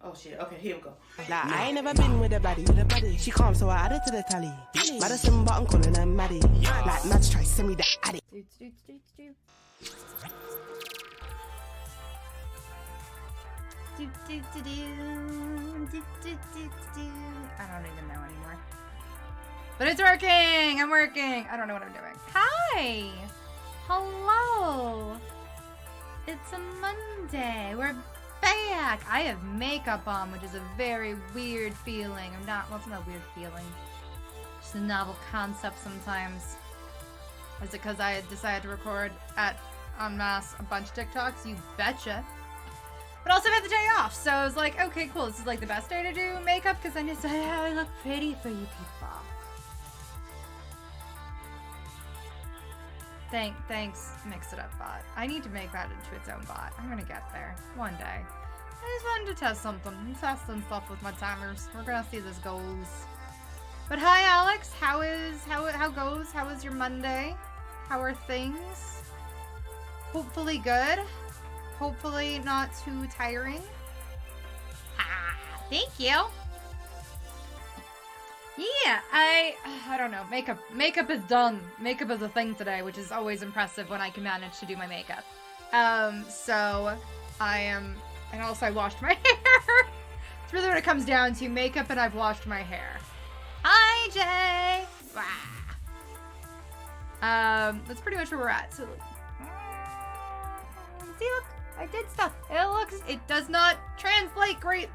Oh shit, okay, here we go. Like, I ain't never been with a baddie. She calm, so I added to the tally. Madison, but I'm calling her Maddie. Like, Mads try send me the addy. I don't even know anymore. But it's working! I'm working! I don't know what I'm doing. Hi! Hello! It's a Monday. We're back! I have makeup on, which is a very weird feeling. Well, it's not a weird feeling. Just a novel concept sometimes. Is it because I decided to record at en masse a bunch of TikToks? You betcha. But also I had the day off, so I was like, okay, cool. This is like the best day to do makeup because I need to I look pretty for you people. Thanks, Mix It Up bot. I need to make that into its own bot. I'm gonna get there one day. I just wanted to test something. I'm testing stuff with my timers. We're gonna see how this goes. But hi, Alex. How goes? How was your Monday? How are things? Hopefully good. Hopefully not too tiring. Ah, thank you. Yeah, I don't know. Makeup is done. Makeup is a thing today, which is always impressive when I can manage to do my makeup. So I am, and also I washed my hair. It's really what it comes down to, makeup and I've washed my hair. Hi, Jay. Wow. That's pretty much where we're at. So, see, look, I did stuff. It does not translate greatly.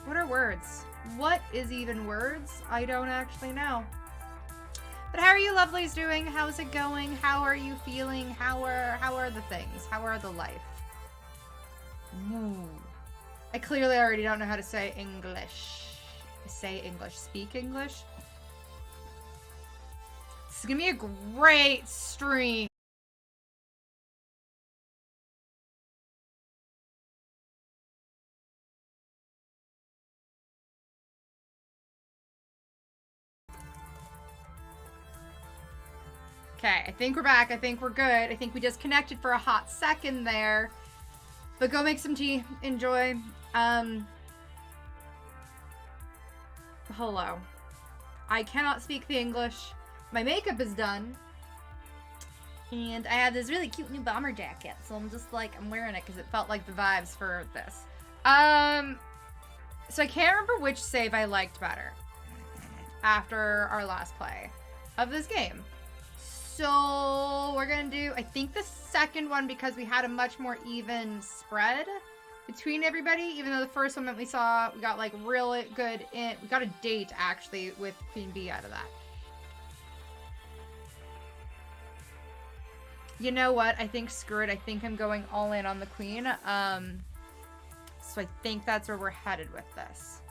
What are words? What is even words? I don't actually know. But how are you lovelies doing? How's it going? How are you feeling? How are the things? How are the life? I clearly already don't know how to say English. Speak English. This is gonna be a great stream. Okay, I think we're back. I think we're good. I think we disconnected for a hot second there. But go make some tea. Enjoy. Hello. I cannot speak the English. My makeup is done. And I have this really cute new bomber jacket. So I'm just like, I'm wearing it because it felt like the vibes for this. So I can't remember which save I liked better after our last play of this game. So we're gonna do, I think, the second one because we had a much more even spread between everybody. Even though the first one that we got like really good we got a date actually with Queen Bee out of that. You know what? I think screw it. I think I'm going all in on the Queen. So I think that's where we're headed with this.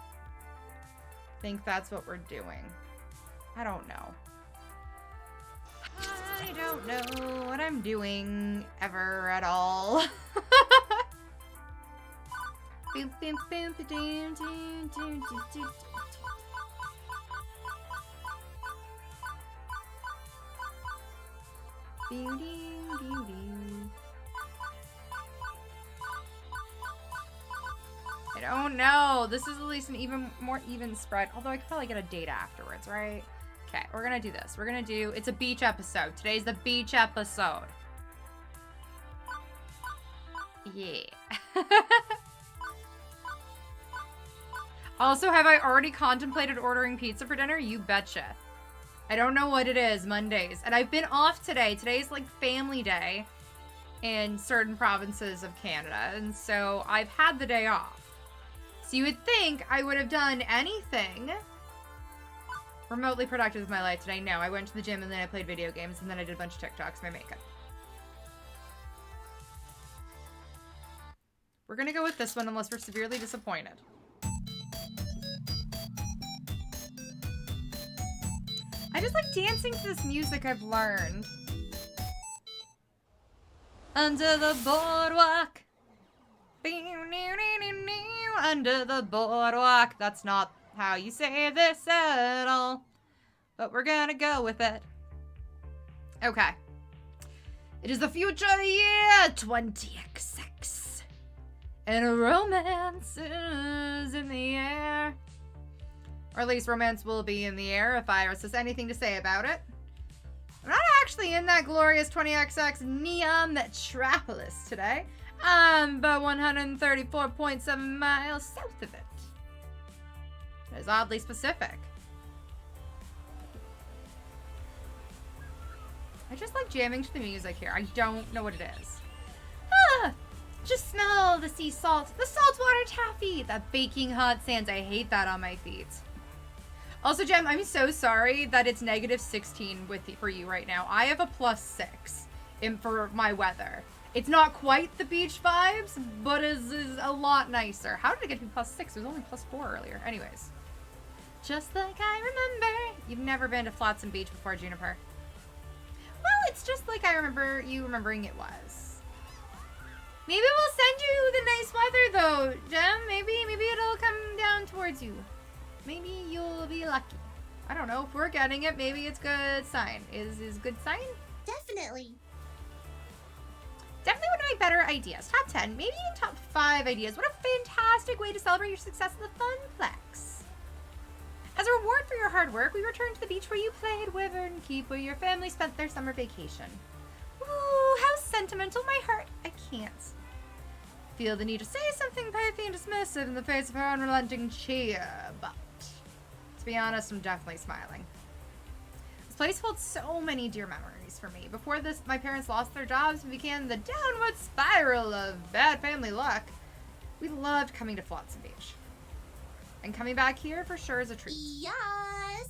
I think that's what we're doing. I don't know. I don't know what I'm doing ever at all. I don't know. This is at least an even more even spread. Although I could probably get a date afterwards, right? Okay, we're gonna do this. It's a beach episode. Today's the beach episode. Yeah. Also, have I already contemplated ordering pizza for dinner? You betcha. I don't know what it is, Mondays. And I've been off today. Today's like family day in certain provinces of Canada. And so I've had the day off. So you would think I would have done anything remotely productive with my life today. No, I went to the gym and then I played video games and then I did a bunch of TikToks, my makeup. We're gonna go with this one unless we're severely disappointed. I just like dancing to this music I've learned. Under the boardwalk. Under the boardwalk. That's not how you say this at all. But we're gonna go with it. Okay. It is the future year 20XX. And romance is in the air. Or at least romance will be in the air if Iris has anything to say about it. I'm not actually in that glorious 20XX neon metropolis today. I'm about 134.7 miles south of it. That is oddly specific. I just like jamming to the music here. I don't know what it is. Ah! Just smell the sea salt. The saltwater taffy. That baking hot sands. I hate that on my feet. Also, Jem, I'm so sorry that it's -16 for you right now. I have a +6 for my weather. It's not quite the beach vibes, but is a lot nicer. How did it get to be +6? It was only +4 earlier. Anyways. Just like I remember. You've never been to Flotsam Beach before, Juniper. Well, it's just like I remember you remembering it was. Maybe we'll send you the nice weather, though, Jem. Maybe it'll come down towards you. Maybe you'll be lucky. I don't know. If we're getting it, maybe it's good sign. Is good sign? Definitely. Definitely one of my better ideas. Top 10, maybe even top 5 ideas. What a fantastic way to celebrate your success in the Funplex. As a reward for your hard work, we return to the beach where you played Wyvern Keep, where your family spent their summer vacation. Ooh, how sentimental. My heart. I can't feel the need to say something pithy and dismissive in the face of her unrelenting cheer, but to be honest, I'm definitely smiling. This place holds so many dear memories for me. Before this, my parents lost their jobs and began the downward spiral of bad family luck. We loved coming to Flotsam Beach. And coming back here for sure is a treat. Yes.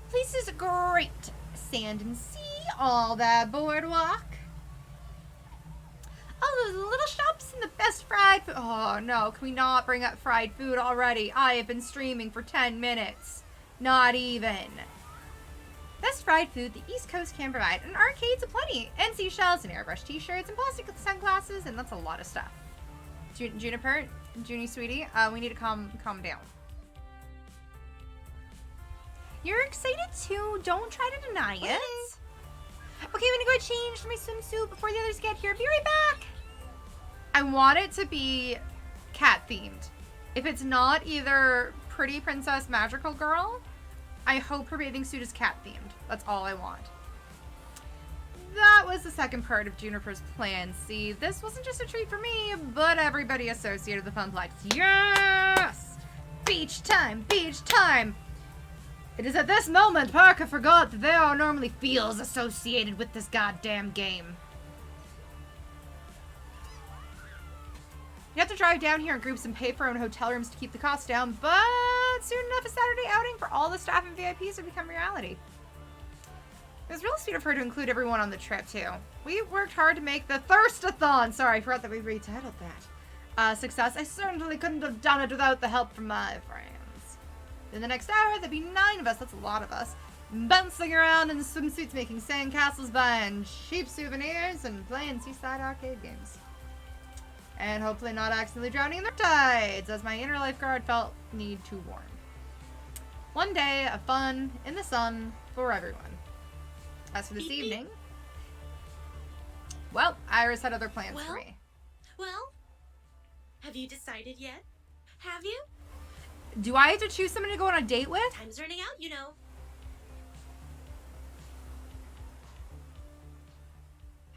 Place is great. Sand and sea, all that boardwalk. All those little shops and the best fried food. Oh no, can we not bring up fried food already? I have been streaming for 10 minutes. Not even. Best fried food the East Coast can provide. And arcades aplenty. And seashells and airbrush t-shirts and plastic sunglasses. And that's a lot of stuff. Juniper, Junie sweetie, we need to calm down. You're excited too. Don't try to deny it. Okay, I'm gonna go change my swimsuit before the others get here. Be right back. I want it to be cat themed. If it's not either Pretty Princess Magical Girl, I hope her bathing suit is cat themed. That's all I want. That was the second part of Juniper's plan. See, this wasn't just a treat for me, but everybody associated with the Funplex. Yes! Beach time! Beach time! It is at this moment Parker forgot that there are normally feels associated with this goddamn game. You have to drive down here in groups and pay for our own hotel rooms to keep the costs down, but soon enough a Saturday outing for all the staff and VIPs would become reality. It was really sweet of her to include everyone on the trip, too. We worked hard to make the Thirstathon. Sorry, I forgot that we retitled that. Success. I certainly couldn't have done it without the help from my friends. In the next hour, there'd be 9 of us, that's a lot of us, bouncing around in swimsuits, making sandcastles, buying cheap souvenirs, and playing seaside arcade games. And hopefully not accidentally drowning in the tides, as my inner lifeguard felt need to warn. One day of fun in the sun for everyone. As for this evening, well, Iris had other plans for me. Well, have you decided yet? Have you? Do I have to choose someone to go on a date with? Time's running out, you know.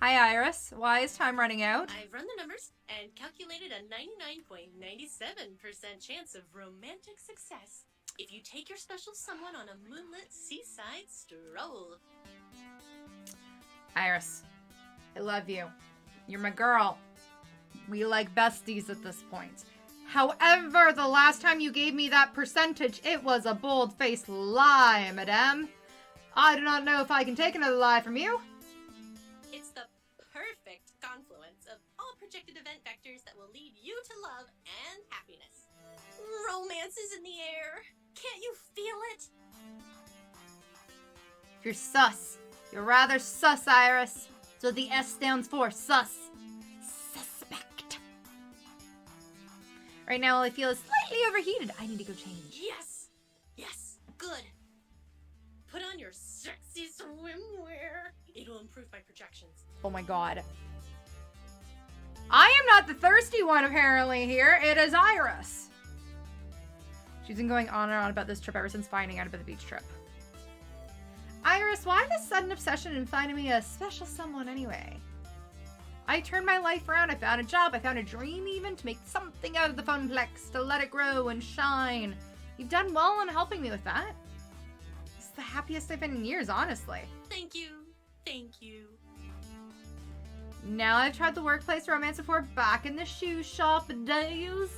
Hi, Iris. Why is time running out? I've run the numbers and calculated a 99.97% chance of romantic success if you take your special someone on a moonlit seaside stroll. Iris, I love you. You're my girl. We like besties at this point. However, the last time you gave me that percentage, it was a bold-faced lie, madame. I do not know if I can take another lie from you. It's the perfect confluence of all projected event vectors that will lead you to love and happiness. Romance is in the air. Can't you feel it? If you're sus, you're rather sus, Iris. So the S stands for sus. Suspect. Right now, all I feel is slightly overheated. I need to go change. Yes. Yes. Good. Put on your sexy swimwear. It'll improve my projections. Oh my god. I am not the thirsty one, apparently, here. It is Iris. She's been going on and on about this trip ever since finding out about the beach trip. Iris, why this sudden obsession in finding me a special someone anyway? I turned my life around. I found a job. I found a dream even to make something out of the funplex, to let it grow and shine. You've done well in helping me with that. It's the happiest I've been in years, honestly. Thank you. Thank you. Now I've tried the workplace romance before back in the shoe shop days,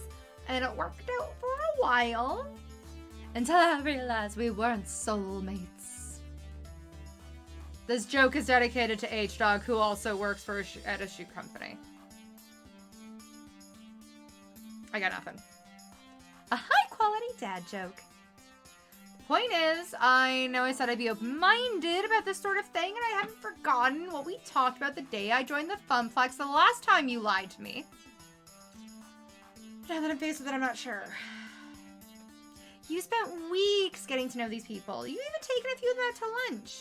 and it worked out for a while. Until I realized we weren't soulmates. This joke is dedicated to H-Dog, who also works for at a shoe company. I got nothing. A high-quality dad joke. The point is, I know I said I'd be open-minded about this sort of thing, and I haven't forgotten what we talked about the day I joined the Funplex the last time you lied to me. Now that I'm faced with it, I'm not sure. You spent weeks getting to know these people. You even taken a few of them out to lunch.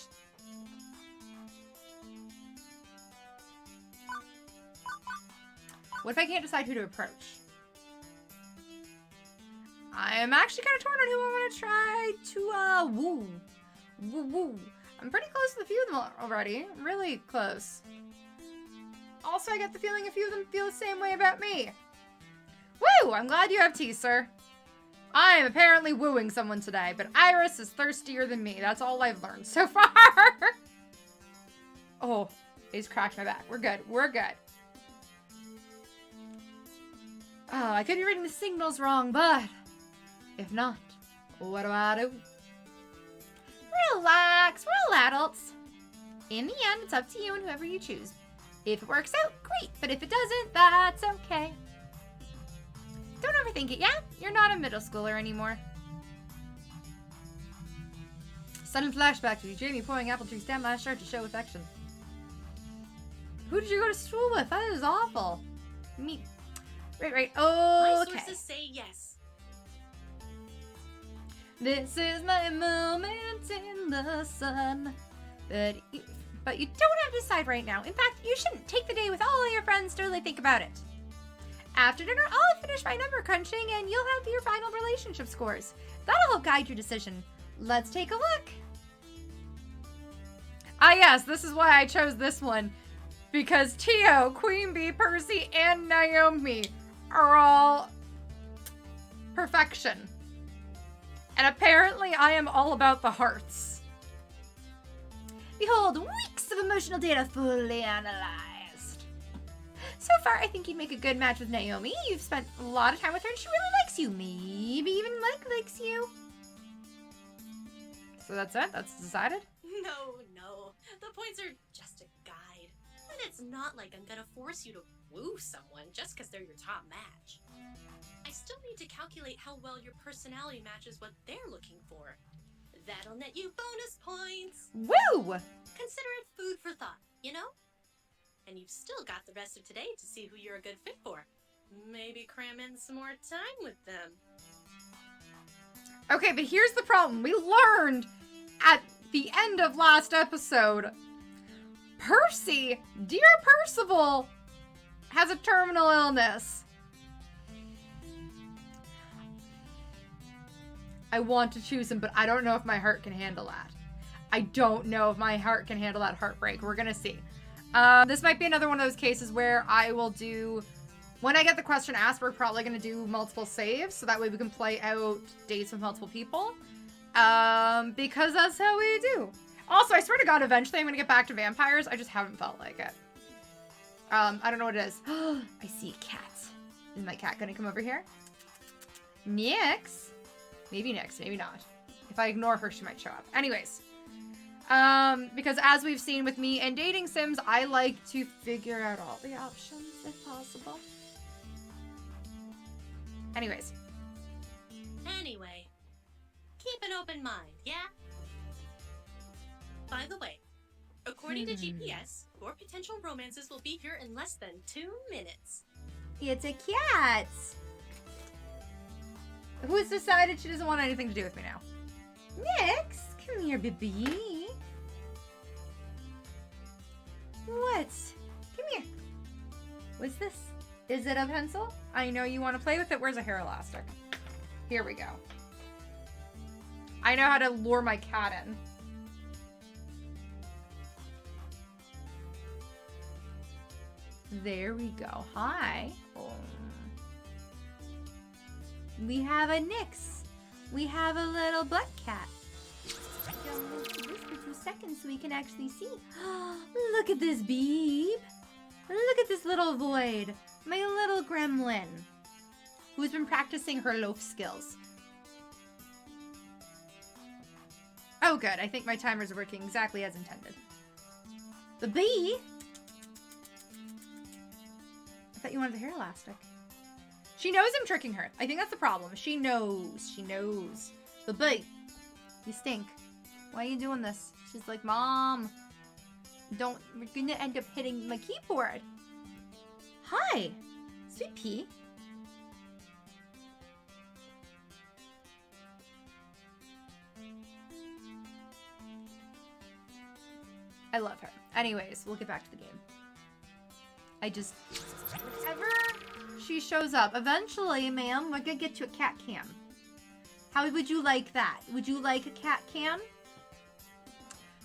What if I can't decide who to approach? I'm actually kind of torn on who I want to try to, woo. Woo. I'm pretty close to a few of them already. Really close. Also, I get the feeling a few of them feel the same way about me. Woo! I'm glad you have tea, sir. I am apparently wooing someone today, but Iris is thirstier than me. That's all I've learned so far. Oh, he's cracked my back. We're good. We're good. Oh, I could be reading the signals wrong, but if not, what do I do? Relax, we're all adults. In the end, it's up to you and whoever you choose. If it works out, great, but if it doesn't, that's okay. Don't overthink it, yeah? You're not a middle schooler anymore. Sudden flashback to Jamie pouring apple juice down my shirt to show affection. Who did you go to school with? That is awful. Me. Right. Oh, okay. My sources say yes. This is my moment in the sun. But you don't have to decide right now. In fact, you shouldn't take the day with all your friends to really think about it. After dinner, I'll finish my number crunching and you'll have your final relationship scores. That'll help guide your decision. Let's take a look. Ah yes, this is why I chose this one. Because Tio, Queen Bee, Percy, and Naomi are all perfection. And apparently I am all about the hearts. Behold, weeks of emotional data fully analyzed. So far, I think you'd make a good match with Naomi. You've spent a lot of time with her and she really likes you. Maybe even likes you. So that's it? That's decided? No. The points are just a guide. And it's not like I'm gonna force you to woo someone just because they're your top match. I still need to calculate how well your personality matches what they're looking for. That'll net you bonus points. Woo! Consider it food for thought, you know? And you've still got the rest of today to see who you're a good fit for. Maybe cram in some more time with them. Okay, but here's the problem. We learned at the end of last episode, Percy, dear Percival, has a terminal illness. I want to choose him, but I don't know if my heart can handle that. I don't know if my heart can handle that heartbreak. We're gonna see. This might be another one of those cases where I will do, when I get the question asked, we're probably gonna do multiple saves, so that way we can play out dates with multiple people. Because that's how we do. Also, I swear to God, eventually I'm gonna get back to vampires. I just haven't felt like it. I don't know what it is. I see a cat. Is my cat gonna come over here? Nix. Maybe next, maybe not. If I ignore her, she might show up. Anyways. Because as we've seen with me and dating sims, I like to figure out all the options if possible. Anyways. Anyway, keep an open mind, yeah? By the way, according to GPS, your potential romances will be here in less than 2 minutes. It's a cat. Who's decided she doesn't want anything to do with me now? Nix, come here, baby. What? Come here. What's this? Is it a pencil? I know you want to play with it. Where's a hair elastic? Here we go. I know how to lure my cat in. There we go. Hi. Oh. We have a Nyx. We have a little butt cat. Move to this for 2 seconds so we can actually see. Look at this beeb. Look at this little void. My little gremlin. Who's been practicing her loaf skills. Oh good, I think my timers are working exactly as intended. The bee? I thought you wanted the hair elastic. She knows I'm tricking her. I think that's the problem. She knows. She knows. The bee, you stink. Why are you doing this? She's like, Mom, we're gonna end up hitting my keyboard. Hi, Sweet Pea. I love her. Anyways, we'll get back to the game. Whenever she shows up, eventually, ma'am, we're gonna get you a cat cam. How would you like that? Would you like a cat cam?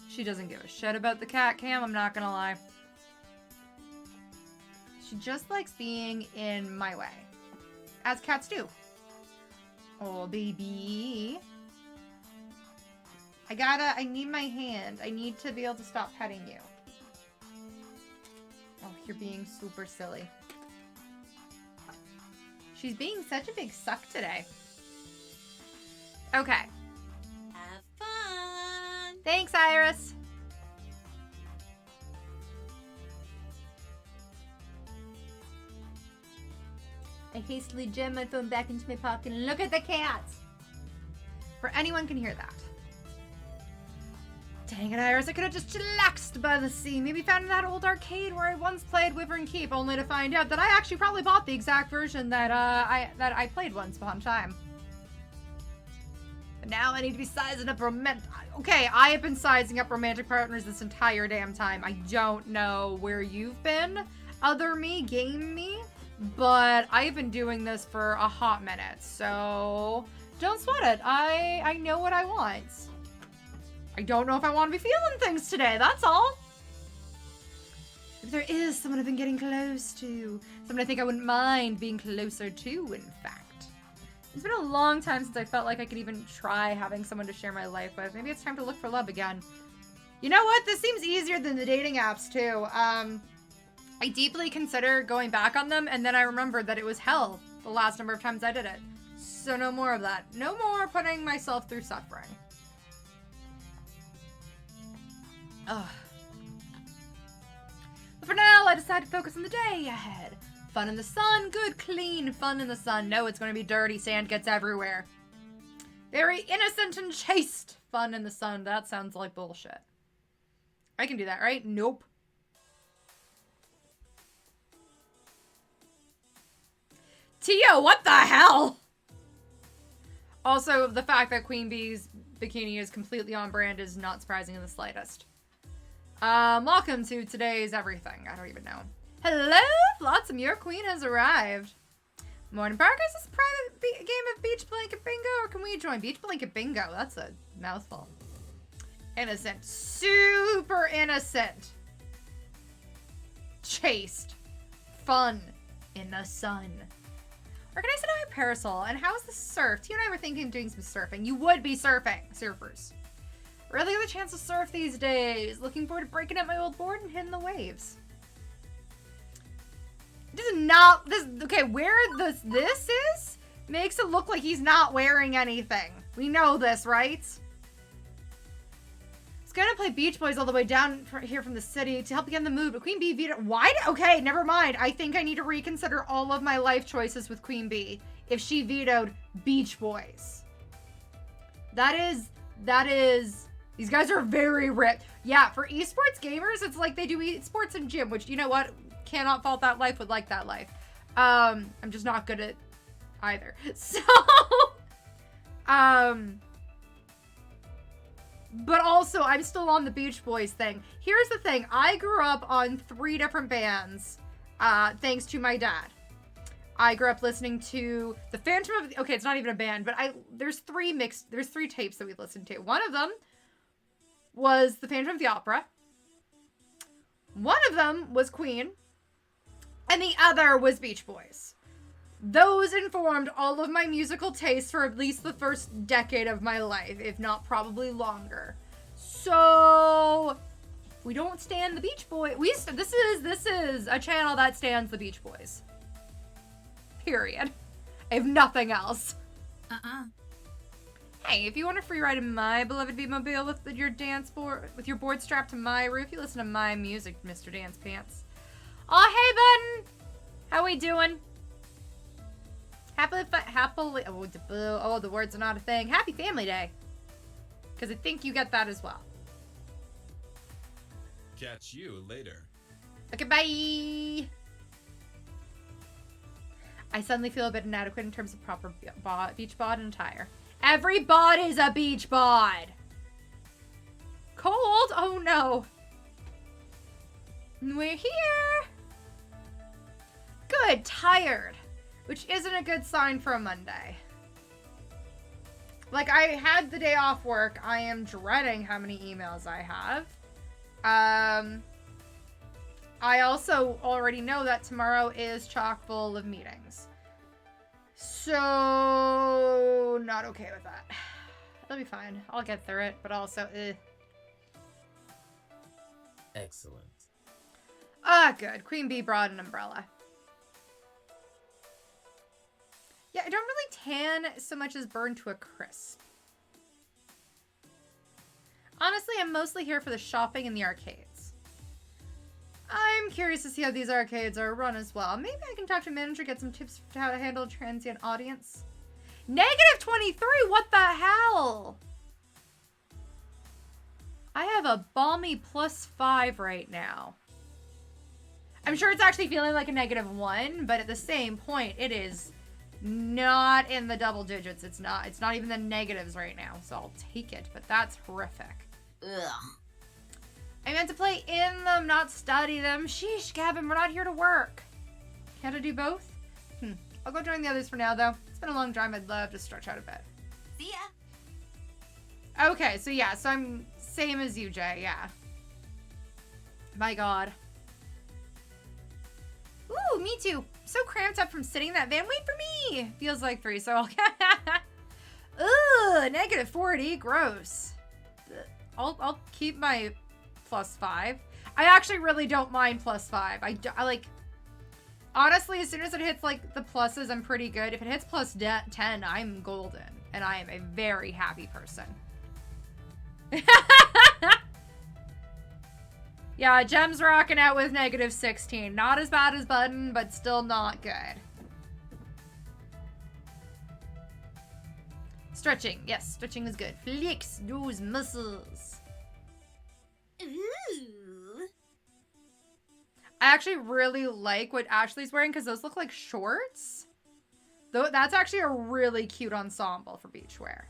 She doesn't give a shit about the cat cam, I'm not gonna lie. She just likes being in my way. As cats do. Oh, baby. I need my hand. I need to be able to stop petting you. Oh, you're being super silly. She's being such a big suck today. Okay. Have fun. Thanks, Iris. I hastily jammed my phone back into my pocket and look at the cats. For anyone can hear that. Dang it, Iris, I could have just chillaxed by the sea. Maybe found that old arcade where I once played Wyvern Keep, only to find out that I actually probably bought the exact version that I played once upon time. But now I need to be sizing up romantic... Okay, I have been sizing up romantic partners this entire damn time. I don't know where you've been, other me, game me, but I've been doing this for a hot minute, so don't sweat it. I know what I want. I don't know if I want to be feeling things today, that's all. If there is someone I've been getting close to, someone I think I wouldn't mind being closer to, in fact. It's been a long time since I felt like I could even try having someone to share my life with. Maybe it's time to look for love again. You know what? This seems easier than the dating apps, too. I deeply consider going back on them, and then I remembered that it was hell the last number of times I did it. So no more of that. No more putting myself through suffering. Ugh. But for now, I decided to focus on the day ahead. Fun in the sun, good, clean fun in the sun. No, it's going to be dirty, sand gets everywhere. Very innocent and chaste fun in the sun. That sounds like bullshit. I can do that, right? Nope. Tio, what the hell? Also, the fact that Queen Bee's bikini is completely on brand is not surprising in the slightest. Welcome to today's everything. I don't even know. Hello, Flotsam, your queen has arrived. Morning, Parker. Is this a private game of Beach Blanket Bingo, or can we join Beach Blanket Bingo? That's a mouthful. Innocent. Super innocent. Chaste. Fun. In the sun. Or can I sit on my parasol? And how's the surf? You and I were thinking of doing some surfing. You would be surfing, surfers. Really get a chance to surf these days. Looking forward to breaking up my old board and hitting the waves. This is not this. Okay, where this is makes it look like he's not wearing anything. We know this, right? I was gonna play Beach Boys all the way down here from the city to help get in the mood, but Queen Bee vetoed. Why? Okay, never mind. I think I need to reconsider all of my life choices with Queen Bee if she vetoed Beach Boys. That is. These guys are very ripped. Yeah, for esports gamers, it's like they do esports and gym, which, you know what? Cannot fault that life, would like that life. I'm just not good at either. So, but also, I'm still on the Beach Boys thing. Here's the thing. I grew up on 3 different bands, thanks to my dad. I grew up listening to the Phantom of... Okay, it's not even a band, but there's three tapes that we listened to. One of them was the Phantom of the Opera. One of them was Queen. And the other was Beach Boys. Those informed all of my musical tastes for at least the first decade of my life, if not probably longer. So... we don't stand the Beach Boys. This is a channel that stands the Beach Boys. Period. If nothing else. Hey, if you want a free ride in my beloved Beatmobile with your board strapped to my roof, you listen to my music, Mr. Dance Pants. Oh, hey, Button! How we doing? Happily, oh, the words are not a thing. Happy Family Day. Because I think you get that as well. Catch you later. Okay, bye! I suddenly feel a bit inadequate in terms of proper beach bod and attire. Every bod is a beach bod! Cold? Oh no. We're here! Good, tired. Which isn't a good sign for a Monday. Like, I had the day off work. I am dreading how many emails I have. I also already know that tomorrow is chock full of meetings. So, not okay with that. It'll be fine. I'll get through it, but also, Excellent. Ah, good. Queen Bee brought an umbrella. Yeah, I don't really tan so much as burn to a crisp. Honestly, I'm mostly here for the shopping and the arcades. I'm curious to see how these arcades are run as well. Maybe I can talk to a manager, get some tips for how to handle a transient audience. -23? What the hell? I have a balmy +5 right now. I'm sure it's actually feeling like a -1, but at the same point, it is not in the double digits. It's not even the negatives right now, so I'll take it, but that's horrific. Ugh. I meant to play in them, not study them. Sheesh, Gavin, we're not here to work. Can't I do both? I'll go join the others for now, though. It's been a long drive. I'd love to stretch out a bit. See ya. Okay, so yeah, so I'm same as you, Jay, yeah. My God. Ooh, me too. So cramped up from sitting in that van. Wait for me. Feels like 3, so I'll... Ooh, -40. Gross. I'll keep my +5. I actually really don't mind +5. I like... Honestly, as soon as it hits, like, the pluses, I'm pretty good. If it hits +10, I'm golden. And I am a very happy person. Yeah, Gem's rocking out with -16. Not as bad as Button, but still not good. Stretching. Yes, stretching is good. Flex those muscles. Ooh. I actually really like what Ashley's wearing because those look like shorts. Though that's actually a really cute ensemble for beachwear.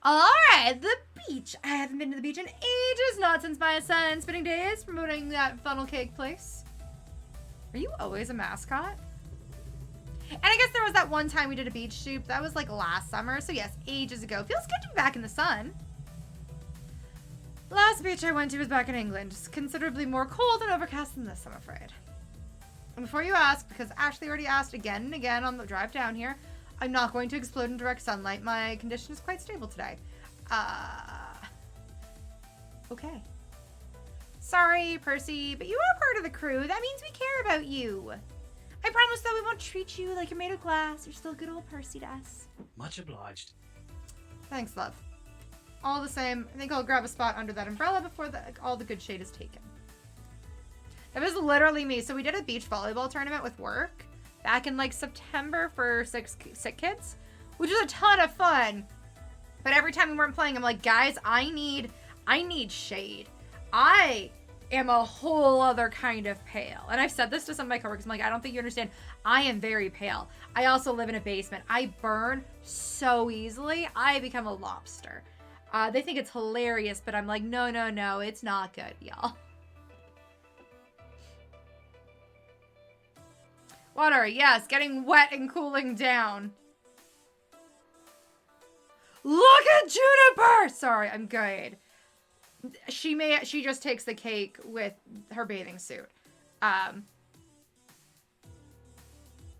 Alright, the beach. I haven't been to the beach in ages, not since my son spending days promoting that funnel cake place. Are you always a mascot? And I guess there was that one time we did a beach shoot. That was like last summer, so yes, ages ago. Feels good to be back in the sun. Last beach I went to was back in England. It's considerably more cold and overcast than this, I'm afraid. And before you ask, because Ashley already asked again and again on the drive down here, I'm not going to explode in direct sunlight. My condition is quite stable today. Okay. Sorry, Percy, but you are part of the crew. That means we care about you. I promise, though, we won't treat you like you're made of glass. You're still good old Percy to us. Much obliged. Thanks, love. All the same, I think I'll grab a spot under that umbrella before all the good shade is taken. That was literally me. So we did a beach volleyball tournament with work back in like September for sick kids, which was a ton of fun. But every time we weren't playing, I'm like, guys, I need shade. I am a whole other kind of pale. And I've said this to some of my coworkers. I'm like, I don't think you understand. I am very pale. I also live in a basement. I burn so easily. I become a lobster. They think it's hilarious, but I'm like, no, it's not good, y'all. Water, yes, getting wet and cooling down. Look at Juniper! Sorry, I'm good. She just takes the cake with her bathing suit.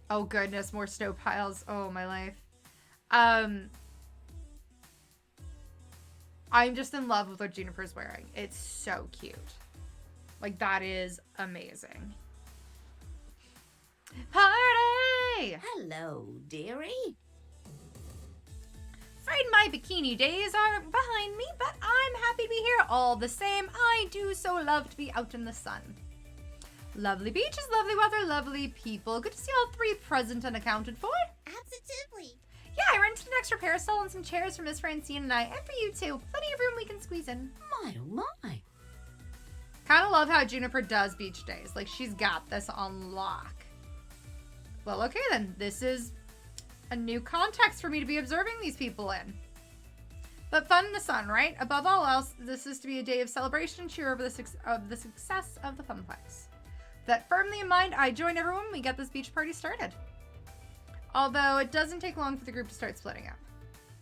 Oh goodness, more snow piles. Oh, my life. I'm just in love with what Juniper's wearing. It's so cute. Like, that is amazing. Party! Hello, dearie. Afraid my bikini days are behind me, but I'm happy to be here all the same. I do so love to be out in the sun. Lovely beaches, lovely weather, lovely people. Good to see all three present and accounted for. Absolutely. Yeah, I rented an extra parasol and some chairs for Miss Francine and I, and for you too. Plenty of room we can squeeze in. My, oh my. Kind of love how Juniper does beach days. Like, she's got this on lock. Well, okay then. This is a new context for me to be observing these people in. But fun in the sun, right? Above all else, this is to be a day of celebration and cheer over the success of the Funplex. With that firmly in mind, I join everyone when we get this beach party started. Although it doesn't take long for the group to start splitting up.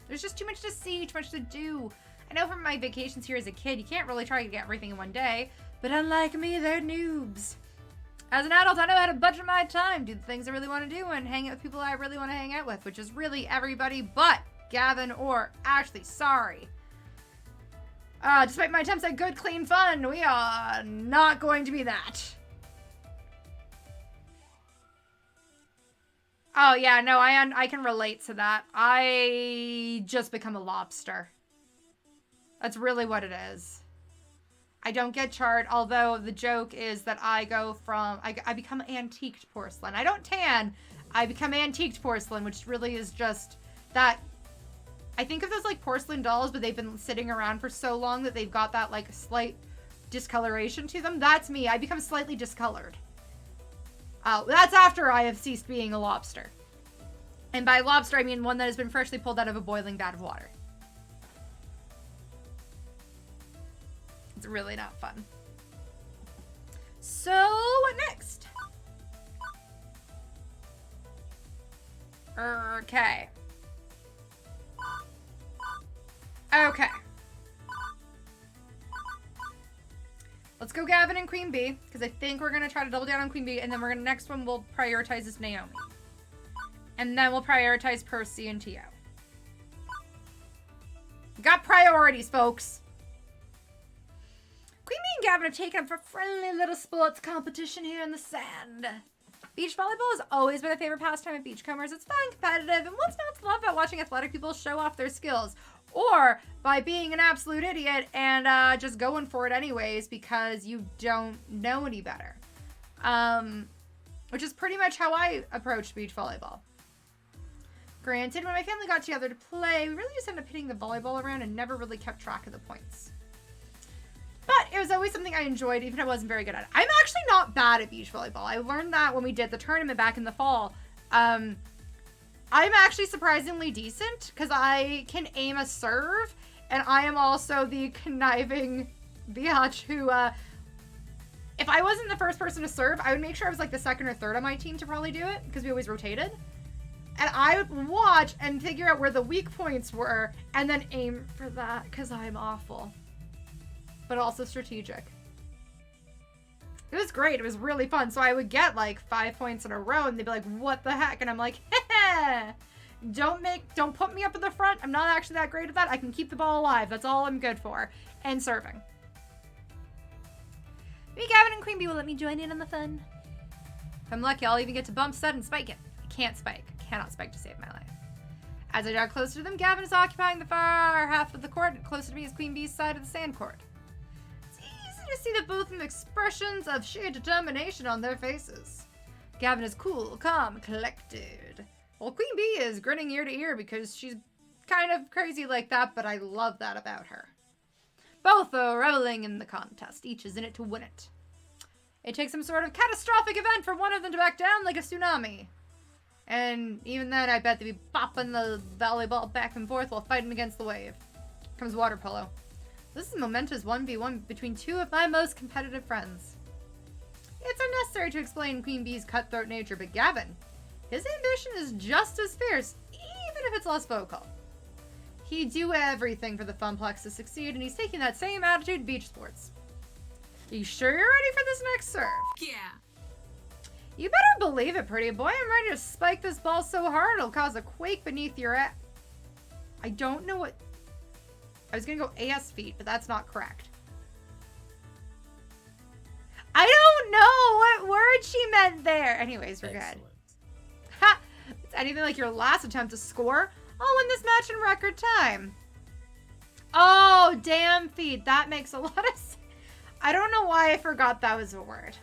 There's just too much to see, too much to do. I know from my vacations here as a kid, you can't really try to get everything in one day. But unlike me, they're noobs. As an adult, I know how to budget my time, do the things I really want to do, and hang out with people I really want to hang out with, which is really everybody but Gavin or Ashley. Sorry. Despite my attempts at good, clean fun, we are not going to be that. Oh, yeah, no, I can relate to that. I just become a lobster. That's really what it is. I don't get charred, although the joke is that I go from... I become antiqued porcelain. I don't tan. I become antiqued porcelain, which really is just that... I think of those, like, porcelain dolls, but they've been sitting around for so long that they've got that, like, slight discoloration to them. That's me. I become slightly discolored. That's after I have ceased being a lobster. And by lobster, I mean one that has been freshly pulled out of a boiling vat of water. It's really not fun. So, what next? Okay. Okay. Let's go Gavin and Queen Bee, because I think we're going to try to double down on Queen Bee, and then next one we'll prioritize is Naomi. And then we'll prioritize Percy and Tio. Got priorities, folks. Queen Bee and Gavin have taken up for friendly little sports competition here in the sand. Beach volleyball has always been a favorite pastime of beachcombers. It's fun, competitive, and what's not to love about watching athletic people show off their skills? Or by being an absolute idiot and just going for it anyways because you don't know any better. Which is pretty much how I approached beach volleyball. Granted, when my family got together to play, we really just ended up hitting the volleyball around and never really kept track of the points. But it was always something I enjoyed, even if I wasn't very good at it. I'm actually not bad at beach volleyball. I learned that when we did the tournament back in the fall. I'm actually surprisingly decent because I can aim a serve, and I am also the conniving biatch who, if I wasn't the first person to serve, I would make sure I was like the second or third on my team to probably do it because we always rotated. And I would watch and figure out where the weak points were and then aim for that because I'm awful. But also strategic. It was great. It was really fun. So I would get like 5 points in a row and they'd be like, what the heck? And I'm like, heh. Don't put me up in the front. I'm not actually that great at that. I can keep the ball alive. That's all I'm good for. And serving. Maybe Gavin and Queen Bee will let me join in on the fun. If I'm lucky, I'll even get to bump set and spike it. I can't spike. I cannot spike to save my life. As I jog closer to them, Gavin is occupying the far half of the court. Closer to me is Queen Bee's side of the sand court. It's easy to see that both of them expressions of sheer determination on their faces. Gavin is cool, calm, collected. Well, Queen Bee is grinning ear to ear because she's kind of crazy like that, but I love that about her. Both are reveling in the contest. Each is in it to win it. It takes some sort of catastrophic event for one of them to back down like a tsunami. And even then, I bet they'd be bopping the volleyball back and forth while fighting against the wave. Comes water polo. This is a momentous 1v1 between two of my most competitive friends. It's unnecessary to explain Queen Bee's cutthroat nature, but Gavin, his ambition is just as fierce, even if it's less vocal. He'd do everything for the Funplex to succeed, and he's taking that same attitude to beach sports. Are you sure you're ready for this next serve? Yeah. You better believe it, pretty boy. I'm ready to spike this ball so hard it'll cause a quake beneath your ass. I don't know what... I was gonna go ass feet, but that's not correct. I don't know what word she meant there. Anyways, we're Excellent. good. Ha! It's anything like your last attempt to score. I'll win this match in record time. Oh, damn feet. That makes a lot of sense. I don't know why I forgot that was a word.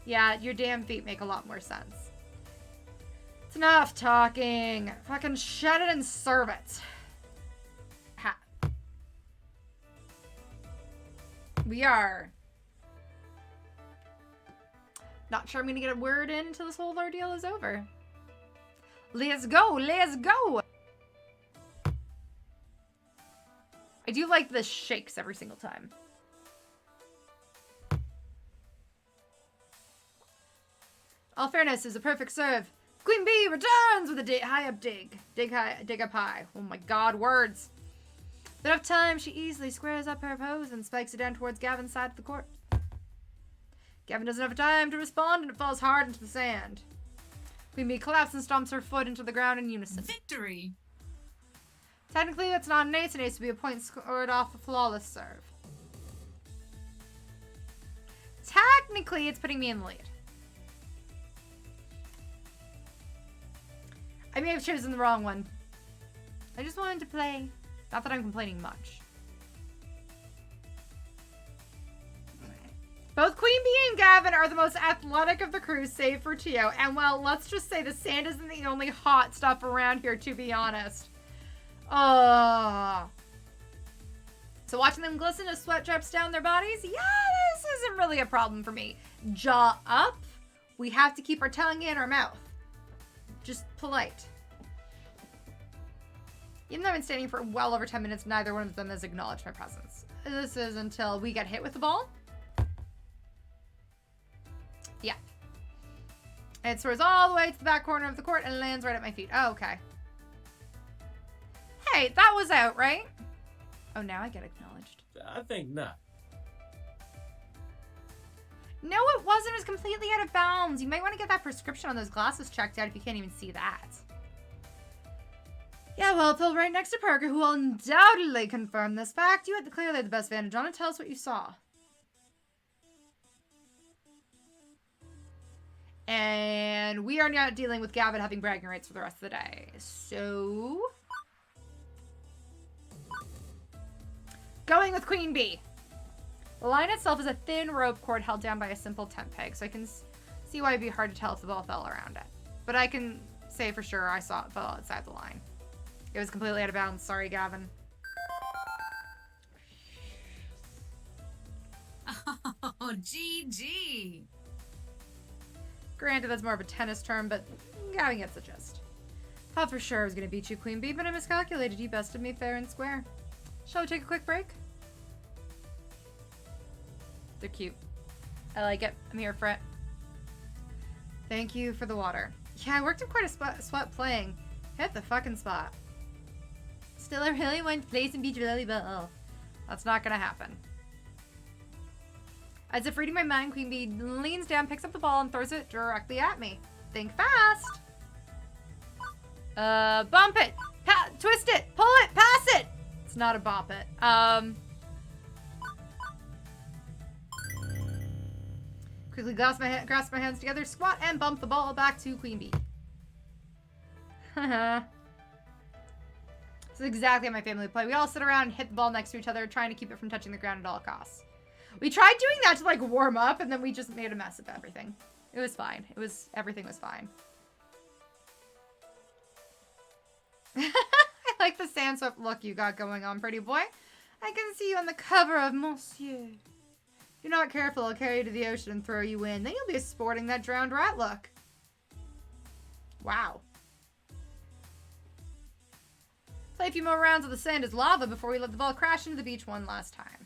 Yeah, your damn feet make a lot more sense. It's enough talking. Fucking shut it and serve it. Ha. We are not sure I'm gonna get a word in until this whole ordeal is over. Let's go, let's go. I do like the shakes every single time. All fairness is a perfect serve. Queen Bee returns with a high up dig. Dig up high. Oh my god, words. With enough time, she easily squares up her pose and spikes it down towards Gavin's side of the court. Gavin doesn't have time to respond and it falls hard into the sand. Queen Bee collapses and stomps her foot into the ground in unison. Victory. Technically, that's not an ace. An ace would be a point scored off a flawless serve. Technically, it's putting me in the lead. I may have chosen the wrong one. I just wanted to play. Not that I'm complaining much. Both Queen Bee and Gavin are the most athletic of the crew, save for Tio. And well, let's just say the sand isn't the only hot stuff around here, to be honest. So watching them glisten as sweat drips down their bodies, yeah, this isn't really a problem for me. Jaw up. We have to keep our tongue in our mouth. Just polite. Even though I've been standing for well over 10 minutes, neither one of them has acknowledged my presence. This is until we get hit with the ball. Yeah. It soars all the way to the back corner of the court and lands right at my feet. Oh, okay. Hey, that was out, right? Oh, now I get acknowledged. I think not. No, it wasn't. It was completely out of bounds. You might want to get that prescription on those glasses checked out if you can't even see that. Yeah, well, Phil, right next to Parker, who will undoubtedly confirm this fact. You had clearly the best vantage on it. Tell us what you saw. And we are now dealing with Gavin having bragging rights for the rest of the day. So... going with Queen Bee. The line itself is a thin rope cord held down by a simple tent peg, so I can see why it'd be hard to tell if the ball fell around it. But I can say for sure I saw it fell outside the line. It was completely out of bounds. Sorry, Gavin. Oh, GG. Granted, that's more of a tennis term, but Gavin gets the gist. Thought for sure I was going to beat you, Queen Bee, but I miscalculated. You bested me fair and square. Shall we take a quick break? They're cute. I like it. I'm here for it. Thank you for the water. Yeah, I worked up quite a sweat playing. Hit the fucking spot. Still, I really want to play some beach volleyball. That's not gonna happen. As if reading my mind, Queen Bee leans down, picks up the ball, and throws it directly at me. Think fast. Bump it. Twist it. Pull it. Pass it. It's not a bop it. Quickly grasp my hands together, squat, and bump the ball back to Queen Bee. This is exactly how my family play. We all sit around and hit the ball next to each other, trying to keep it from touching the ground at all costs. We tried doing that to, like, warm up, and then we just made a mess of everything. It was fine. Everything was fine. I like the sand swept look you got going on, pretty boy. I can see you on the cover of Monsieur. If you're not careful, I'll carry you to the ocean and throw you in. Then you'll be sporting that drowned rat look. Wow. Play a few more rounds of the sand as lava before we let the ball crash into the beach one last time.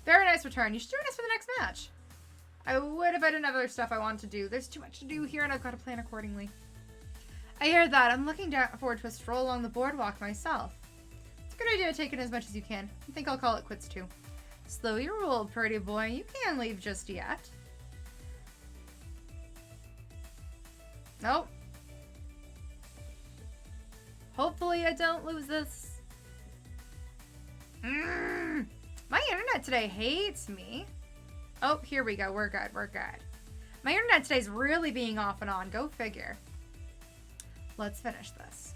Very nice return. You should join us for the next match. I would if I didn't have other stuff I want to do. There's too much to do here, and I've got to plan accordingly. I hear that. I'm looking forward to a stroll along the boardwalk myself. It's a good idea to take in as much as you can. I think I'll call it quits too. Slow your roll, pretty boy. You can't leave just yet. Nope. Hopefully I don't lose this. My internet today hates me. Oh, here we go. We're good. We're good. My internet today's really being off and on. Go figure. Let's finish this.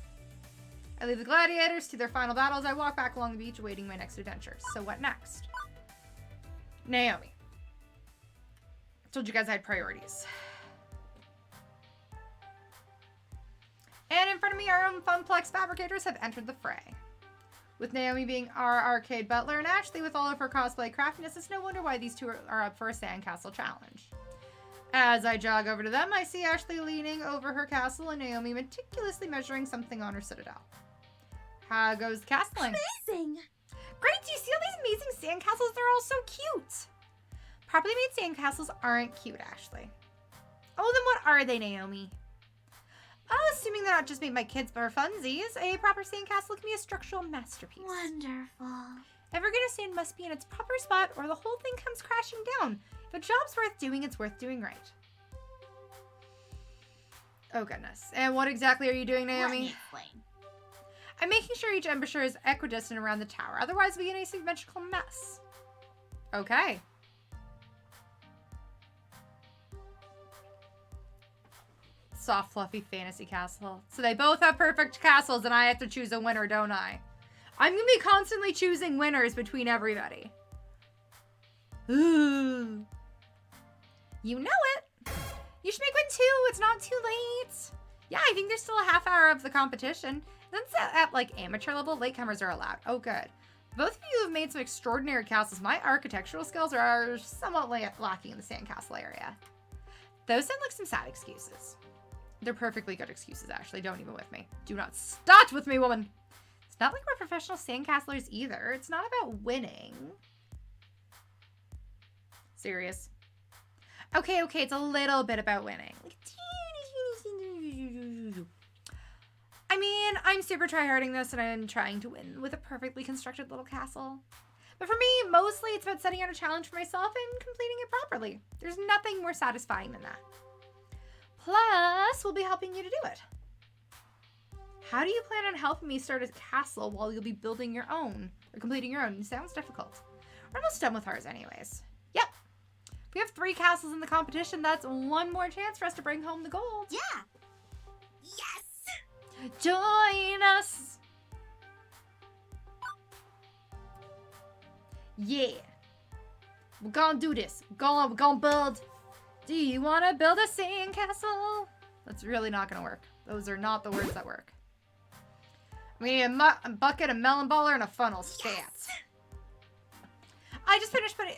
I leave the gladiators to their final battles. I walk back along the beach awaiting my next adventure. So what next? Naomi. Told you guys I had priorities. And in front of me, our own Funplex fabricators have entered the fray. With Naomi being our arcade butler and Ashley with all of her cosplay craftiness, it's no wonder why these two are up for a sandcastle challenge. As I jog over to them, I see Ashley leaning over her castle and Naomi meticulously measuring something on her citadel. How goes the castling? Amazing! Great! Do you see all these amazing sandcastles? They're all so cute! Properly made sandcastles aren't cute, Ashley. Oh, then what are they, Naomi? Oh, assuming they're not just made by kids for funsies, a proper sandcastle can be a structural masterpiece. Wonderful. Evergreen sand must be in its proper spot or the whole thing comes crashing down. If a job's worth doing, it's worth doing right. Oh, goodness. And what exactly are you doing, Naomi? Let me explain. I'm making sure each embouchure is equidistant around the tower. Otherwise, we get a symmetrical mess. Okay. Soft, fluffy fantasy castle. So they both have perfect castles, and I have to choose a winner, don't I? I'm going to be constantly choosing winners between everybody. Ooh. You know it. You should make one too. It's not too late. Yeah, I think there's still a half hour of the competition. That's at like amateur level. Latecomers are allowed. Oh, good. Both of you have made some extraordinary castles. My architectural skills are somewhat lacking in the sandcastle area. Those sound like some sad excuses. They're perfectly good excuses, Ashley. Don't even with me. Do not start with me, woman. It's not like we're professional sandcastlers either. It's not about winning. Serious. Okay, it's a little bit about winning. I mean, I'm super tryharding this and I'm trying to win with a perfectly constructed little castle. But for me, mostly it's about setting out a challenge for myself and completing it properly. There's nothing more satisfying than that. Plus, we'll be helping you to do it. How do you plan on helping me start a castle while you'll be building your own or completing your own? It sounds difficult. We're almost done with ours anyways. Yep. If we have 3 castles in the competition, that's one more chance for us to bring home the gold. Yeah. Yes. Join us. Yeah. We're gonna do this. We're gonna build. Do you want to build a sandcastle? That's really not going to work. Those are not the words that work. We need a bucket, a melon baller, and a funnel. Stats. Yes. I just finished putting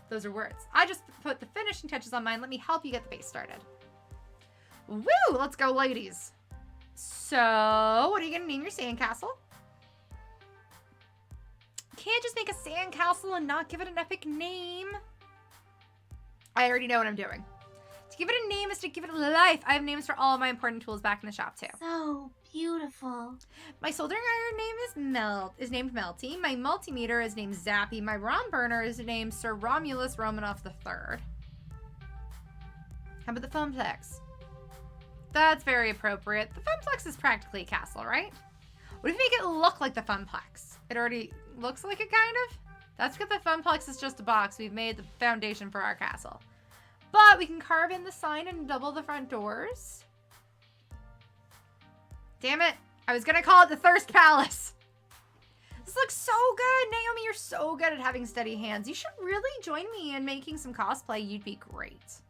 those are words. I just put the finishing touches on mine. Let me help you get the base started. Woo! Let's go, ladies. So, what are you going to name your sandcastle? Can't just make a sandcastle and not give it an epic name. I already know what I'm doing. To give it a name is to give it life. I have names for all of my important tools back in the shop too. So beautiful. My soldering iron name is named Melty. My multimeter is named Zappy. My rom burner is named Sir Romulus Romanoff III. How about the Funplex? That's very appropriate. The Funplex is practically a castle, right? What if we make it look like the Funplex? It already looks like it, kind of. That's because the Funplex is just a box. We've made the foundation for our castle. But we can carve in the sign and double the front doors. Damn it. I was going to call it the Thirst Palace. This looks so good. Naomi, you're so good at having steady hands. You should really join me in making some cosplay. You'd be great.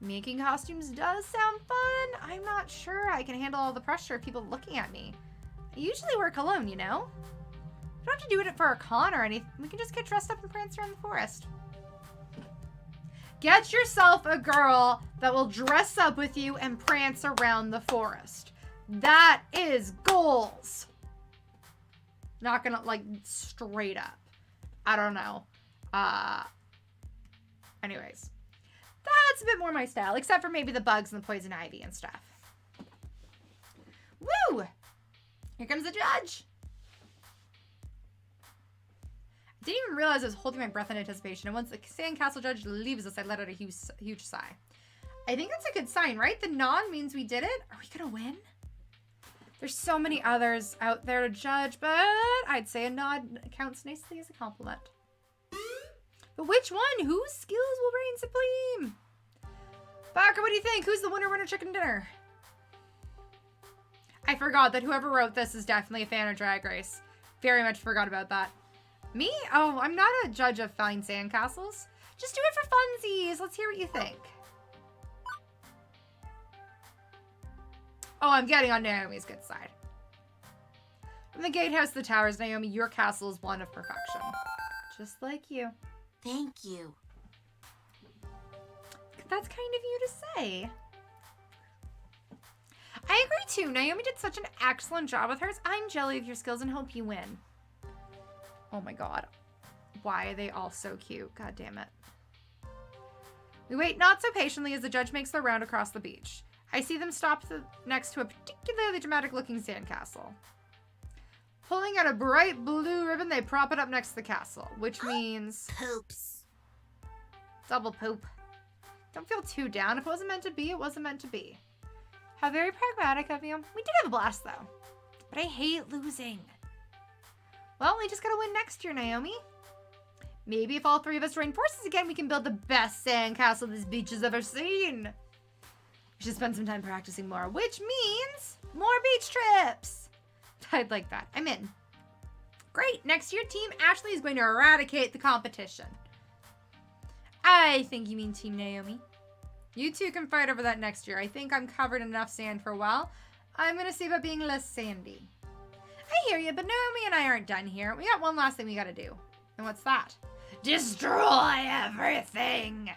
Making costumes does sound fun. I'm not sure I can handle all the pressure of people looking at me. I usually work alone, you know? We don't have to do it for a con or anything. We can just get dressed up and prance around the forest. Get yourself a girl that will dress up with you and prance around the forest. That is goals. Not gonna, like, straight up. I don't know. Anyways. That's a bit more my style, except for maybe the bugs and the poison ivy and stuff. Woo! Here comes the judge. I didn't even realize I was holding my breath in anticipation, and once the sandcastle judge leaves us, I let out a huge sigh. I think that's a good sign, right? The nod means we did it. Are we gonna win? There's so many others out there to judge, but I'd say a nod counts nicely as a compliment. But which one? Whose skills will reign supreme? Barker, what do you think? Who's the winner chicken dinner? I forgot that whoever wrote this is definitely a fan of Drag Race. Very much forgot about that. Me? Oh, I'm not a judge of fine sandcastles. Just do it for funsies. Let's hear what you think. Oh, I'm getting on Naomi's good side. From the gatehouse to the towers, Naomi, your castle is one of perfection. Just like you. Thank you. That's kind of you to say. I agree too. Naomi did such an excellent job with hers. I'm jelly of your skills and hope you win. Oh my god. Why are they all so cute? God damn it. We wait not so patiently as the judge makes their round across the beach. I see them stop next to a particularly dramatic looking sandcastle. Pulling out a bright blue ribbon, they prop it up next to the castle, which means... Poops. Double poop. Don't feel too down. If it wasn't meant to be, it wasn't meant to be. How very pragmatic of you. We did have a blast, though. But I hate losing. Well, we just gotta win next year, Naomi. Maybe if all three of us join forces again, we can build the best sandcastle this beach has ever seen. We should spend some time practicing more, which means more beach trips. I'd like that. I'm in. Great. Next year, Team Ashley is going to eradicate the competition. I think you mean Team Naomi. You two can fight over that next year. I think I'm covered in enough sand for a while. I'm going to see about being less sandy. I hear you, but Naomi and I aren't done here. We got one last thing we got to do. And what's that? Destroy everything.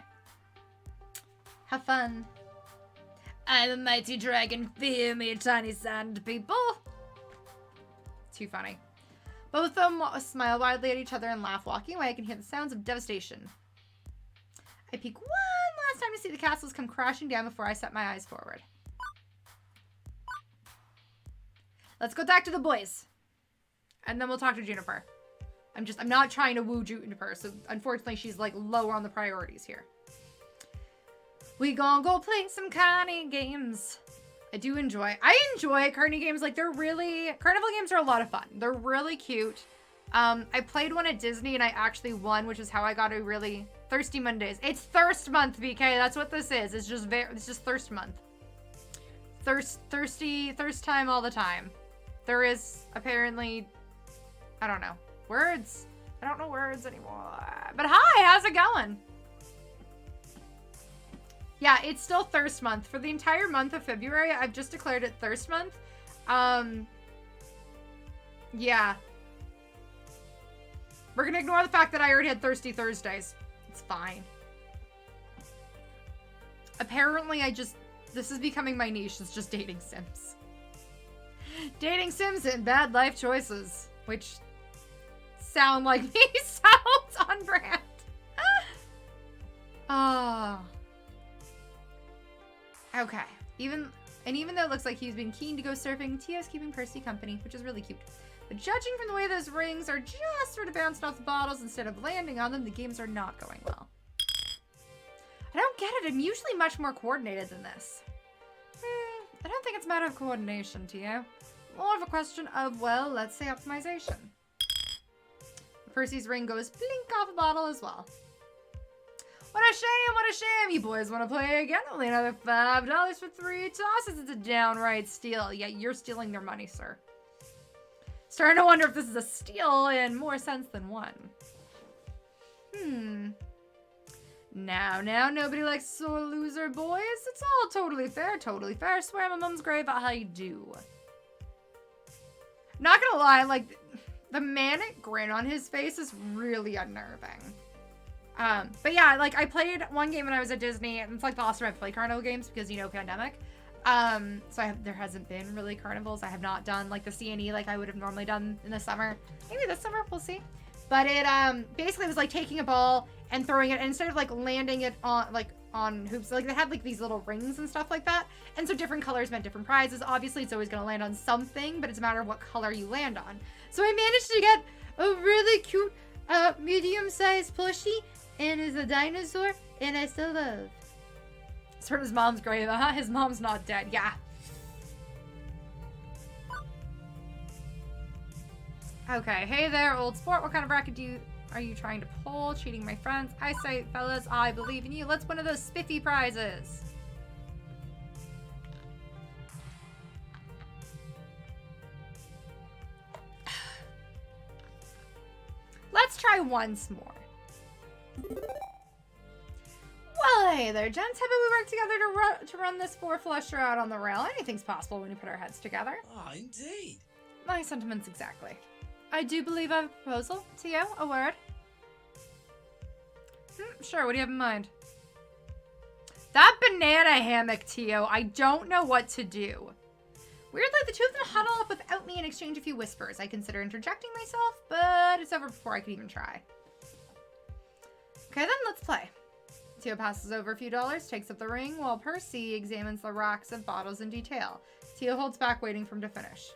Have fun. I'm a mighty dragon. Fear me, tiny sand people. Too funny. Both of them smile widely at each other and laugh. Walking away, I can hear the sounds of devastation. I peek one last time to see the castles come crashing down before I set my eyes forward. Let's go back to the boys. And then we'll talk to Juniper. I'm not trying to woo Juniper, so unfortunately she's like lower on the priorities here. We gonna go play some carny games. I enjoy carny games. Like, carnival games are a lot of fun. They're really cute. I played one at Disney and I actually won, which is how I got a really Thirsty Mondays. It's Thirst Month, BK. That's what this is. It's just Thirst Month. Thirst time all the time. There is apparently, I don't know, words. I don't know words anymore. But hi, how's it going? Yeah, it's still Thirst Month. For the entire month of February, I've just declared it Thirst Month. Yeah. We're gonna ignore the fact that I already had Thirsty Thursdays. It's fine. Apparently, this is becoming my niche. It's just dating sims. Dating sims and bad life choices. Which sound like me. Sounds on brand. Ah. Okay. Even though it looks like he's been keen to go surfing, Tio's keeping Percy company, which is really cute. But judging from the way those rings are just sort of bouncing off the bottles instead of landing on them, the games are not going well. I don't get it. I'm usually much more coordinated than this. I don't think it's a matter of coordination, Tio. More of a question of, well, let's say optimization. Percy's ring goes blink off a bottle as well. What a shame, what a shame. You boys want to play again? Only another $5 for 3 tosses. It's a downright steal. Yeah, you're stealing their money, sir. Starting to wonder if this is a steal in more sense than one. Now, nobody likes a sore loser, boys. It's all totally fair, totally fair. Swear on my mom's grave I do. Not gonna lie, like, the manic grin on his face is really unnerving. But yeah, like, I played one game when I was at Disney, and it's like the last time I played carnival games because, you know, pandemic. So there hasn't been really carnivals. I have not done like the CNE like I would have normally done in the summer. Maybe this summer, we'll see. But it basically was like taking a ball and throwing it, and instead of like landing it on hoops, like they had like these little rings and stuff like that. And so different colors meant different prizes. Obviously, it's always going to land on something, but it's a matter of what color you land on. So I managed to get a really cute medium-sized plushie, and it's a dinosaur, and I still love. It's from his mom's grave, huh? His mom's not dead. Yeah. Okay. Hey there, old sport. What kind of racket are you trying to pull? Cheating my friends? I say, fellas, I believe in you. Let's one of those spiffy prizes. Let's try once more. Well, hey there, gents. How about we work together to run this four-flusher out on the rail? Anything's possible when you put our heads together. Ah, indeed. My sentiments exactly. I do believe I have a proposal. Tio, a word? Sure, what do you have in mind? That banana hammock, Tio. I don't know what to do. Weirdly, the two of them huddle up without me and exchange a few whispers. I consider interjecting myself, but it's over before I could even try. Okay, then let's play. Tio passes over a few dollars, takes up the ring, while Percy examines the racks of bottles in detail. Tio holds back, waiting for him to finish.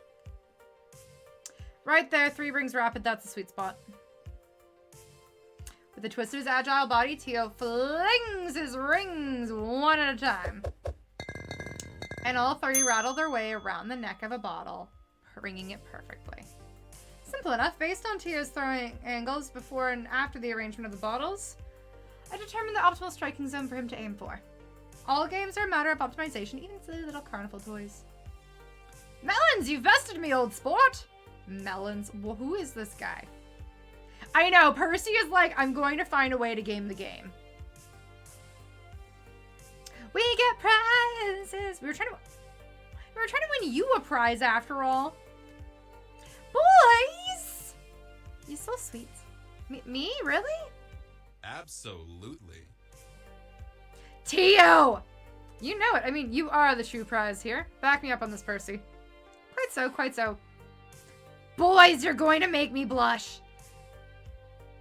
Right there, 3 rings rapid, that's the sweet spot. With a twist of his agile body, Tio flings his rings one at a time. And all 3 rattle their way around the neck of a bottle, ringing it perfectly. Simple enough. Based on Tio's throwing angles before and after the arrangement of the bottles, I determined the optimal striking zone for him to aim for. All games are a matter of optimization, even silly little carnival toys. Melons, you vested me, old sport! Melons? Well, who is this guy? I know, Percy is like, I'm going to find a way to game the game. We get prizes! We were trying to win you a prize after all. Boys! You're so sweet. Me? Really? Absolutely. Tio! You know it. I mean, you are the true prize here. Back me up on this, Percy. Quite so, quite so. Boys, you're going to make me blush.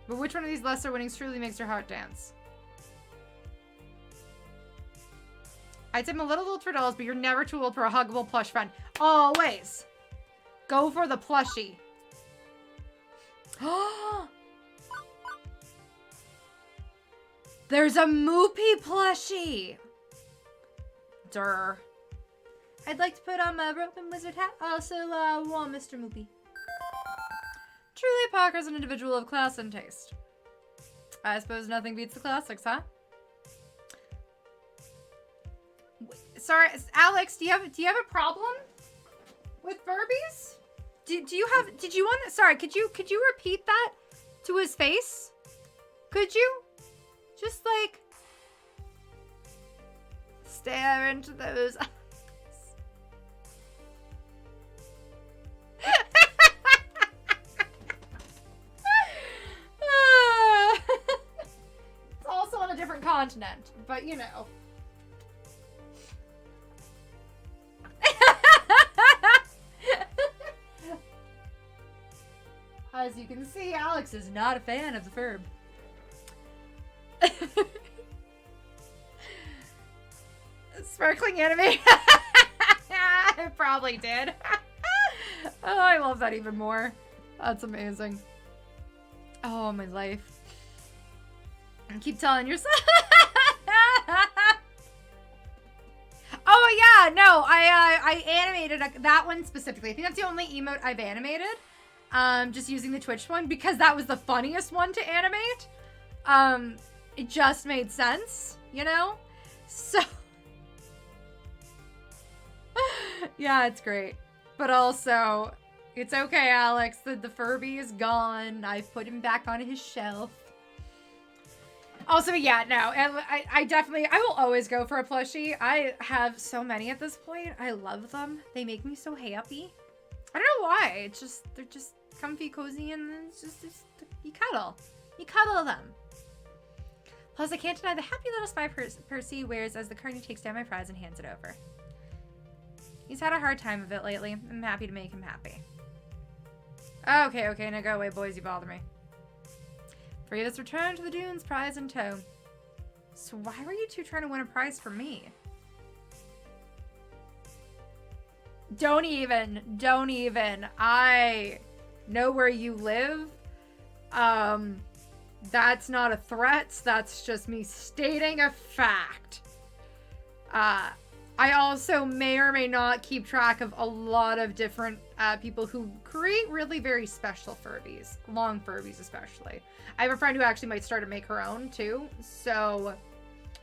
But which one of these lesser winnings truly makes your heart dance? I'd say I'm a little old for dolls, but you're never too old for a huggable plush friend. Always. Go for the plushie. There's a Moopy plushie. Durr. I'd like to put on my rope and wizard hat. Also, want Mr. Moopy. Truly, Parker's an individual of class and taste. I suppose nothing beats the classics, huh? Sorry, Alex, do you have a problem with Furbies? Did you want? Sorry, could you repeat that to his face? Could you? Just like stare into those eyes. It's also on a different continent, but you know. As you can see, Alex is not a fan of the Furb. Sparkling anime. It probably did. Oh, I love that even more. That's amazing. Oh, my life. And keep telling yourself. Oh, yeah. No, I animated that one specifically. I think that's the only emote I've animated. Just using the Twitch one because that was the funniest one to animate. It just made sense, you know? So, yeah, it's great. But also, it's okay, Alex. The Furby is gone. I put him back on his shelf. Also, yeah, no. And I will always go for a plushie. I have so many at this point. I love them. They make me so happy. I don't know why. It's just, they're just comfy, cozy, and it's just you cuddle. You cuddle them. Plus, I can't deny the happy little smile Percy wears as the Carney takes down my prize and hands it over. He's had a hard time of it lately. I'm happy to make him happy. Okay, now go away, boys. You bother me. Three of us return to the dunes, prize in tow. So why were you two trying to win a prize for me? Don't even. I know where you live. That's not a threat. That's just me stating a fact. I also may or may not keep track of a lot of different people who create really very special Furbies. Long Furbies, especially. I have a friend who actually might start to make her own, too. So,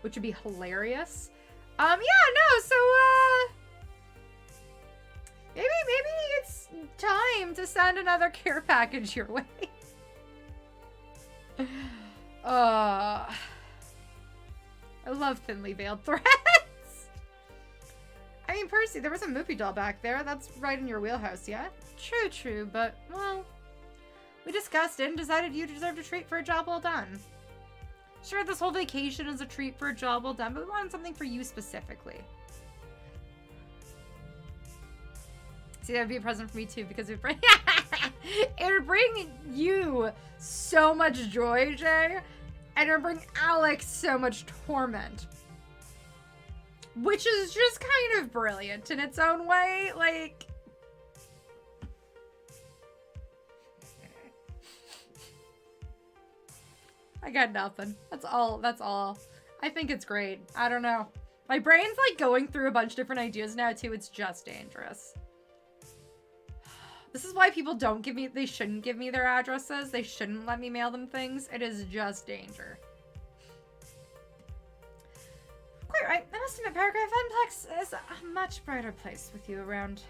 which would be hilarious. Yeah, no, so, maybe it's time to send another care package your way. I love thinly veiled threats. I mean, Percy, there was a movie doll back there. That's right in your wheelhouse, yeah? True, but, well, we discussed it and decided you deserved a treat for a job well done. Sure, this whole vacation is a treat for a job well done, but we wanted something for you specifically. See, that would be a present for me too, because it would bring you so much joy, Jay, and it would bring Alex so much torment. Which is just kind of brilliant in its own way, like... I got nothing. That's all. I think it's great. I don't know. My brain's like going through a bunch of different ideas now too. It's just dangerous. This is why people they shouldn't give me their addresses. They shouldn't let me mail them things. It is just danger. Quite right. I must admit, Paragraph Funplex is a much brighter place with you around.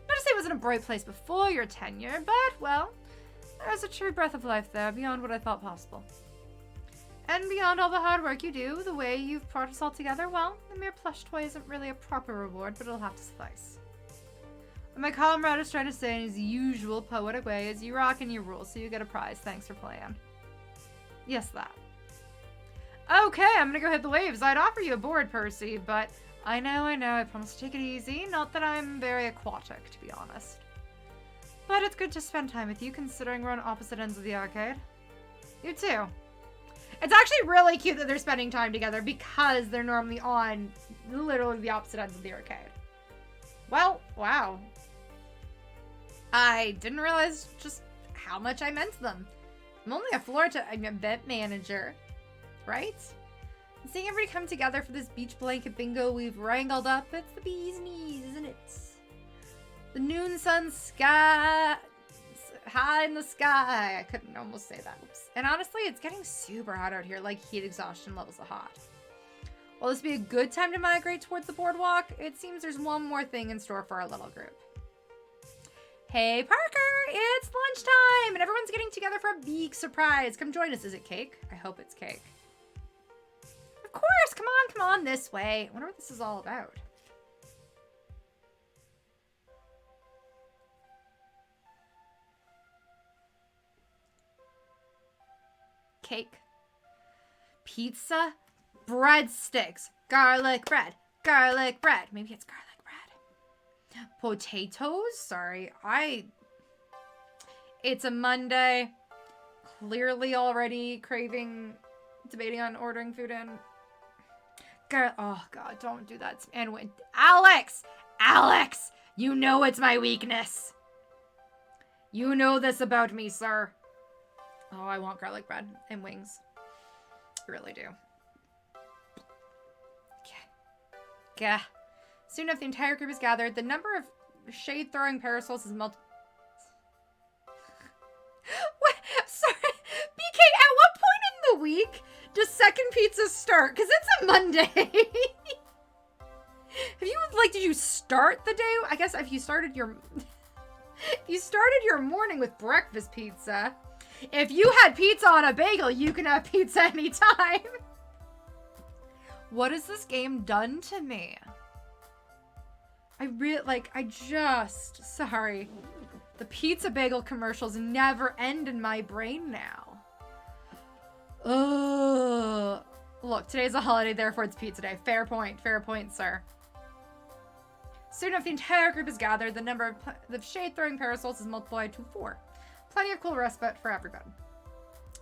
Not to say it wasn't a bright place before your tenure, but, well, there's a true breath of life there beyond what I thought possible. And beyond all the hard work you do, the way you've brought us all together, well, the mere plush toy isn't really a proper reward, but it'll have to suffice. What my comrade is trying to say in his usual poetic way is you rock and you rule, so you get a prize. Thanks for playing. Yes, that. Okay, I'm gonna go hit the waves. I'd offer you a board, Percy, but I know, I promise to take it easy. Not that I'm very aquatic, to be honest. But it's good to spend time with you, considering we're on opposite ends of the arcade. You too. It's actually really cute that they're spending time together because they're normally on literally the opposite ends of the arcade. Well, wow. I didn't realize just how much I meant to them. I'm only an event manager, right? And seeing everybody come together for this beach blanket bingo we've wrangled up, it's the bee's knees, isn't it? The noon sun sky, high in the sky. I couldn't almost say that. Oops. And honestly, it's getting super hot out here, like heat exhaustion levels of hot. Will this be a good time to migrate towards the boardwalk? It seems there's one more thing in store for our little group. Hey, Parker, it's lunchtime, and everyone's getting together for a big surprise. Come join us. Is it cake? I hope it's cake. Of course, come on this way. I wonder what this is all about. Cake, pizza, breadsticks, garlic bread. Maybe it's garlic bread. Potatoes? Sorry, it's a Monday. Clearly already debating on ordering food in. Oh God, don't do that. And Alex, you know it's my weakness. You know this about me, sir. Oh, I want garlic bread and wings. I really do. Yeah. Soon enough, the entire group is gathered. The number of shade-throwing parasols is multiple. What? Sorry. BK, at what point in the week does second pizza start? Because it's a Monday. Did you start the day? I guess if you started your morning with breakfast pizza. If you had pizza on a bagel, you can have pizza anytime. What has this game done to me? Sorry. The pizza bagel commercials never end in my brain now. Ugh. Look, today's a holiday, therefore it's pizza day. Fair point, sir. Soon enough, the entire group is gathered. The number of the shade-throwing parasols is multiplied to 4. Plenty of cool respite for everyone.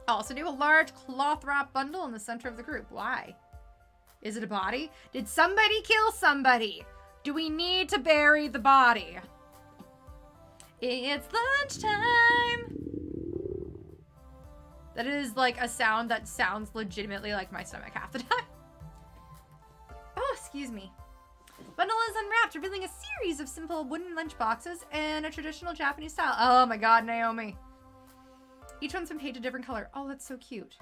Also do a large cloth wrap bundle in the center of the group. Why? Is it a body? Did somebody kill somebody? Do we need to bury the body? It's lunchtime. That is like a sound that sounds legitimately like my stomach half the time. Oh, excuse me. Bundle is unwrapped, revealing a series of simple wooden lunch boxes in a traditional Japanese style. Oh my god, Naomi. Each one's been painted a different color. Oh, that's so cute.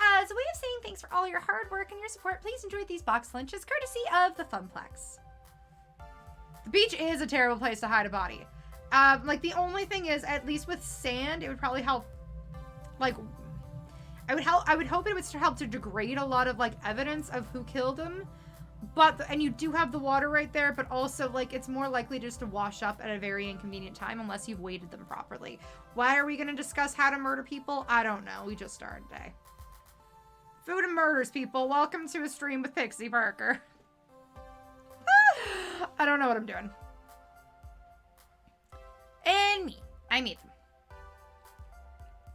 As a way of saying thanks for all your hard work and your support, please enjoy these box lunches courtesy of the Funplex. The beach is a terrible place to hide a body. Like, the only thing is, at least with sand, it would probably help, like, I would hope it would help to degrade a lot of, like, evidence of who killed him. But, and you do have the water right there, but also, like, it's more likely just to wash up at a very inconvenient time unless you've weighted them properly. Why are we going to discuss how to murder people? I don't know. We just started today. Food and murders, people. Welcome to a stream with Pixie Parker. I don't know what I'm doing. And me. I made them.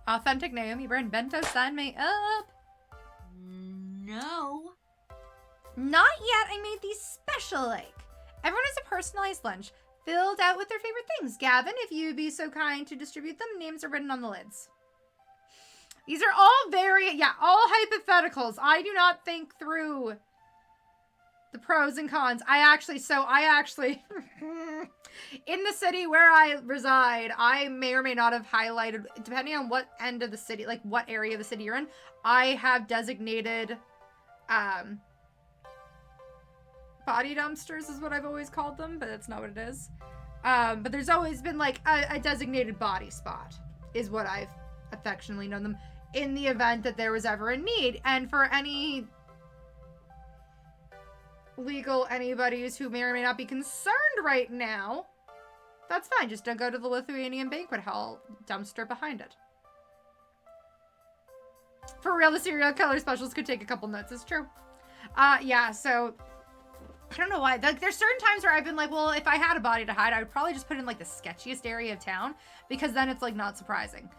Authentic Naomi brand bento, sign me up. No. Not yet. I made these special like. Everyone has a personalized lunch filled out with their favorite things. Gavin, if you'd be so kind to distribute them, names are written on the lids. These are all all hypotheticals. I do not think through the pros and cons. I actually, in the city where I reside, I may or may not have highlighted, depending on what end of the city, like what area of the city you're in, I have designated, body dumpsters is what I've always called them, but that's not what it is. But there's always been like a designated body spot is what I've affectionately known them in the event that there was ever a need. And for any legal anybody's who may or may not be concerned right now, that's fine. Just don't go to the Lithuanian banquet hall dumpster behind it. For real, the serial killer specials could take a couple notes. It's true. Yeah, so I don't know why. Like, there's certain times where I've been like, well, if I had a body to hide, I would probably just put it in like the sketchiest area of town because then it's like not surprising.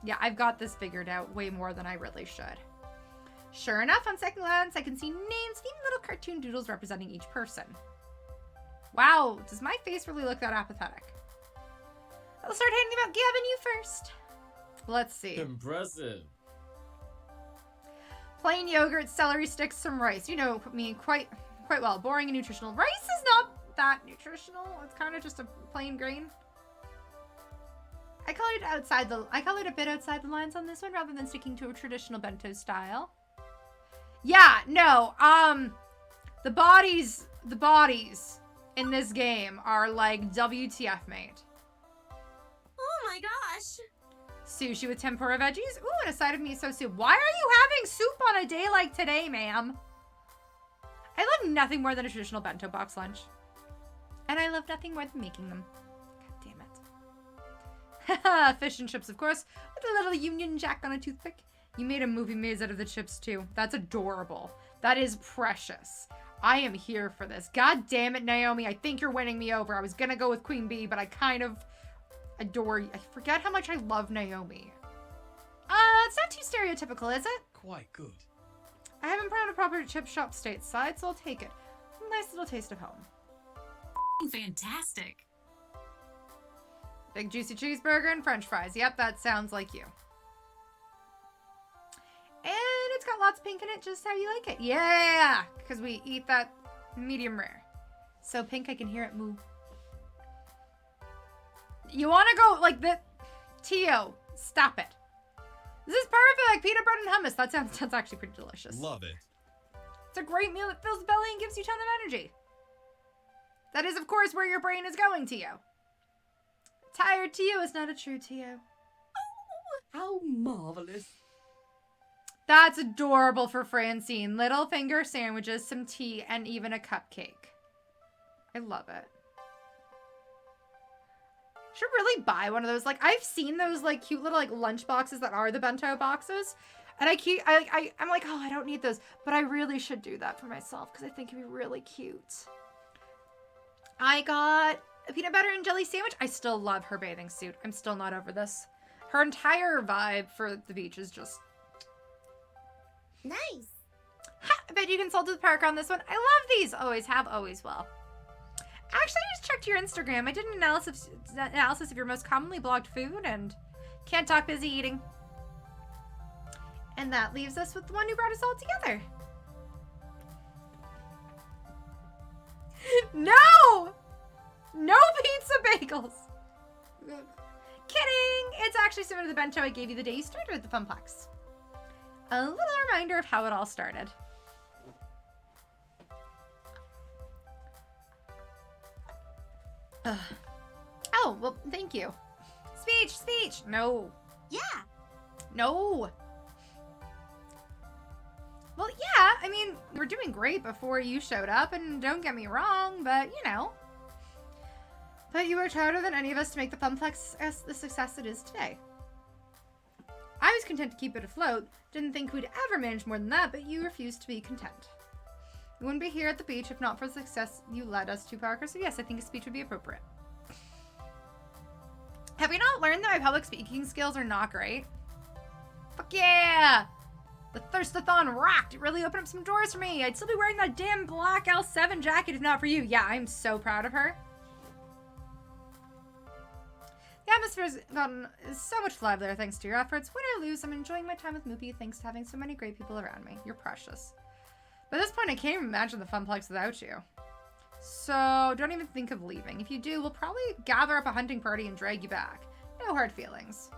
Yeah, I've got this figured out way more than I really should. Sure enough, on second glance, I can see names, themed little cartoon doodles representing each person. Wow, does my face really look that apathetic? I'll start handing them out. Gavin, you first. Let's see. Impressive. Plain yogurt, celery sticks, some rice. You know me quite well. Boring and nutritional. Rice is not that nutritional. It's kind of just a plain grain. I colored a bit outside the lines on this one rather than sticking to a traditional bento style. Yeah, no. The bodies in this game are like WTF, mate. Oh my gosh. Sushi with tempura veggies. Ooh, and a side of miso soup. Why are you having soup on a day like today, ma'am? I love nothing more than a traditional bento box lunch. And I love nothing more than making them. God damn it. Fish and chips, of course, with a little Union Jack on a toothpick. You made a movie maze out of the chips, too. That's adorable. That is precious. I am here for this. God damn it, Naomi. I think you're winning me over. I was gonna go with Queen Bee, but I kind of adore you. I forget how much I love Naomi. It's not too stereotypical, is it? Quite good. I haven't found a proper chip shop stateside, so I'll take it. Nice little taste of home. Fantastic. Big juicy cheeseburger and french fries. Yep, that sounds like you. And it's got lots of pink in it, just how you like it. Yeah, because we eat that medium rare. So pink, I can hear it move. You want to go like the Tio, stop it. This is perfect. Peanut butter and hummus. That's actually pretty delicious. Love it. It's a great meal that fills the belly and gives you a ton of energy. That is, of course, where your brain is going, Tio. Tired Tio is not a true Tio. Oh, how marvelous. That's adorable for Francine. Little finger sandwiches, some tea, and even a cupcake. I love it. Should really buy one of those. Like, I've seen those like cute little like lunch boxes that are the bento boxes, and I'm like, oh, I don't need those, but I really should do that for myself because I think it'd be really cute. I got a peanut butter and jelly sandwich. I still love her bathing suit. I'm still not over this. Her entire vibe for the beach is just... Nice. Ha! I bet you consulted the park on this one. I love these. Always have, always will. Actually, I just checked your Instagram. I did an analysis of your most commonly blogged food and can't talk busy eating. And that leaves us with the one who brought us all together. No! No pizza bagels! Kidding! It's actually similar to the bento I gave you the day you started with the Funplex. A little reminder of how it all started. Ugh. Oh, well, thank you. Speech! No. Yeah. No. Well, yeah, I mean, we're doing great before you showed up, and don't get me wrong, but, you know. But you worked harder than any of us to make the Funplex the success it is today. I was content to keep it afloat, didn't think we'd ever manage more than that, but you refused to be content. We wouldn't be here at the beach if not for the success you led us to, Parker, so yes, I think a speech would be appropriate. Have we not learned that my public speaking skills are not great? Fuck yeah! The Thirstathon rocked! It really opened up some doors for me! I'd still be wearing that damn black L7 jacket if not for you. Yeah, I'm so proud of her. The atmosphere is so much livelier thanks to your efforts. Win or lose, I'm enjoying my time with Moopy thanks to having so many great people around me. You're precious. By this point, I can't even imagine the Funplex without you. So, don't even think of leaving. If you do, we'll probably gather up a hunting party and drag you back. No hard feelings.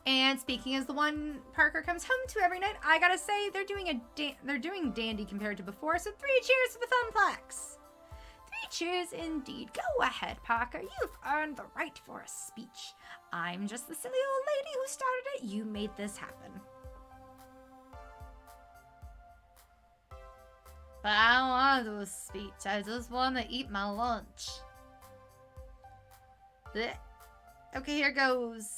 And speaking as the one Parker comes home to every night, I gotta say, they're doing dandy compared to before, so 3 cheers for the Funplex! 3 cheers indeed. Go ahead, Parker. You've earned the right for a speech. I'm just the silly old lady who started it. You made this happen. But I don't want to do a speech. I just want to eat my lunch. Blech. Okay, here goes.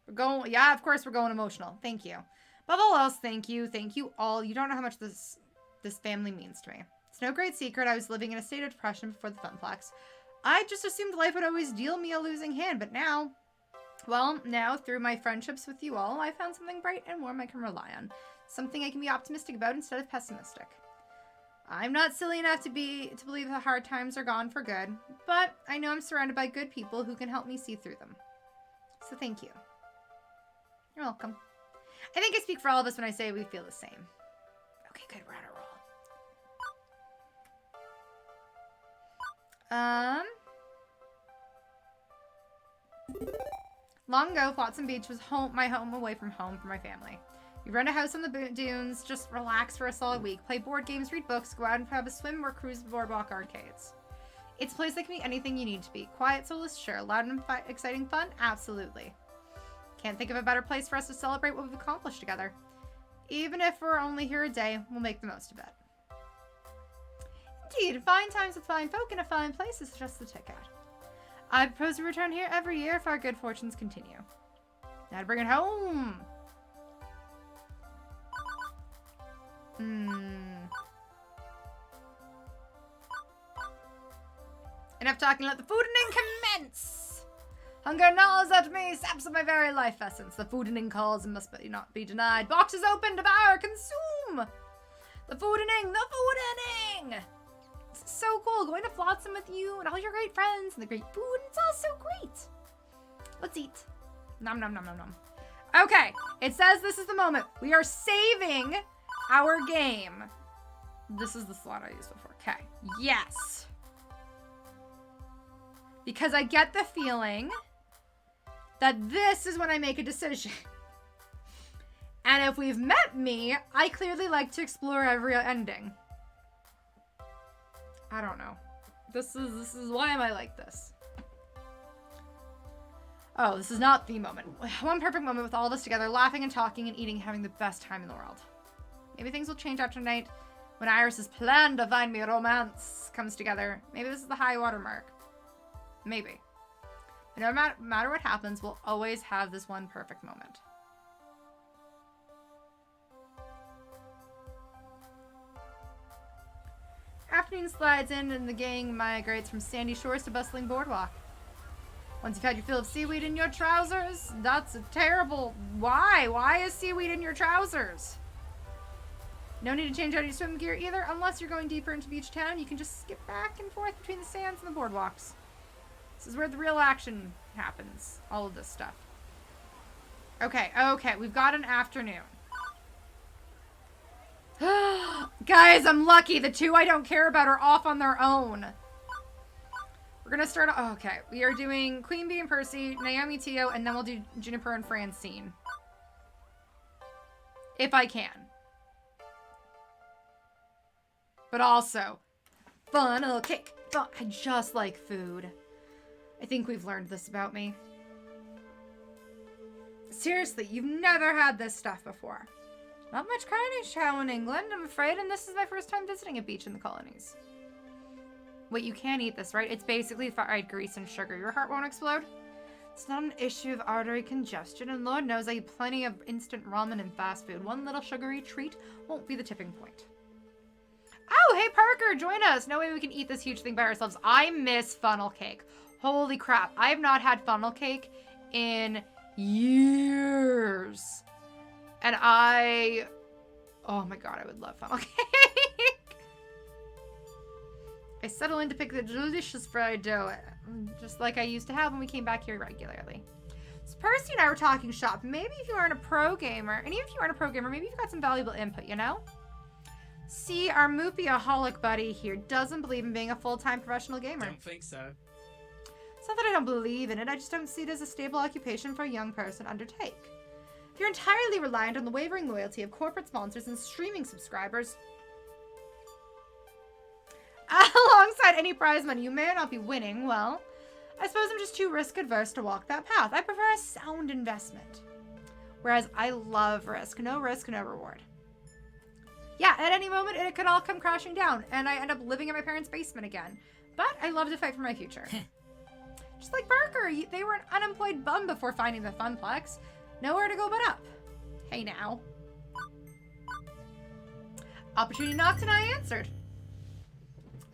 We're going, yeah, of course we're going emotional. Thank you. Above all else, thank you. Thank you all. You don't know how much this family means to me. It's no great secret I was living in a state of depression before the Funplex. I just assumed life would always deal me a losing hand, but now, well, now through my friendships with you all, I found something bright and warm I can rely on. Something I can be optimistic about instead of pessimistic. I'm not silly enough to believe the hard times are gone for good, but I know I'm surrounded by good people who can help me see through them. So thank you. You're welcome. I think I speak for all of us when I say we feel the same. Okay, good. We're on a roll. Long ago, Flotsam Beach was my home away from home for my family. We rent a house on the dunes, just relax for a solid week, play board games, read books, go out and have a swim, or cruise the boardwalk arcades. It's a place that can be anything you need to be. Quiet, soulless, sure. Loud and exciting fun? Absolutely. Can't think of a better place for us to celebrate what we've accomplished together. Even if we're only here a day, we'll make the most of it. Indeed, fine times with fine folk in a fine place is just the ticket. I propose to return here every year if our good fortunes continue. Now to bring it home. Enough talking, let the fooding commence! Hunger gnaws at me, saps of my very life essence. The fooding calls and must not be denied. Boxes open, devour, consume! The fooding! This is so cool, going to Flotsam with you and all your great friends and the great food. It's all so great. Let's eat. Nom nom nom nom nom. Okay, it says this is the moment. We are saving our game. This is the slot I used before. Okay, yes. Because I get the feeling that this is when I make a decision. And if we've met me, I clearly like to explore every ending. I don't know. This is why am I like this? Oh, this is not the moment. One perfect moment with all of us together, laughing and talking and eating, having the best time in the world. Maybe things will change after tonight. When Iris's plan to find me a romance comes together. Maybe this is the high water mark. Maybe. But no matter what happens, we'll always have this one perfect moment. Afternoon slides in and the gang migrates from sandy shores to bustling boardwalk. Once you've had your fill of seaweed in your trousers, that's a terrible... Why? Why is seaweed in your trousers? No need to change out your swim gear either. Unless you're going deeper into beach town, you can just skip back and forth between the sands and the boardwalks. This is where the real action happens. All of this stuff. Okay, we've got an afternoon. Guys, I'm lucky. The two I don't care about are off on their own. We're gonna start. Oh, okay, we are doing Queen Bee and Percy, Naomi, Tio, and then we'll do Juniper and Francine. If I can. But also, funnel cake. I just like food. I think we've learned this about me. Seriously, you've never had this stuff before. Not much carnage chow in England, I'm afraid, and this is my first time visiting a beach in the colonies. Wait, you can't eat this, right? It's basically fried grease and sugar. Your heart won't explode? It's not an issue of artery congestion, and Lord knows I eat plenty of instant ramen and fast food. One little sugary treat won't be the tipping point. Oh, hey Parker, join us. No way we can eat this huge thing by ourselves. I miss funnel cake. Holy crap. I have not had funnel cake in years. And oh my god, I would love funnel cake. I settle in to pick the delicious fried dough, just like I used to have when we came back here regularly. So Percy and I were talking shop. Maybe if you aren't a pro gamer, maybe you've got some valuable input, you know? See, our Moopy-aholic buddy here doesn't believe in being a full-time professional gamer. Don't think so. It's not that I don't believe in it, I just don't see it as a stable occupation for a young person to undertake. If you're entirely reliant on the wavering loyalty of corporate sponsors and streaming subscribers, alongside any prize money you may not be winning, well, I suppose I'm just too risk-adverse to walk that path. I prefer a sound investment. Whereas I love risk. No risk, no reward. Yeah, at any moment, it could all come crashing down, and I end up living in my parents' basement again. But I love to fight for my future. Just like Parker, they were an unemployed bum before finding the Funplex. Nowhere to go but up. Hey now. Opportunity knocked and I answered.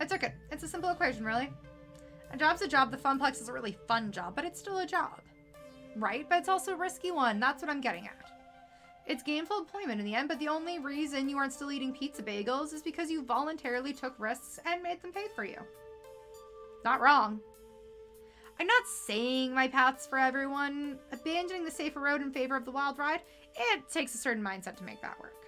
I took it. It's a simple equation, really. A job's a job. The Funplex is a really fun job, but it's still a job. Right? But it's also a risky one. That's what I'm getting at. It's gainful employment in the end, but the only reason you aren't still eating pizza bagels is because you voluntarily took risks and made them pay for you. Not wrong. I'm not saying my path's for everyone. Abandoning the safer road in favor of the wild ride, it takes a certain mindset to make that work.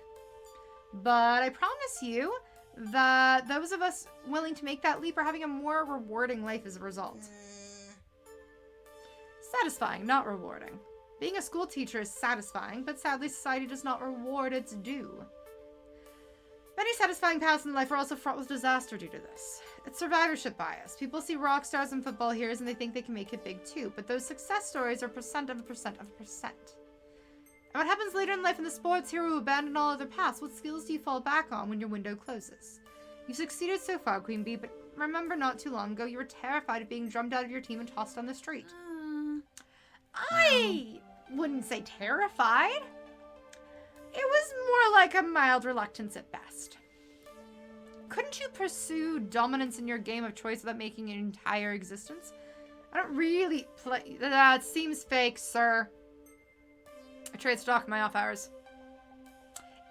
But I promise you that those of us willing to make that leap are having a more rewarding life as a result. Satisfying, not rewarding. Being a school teacher is satisfying, but sadly society does not reward its due. Many satisfying paths in life are also fraught with disaster due to this. It's survivorship bias. People see rock stars and football heroes and they think they can make it big too, but those success stories are percent of a percent of a percent. And what happens later in life in the sports hero who abandon all other paths? What skills do you fall back on when your window closes? You've succeeded so far, Queen Bee, but remember not too long ago you were terrified of being drummed out of your team and tossed on the street. I wouldn't say terrified. It was more like a mild reluctance at best. Couldn't you pursue dominance in your game of choice without making an entire existence? I don't really play... That seems fake, sir. I trade stock in my off hours.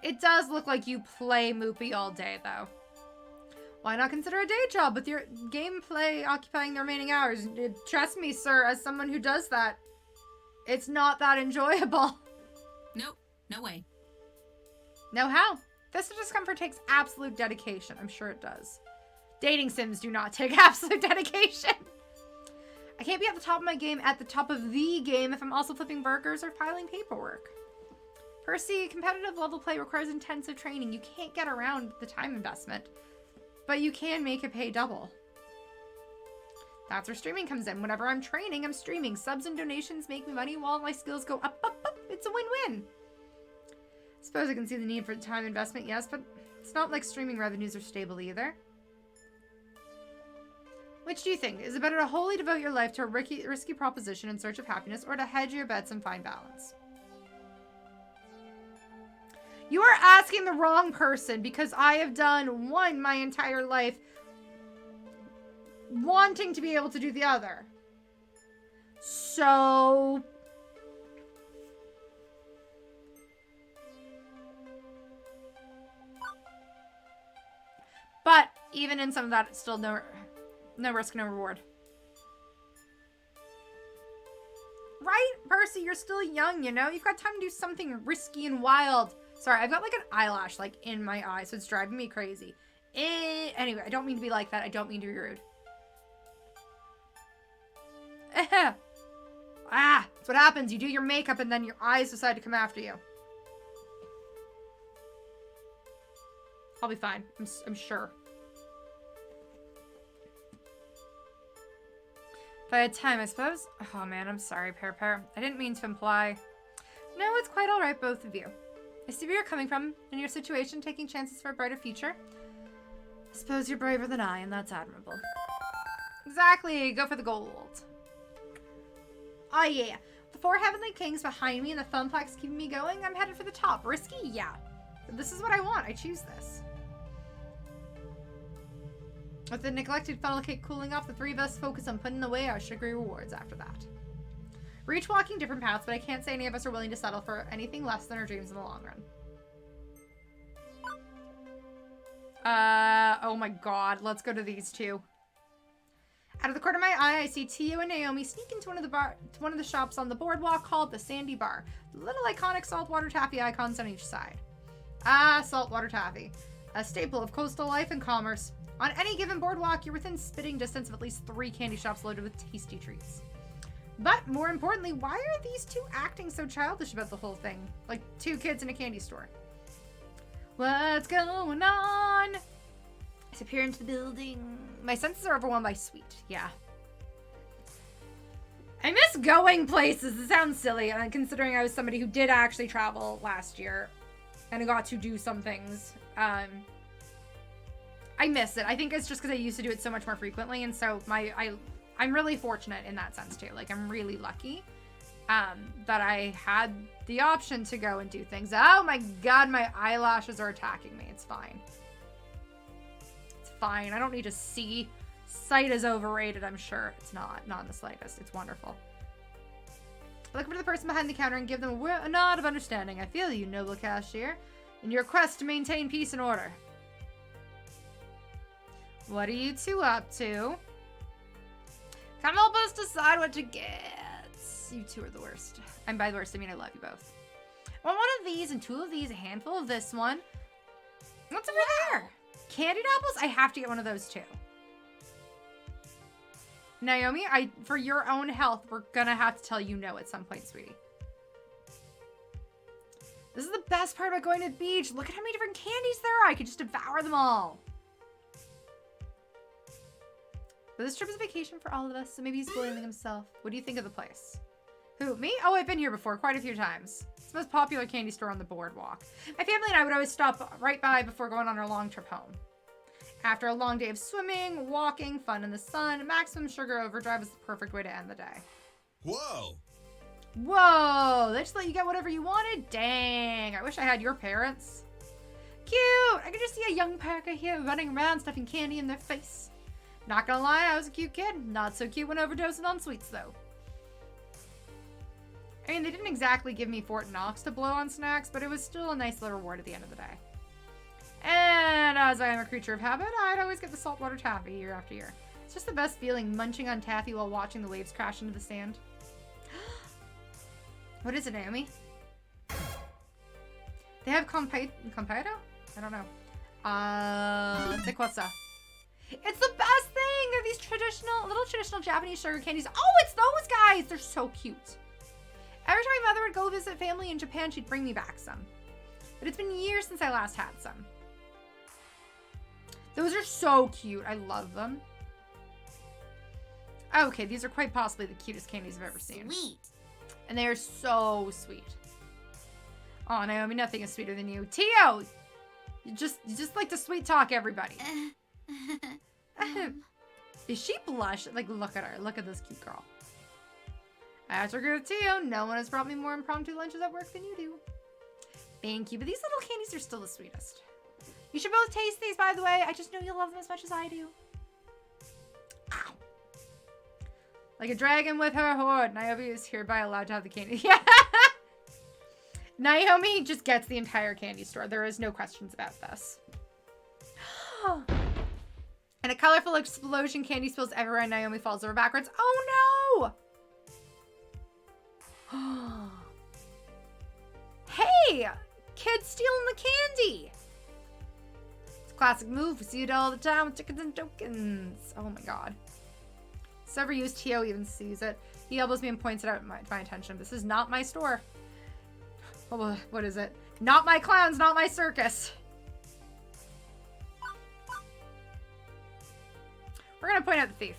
It does look like you play Moopy all day, though. Why not consider a day job with your gameplay occupying the remaining hours? Trust me, sir, as someone who does that, it's not that enjoyable. Nope, no way. No how? This discomfort takes absolute dedication. I'm sure it does. Dating sims do not take absolute dedication. I can't be at the top of my game at the top of the game if I'm also flipping burgers or filing paperwork. Percy, competitive level play requires intensive training. You can't get around the time investment, but you can make it pay double. That's where streaming comes in. Whenever I'm training, I'm streaming. Subs and donations make me money while my skills go up, up, up. It's a win-win. Suppose I can see the need for time investment, yes, but It's not like streaming revenues are stable either. Which do you think? Is it better to wholly devote your life to a risky proposition in search of happiness, or to hedge your bets and find balance? You are asking the wrong person, because I have done one my entire life wanting to be able to do the other. So... But even in some of that, it's still no risk, no reward. Right, Percy? You're still young, you know? You've got time to do something risky and wild. Sorry, I've got like an eyelash like in my eye, so it's driving me crazy. Anyway, I don't mean to be like that. I don't mean to be rude. That's what happens. You do your makeup and then your eyes decide to come after you. I'll be fine. I'm sure. If I had time, I suppose. Oh man, I'm sorry, Pear. I didn't mean to imply. No, it's quite alright, both of you. I see where you're coming from in your situation, taking chances for a brighter future. I suppose you're braver than I, and that's admirable. Exactly, go for the gold. Oh yeah, the 4 heavenly kings behind me and the fun plaques keeping me going, I'm headed for the top. Risky? Yeah. But this is what I want, I choose this. With the neglected funnel cake cooling off, the 3 of us focus on putting away our sugary rewards after that. We're each walking different paths, but I can't say any of us are willing to settle for anything less than our dreams in the long run. Oh my god, let's go to these two. Out of the corner of my eye, I see Tio and Naomi sneak into one of the shops on the boardwalk called the Sandy Bar. The little iconic saltwater taffy icons on each side. Ah, saltwater taffy. A staple of coastal life and commerce. On any given boardwalk, you're within spitting distance of at least 3 candy shops loaded with tasty treats. But, more importantly, why are these two acting so childish about the whole thing? Like 2 kids in a candy store. What's going on? I disappear into the building. My senses are overwhelmed by sweet. Yeah. I miss going places. It sounds silly, considering I was somebody who did actually travel last year. And I got to do some things. I miss it. I think it's just because I used to do it so much more frequently, and so I'm really fortunate in that sense too. Like, I'm really lucky that I had the option to go and do things. Oh my god, my eyelashes are attacking me. It's fine. It's fine. I don't need to see. Sight is overrated, I'm sure. It's not in the slightest. It's wonderful. I look over to the person behind the counter and give them a nod of understanding. I feel you, noble cashier, in your quest to maintain peace and order. What are you two up to? Come help us decide what to get. You two are the worst. And by the worst, I mean I love you both. I want 1 of these and 2 of these, a handful of this one. What's over there? Candied apples? I have to get one of those too. Naomi, for your own health, we're gonna have to tell you no at some point, sweetie. This is the best part about going to the beach. Look at how many different candies there are. I could just devour them all. But this trip is a vacation for all of us, so maybe he's spoiling himself. What do you think of the place? Who, me? Oh, I've been here before quite a few times. It's the most popular candy store on the boardwalk. My family and I would always stop right by before going on our long trip home. After a long day of swimming, walking, fun in the sun, maximum sugar overdrive is the perfect way to end the day. Whoa! Whoa! They just let you get whatever you wanted? Dang, I wish I had your parents. Cute! I can just see a young packer here running around stuffing candy in their face. Not gonna lie, I was a cute kid. Not so cute when overdosing on sweets, though. I mean, they didn't exactly give me Fort Knox to blow on snacks, but it was still a nice little reward at the end of the day. And as I am a creature of habit, I'd always get the saltwater taffy year after year. It's just the best feeling, munching on taffy while watching the waves crash into the sand. What is it, Naomi? They have compaido? I don't know. De cosa? It's the best thing! They're these little traditional Japanese sugar candies. Oh, it's those guys! They're so cute. Every time my mother would go visit family in Japan, she'd bring me back some. But it's been years since I last had some. Those are so cute. I love them. Okay, these are quite possibly the cutest candies I've ever seen. Sweet. And they are so sweet. Oh, Naomi, nothing is sweeter than you. Tio! You just like to sweet talk everybody. Is she blush? Like, look at her. Look at this cute girl. I have to agree with Tio. No one has brought me more impromptu lunches at work than you do. Thank you. But these little candies are still the sweetest. You should both taste these, by the way. I just know you'll love them as much as I do. Ow. Like a dragon with her horde, Naomi is hereby allowed to have the candy. Yeah. Naomi just gets the entire candy store. There is no questions about this. And a colorful explosion, candy spills everywhere, and Naomi falls over backwards. Oh no! Hey! Kid stealing the candy! It's a classic move. We see it all the time with chickens and tokens. Oh my god. It's never used. Tio even sees it. He elbows me and points it out to my attention. This is not my store. Oh, what is it? Not my clowns, not my circus. We're gonna point out the thief.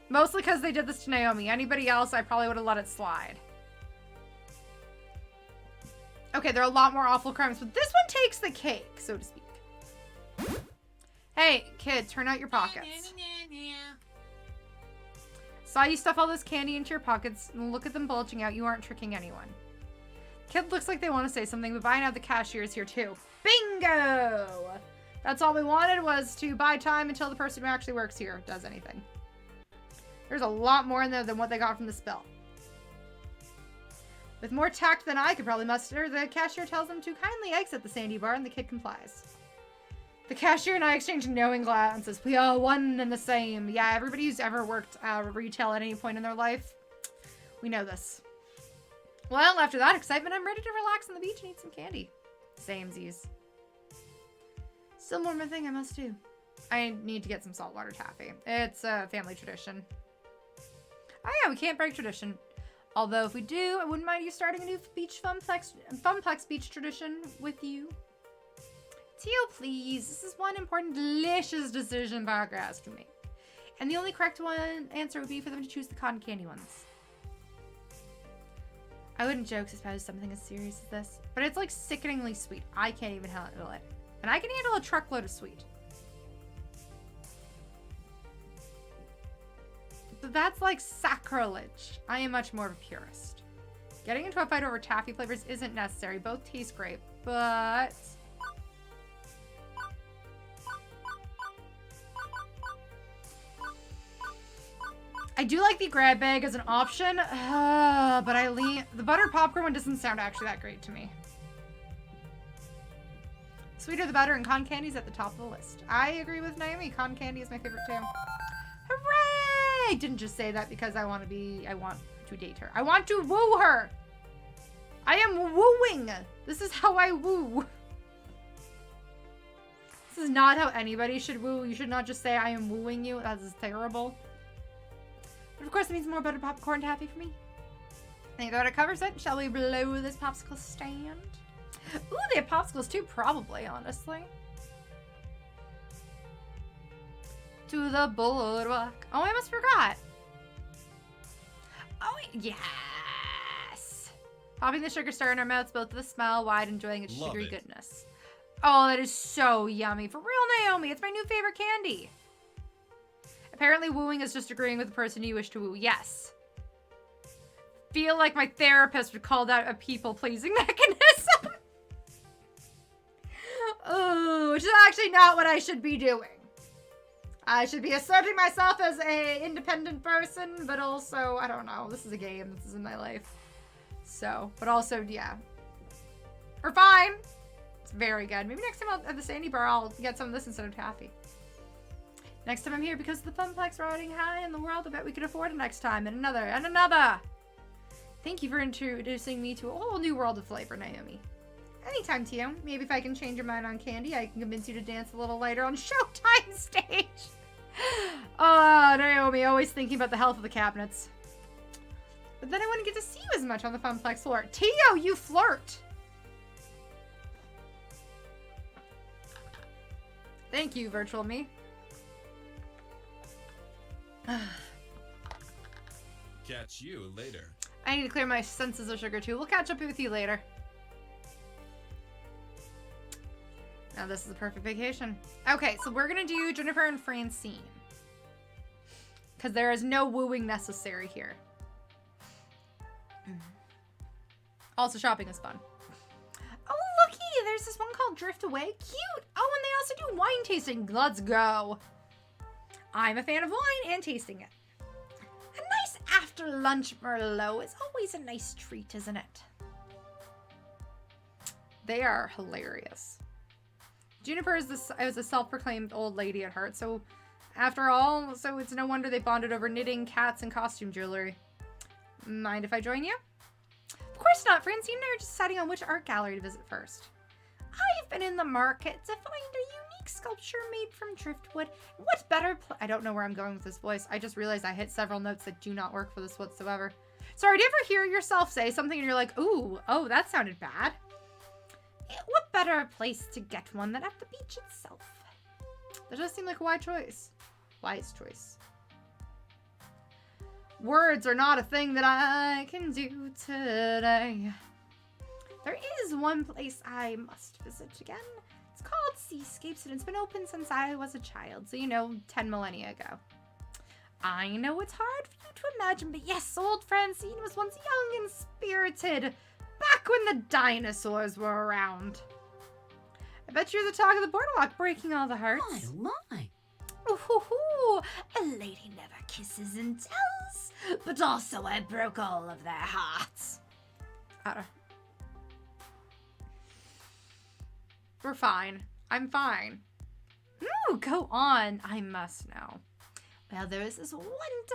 Mostly because they did this to Naomi. Anybody else, I probably would have let it slide. Okay, there are a lot more awful crimes, but this one takes the cake, so to speak. Hey, kid, turn out your pockets. Saw you stuff all this candy into your pockets, and look at them bulging out. You aren't tricking anyone. Kid looks like they want to say something, but by now the cashier is here too. Bingo! That's all we wanted, was to buy time until the person who actually works here does anything. There's a lot more in there than what they got from the spill. With more tact than I could probably muster, the cashier tells them to kindly exit the sandy bar, and the kid complies. The cashier and I exchange knowing glances. We are one and the same. Yeah, everybody who's ever worked retail at any point in their life, we know this. Well, after that excitement, I'm ready to relax on the beach and eat some candy. Samesies. Still one more thing I must do. I need to get some saltwater taffy. It's a family tradition. Oh yeah, we can't break tradition. Although if we do, I wouldn't mind you starting a new beach funplex beach tradition with you. Tio, please. This is one important, delicious decision Parker has to make. And the only correct answer would be for them to choose the cotton candy ones. I wouldn't joke about something as serious as this, but it's like sickeningly sweet. I can't even handle it. And I can handle a truckload of sweet. But that's like sacrilege. I am much more of a purist. Getting into a fight over taffy flavors isn't necessary. Both taste great, but... I do like the grab bag as an option, but the butter popcorn one doesn't sound actually that great to me. Sweeter the better, and cotton candy's at the top of the list. I agree with Naomi. Cotton candy is my favorite too. Hooray! I didn't just say that because I want to date her. I want to woo her! I am wooing! This is how I woo. This is not how anybody should woo. You should not just say I am wooing you. That is terrible. But of course it means more butter popcorn taffy for me. I think that covers it. Shall we blow this popsicle stand? Ooh, they have popsicles too, probably, honestly. To the boardwalk. Oh, I almost forgot. Oh, yes. Popping the sugar star in our mouths, both of us smile wide, enjoying its sugary goodness. Oh, that is so yummy. For real, Naomi. It's my new favorite candy. Apparently, wooing is just agreeing with the person you wish to woo. Yes. Feel like my therapist would call that a people-pleasing mechanism. Oh, which is actually not what I should be doing. I should be asserting myself as an independent person, but also, I don't know. This is a game. This isn't my life. So, but also, yeah. We're fine. It's very good. Maybe next time at the Sandy Bar, I'll get some of this instead of taffy. Next time I'm here because the funplex riding high in the world. I bet we could afford it next time. And another. And another. Thank you for introducing me to a whole new world of flavor, Naomi. Anytime, Tio. Maybe if I can change your mind on candy, I can convince you to dance a little later on Showtime stage. Oh, Naomi, always thinking about the health of the cabinets. But then I wouldn't get to see you as much on the funplex floor. Tio, you flirt. Thank you, virtual me. Catch you later. I need to clear my senses of sugar too. We'll catch up with you later. Now this is a perfect vacation. Okay, so we're gonna do Jennifer and Francine. Because there is no wooing necessary here. Also, shopping is fun. Oh, looky! There's this one called Drift Away. Cute! Oh, and they also do wine tasting. Let's go. I'm a fan of wine and tasting it. A nice after-lunch Merlot is always a nice treat, isn't it? They are hilarious. Juniper is a self-proclaimed old lady at heart, so after all, so it's no wonder they bonded over knitting, cats, and costume jewelry. Mind if I join you? Of course not. Francine and I are just deciding on which art gallery to visit first. I've been in the market to find a unique sculpture made from driftwood. What better I don't know where I'm going with this voice. I just realized I hit several notes that do not work for this whatsoever. Sorry, do you ever hear yourself say something and you're like, ooh, oh, that sounded bad? What better place to get one than at the beach itself? That does seem like a wise choice. Wise choice. Words are not a thing that I can do today. There is one place I must visit again. It's called Seascapes, and it's been open since I was a child, so 10 millennia ago. I know it's hard for you to imagine, but yes, old Francine was once young and spirited, back when the dinosaurs were around. I bet you're the talk of the boardwalk, breaking all the hearts. My, oh my. Ooh, a lady never kisses and tells, but also I broke all of their hearts. We're fine. I'm fine. Ooh, go on. I must know. Well, there was this one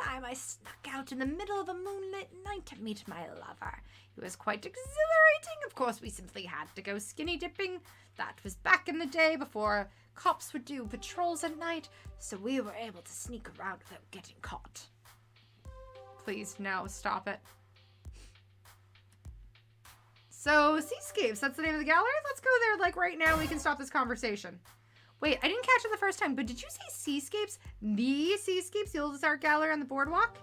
time I snuck out in the middle of a moonlit night to meet my lover. It was quite exhilarating. Of course, we simply had to go skinny dipping. That was back in the day before cops would do patrols at night, so we were able to sneak around without getting caught. Please, no, stop it. So, Seascapes, that's the name of the gallery? Let's go there, like, right now. We can stop this conversation. Wait, I didn't catch it the first time, but did you say Seascapes? The Seascapes, the oldest art gallery on the boardwalk?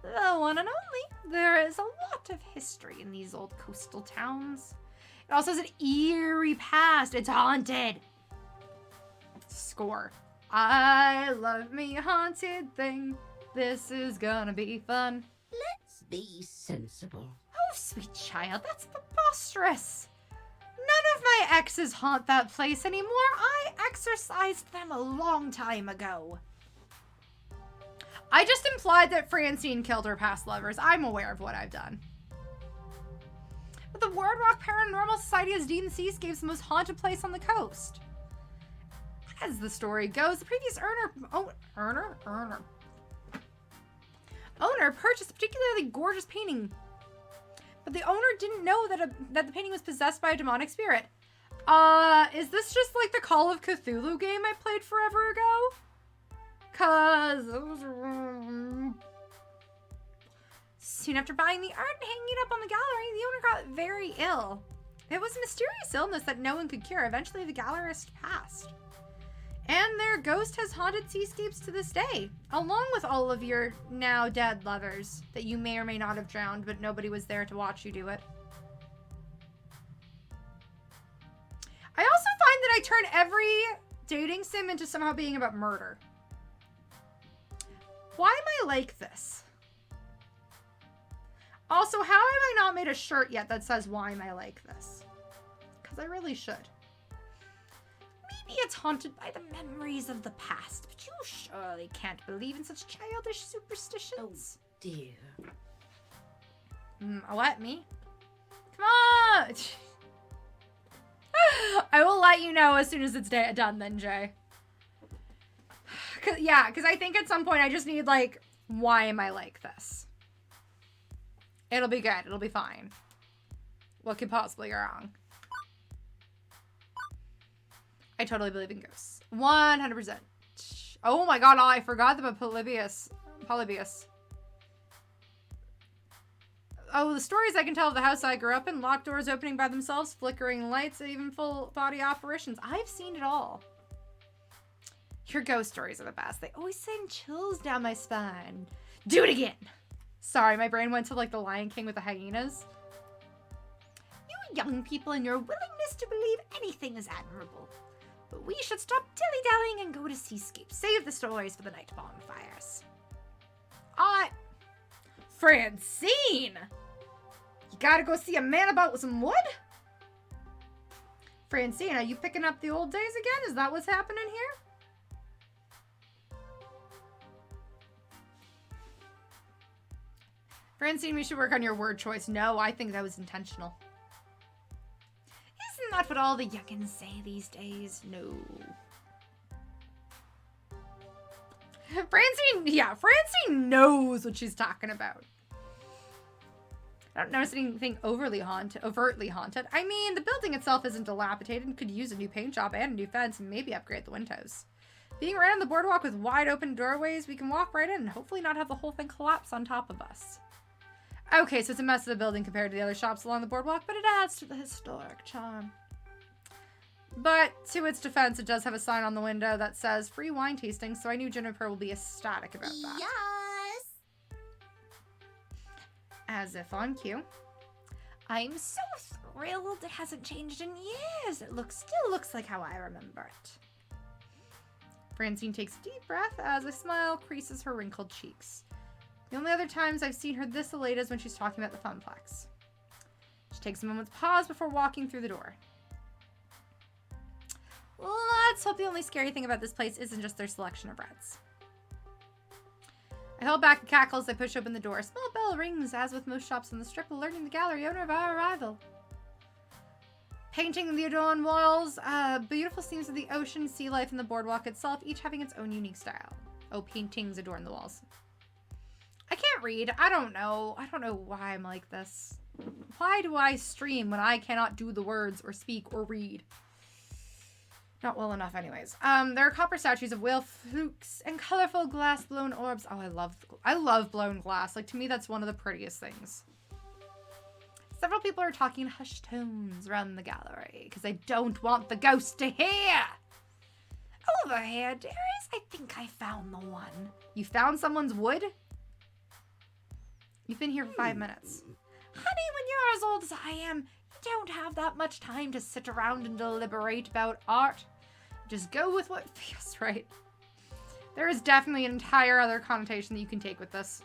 The one and only. There is a lot of history in these old coastal towns. It also has an eerie past. It's haunted. Score. I love me haunted thing. This is gonna be fun. Let's be sensible. Oh, sweet child, that's preposterous. None of my exes haunt that place anymore. I exorcised them a long time ago. I just implied that Francine killed her past lovers. I'm aware of what I've done. But the Boardwalk Paranormal Society has deemed Seascapes the most haunted place on the coast. As the story goes, the previous owner purchased a particularly gorgeous painting, but the owner didn't know that the painting was possessed by a demonic spirit. Is this just like the Call of Cthulhu game I played forever ago? Cause soon after buying the art and hanging it up on the gallery, the owner got very ill. It was a mysterious illness that no one could cure. Eventually, the gallerist passed. And their ghost has haunted Seascapes to this day, along with all of your now dead lovers that you may or may not have drowned, but nobody was there to watch you do it. I also find that I turn every dating sim into somehow being about murder. Why am I like this? Also, how have I not made a shirt yet that says, why am I like this? Because I really should. Maybe it's haunted by the memories of the past, but you surely can't believe in such childish superstitions. Oh, dear. What, me? Come on! I will let you know as soon as it's done then, Jay. Because I think at some point I just need, like, why am I like this? It'll be good. It'll be fine. What could possibly go wrong? I totally believe in ghosts. 100%. Oh my god, I forgot about Polybius. Oh, the stories I can tell of the house I grew up in. Locked doors opening by themselves, flickering lights, even full body apparitions. I've seen it all. Your ghost stories are the best. They always send chills down my spine. Do it again. Sorry, my brain went to like the Lion King with the hyenas. You young people, and your willingness to believe anything is admirable. But we should stop dilly-dallying and go to seascape. Save the stories for the night bonfires. Francine! You gotta go see a man about with some wood? Francine, are you picking up the old days again? Is that what's happening here? Francine, we should work on your word choice. No, I think that was intentional. Isn't that what all the youngins say these days? No. Francine knows what she's talking about. I don't notice anything overtly haunted. I mean, the building itself isn't dilapidated and could use a new paint job and a new fence and maybe upgrade the windows. Being right on the boardwalk with wide open doorways, we can walk right in and hopefully not have the whole thing collapse on top of us. Okay, so it's a mess of the building compared to the other shops along the boardwalk, but it adds to the historic charm. But to its defense, it does have a sign on the window that says free wine tasting, so I knew Jennifer will be ecstatic about that. Yes. As if on cue. I'm so thrilled it hasn't changed in years. It still looks like how I remember it. Francine takes a deep breath as a smile creases her wrinkled cheeks. The only other times I've seen her this elated is when she's talking about the funplex. She takes a moment's pause before walking through the door. Let's hope the only scary thing about this place isn't just their selection of breads. I hold back a cackle as I push open the door. A small bell rings, as with most shops on the strip, alerting the gallery owner of our arrival. Painting the adorned walls, beautiful scenes of the ocean, sea life, and the boardwalk itself, each having its own unique style. Oh, paintings adorn the walls. I can't read. I don't know why I'm like this. Why do I stream when I cannot do the words or speak or read? Not well enough anyways. There are copper statues of whale flukes and colorful glass blown orbs. Oh, I love blown glass. Like, to me, that's one of the prettiest things. Several people are talking in hushed tones around the gallery because I don't want the ghost to hear. Over here, dearies, I think I found the one. You found someone's wood? You've been here for 5 minutes. Honey, when you're as old as I am, you don't have that much time to sit around and deliberate about art. Just go with what feels right. There is definitely an entire other connotation that you can take with this.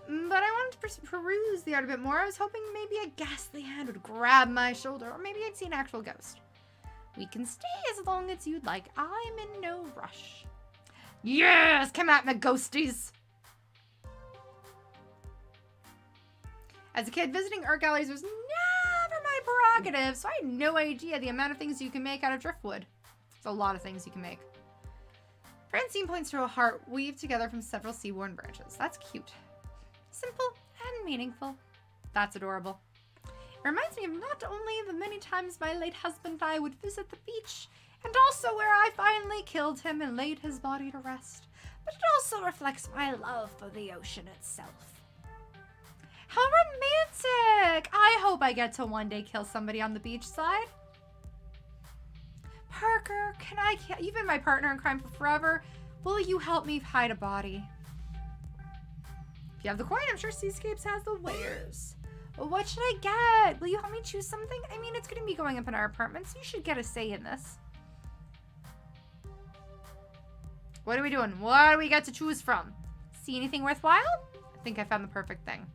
But I wanted to peruse the art a bit more. I was hoping maybe a ghastly hand would grab my shoulder, or maybe I'd see an actual ghost. We can stay as long as you'd like. I'm in no rush. Yes! Come at me, ghosties! As a kid, visiting art galleries was never my prerogative, so I had no idea the amount of things you can make out of driftwood. There's a lot of things you can make. Francine points to a heart weaved together from several sea-worn branches. That's cute. Simple and meaningful. That's adorable. It reminds me of not only the many times my late husband and I would visit the beach, and also where I finally killed him and laid his body to rest, but it also reflects my love for the ocean itself. How romantic! I hope I get to one day kill somebody on the beach side. Parker, you've been my partner in crime for forever. Will you help me hide a body? If you have the coin, I'm sure Seascapes has the wares. What should I get? Will you help me choose something? I mean, it's going to be going up in our apartment, so you should get a say in this. What are we doing? What do we get to choose from? See anything worthwhile? I think I found the perfect thing.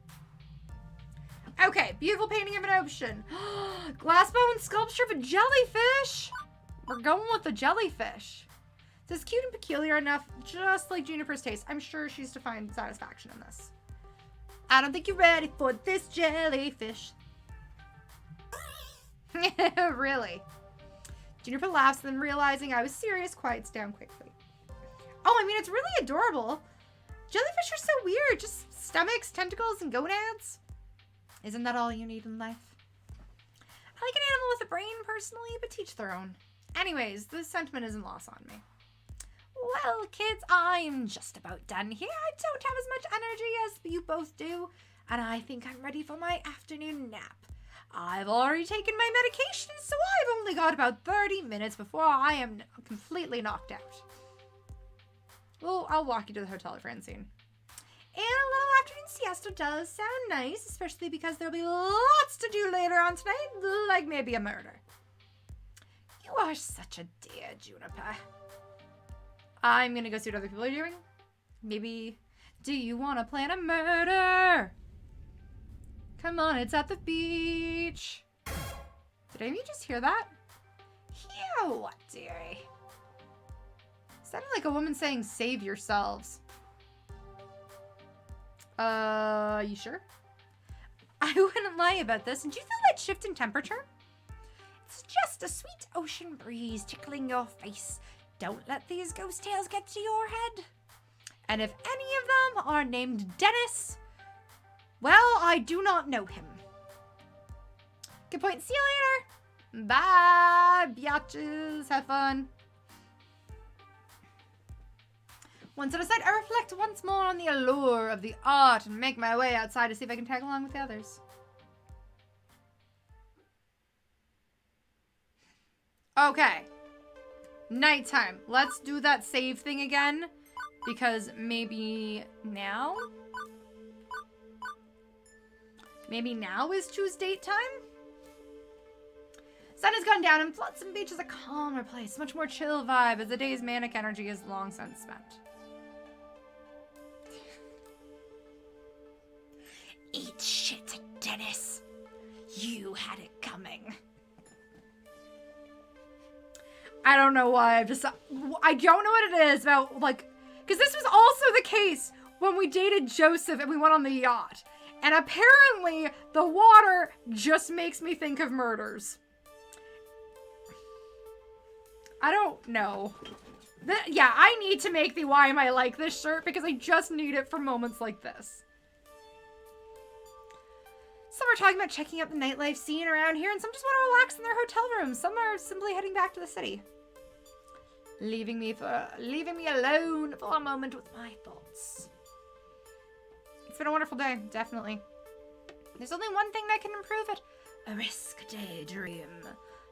Okay, beautiful painting of an ocean. Glass bone sculpture of a jellyfish. We're going with the jellyfish. This is cute and peculiar enough, just like Juniper's taste. I'm sure she's to find satisfaction in this. I don't think you're ready for this jellyfish. Really? Juniper laughs, then realizing I was serious, quiets down quickly. Oh, I mean, it's really adorable. Jellyfish are so weird. Just stomachs, tentacles, and gonads. Isn't that all you need in life? I like an animal with a brain, personally, but teach their own. Anyways, the sentiment isn't lost on me. Well, kids, I'm just about done here. I don't have as much energy as you both do, and I think I'm ready for my afternoon nap. I've already taken my medication, so I've only got about 30 minutes before I am completely knocked out. Well, I'll walk you to the hotel, Francine. And a little afternoon siesta does sound nice, especially because there'll be lots to do later on tonight, like maybe a murder. You are such a dear, Juniper. I'm gonna go see what other people are doing. Maybe, do you want to plan a murder? Come on, it's at the beach. Did Amy just hear that? Hear what, dearie? Sounded like a woman saying, save yourselves. You sure? I wouldn't lie about this. And do you feel that shift in temperature? It's just a sweet ocean breeze tickling your face. Don't let these ghost tales get to your head. And if any of them are named Dennis, well, I do not know him. Good point. See you later. Bye, biatches. Have fun. Once on a side, I reflect once more on the allure of the art and make my way outside to see if I can tag along with the others. Okay. Nighttime. Let's do that save thing again. Because maybe now? Maybe now is choose date time? Sun has gone down and Flotsam Beach is a calmer place. Much more chill vibe as the day's manic energy is long since spent. Eat shit, Dennis. You had it coming. I don't know why. I don't know what it is about, like, because this was also the case when we dated Joseph and we went on the yacht. And apparently the water just makes me think of murders. I don't know. Yeah, I need to make the why am I like this shirt because I just need it for moments like this. Some are talking about checking out the nightlife scene around here, and some just want to relax in their hotel rooms. Some are simply heading back to the city. Leaving me alone for a moment with my thoughts. It's been a wonderful day, definitely. There's only one thing that can improve it. A risk daydream.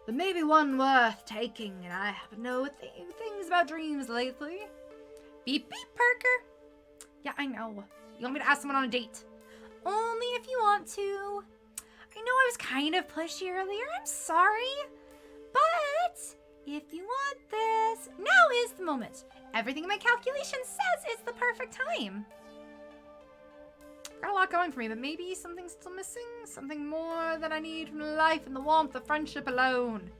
But maybe one worth taking, and I happen to know things about dreams lately. Beep beep, Parker. Yeah, I know. You want me to ask someone on a date? Only if you want to. I know I was kind of pushy earlier. I'm sorry. But if you want this, now is the moment. Everything in my calculation says it's the perfect time. Got a lot going for me, but maybe something's still missing. Something more that I need from life and the warmth of friendship alone.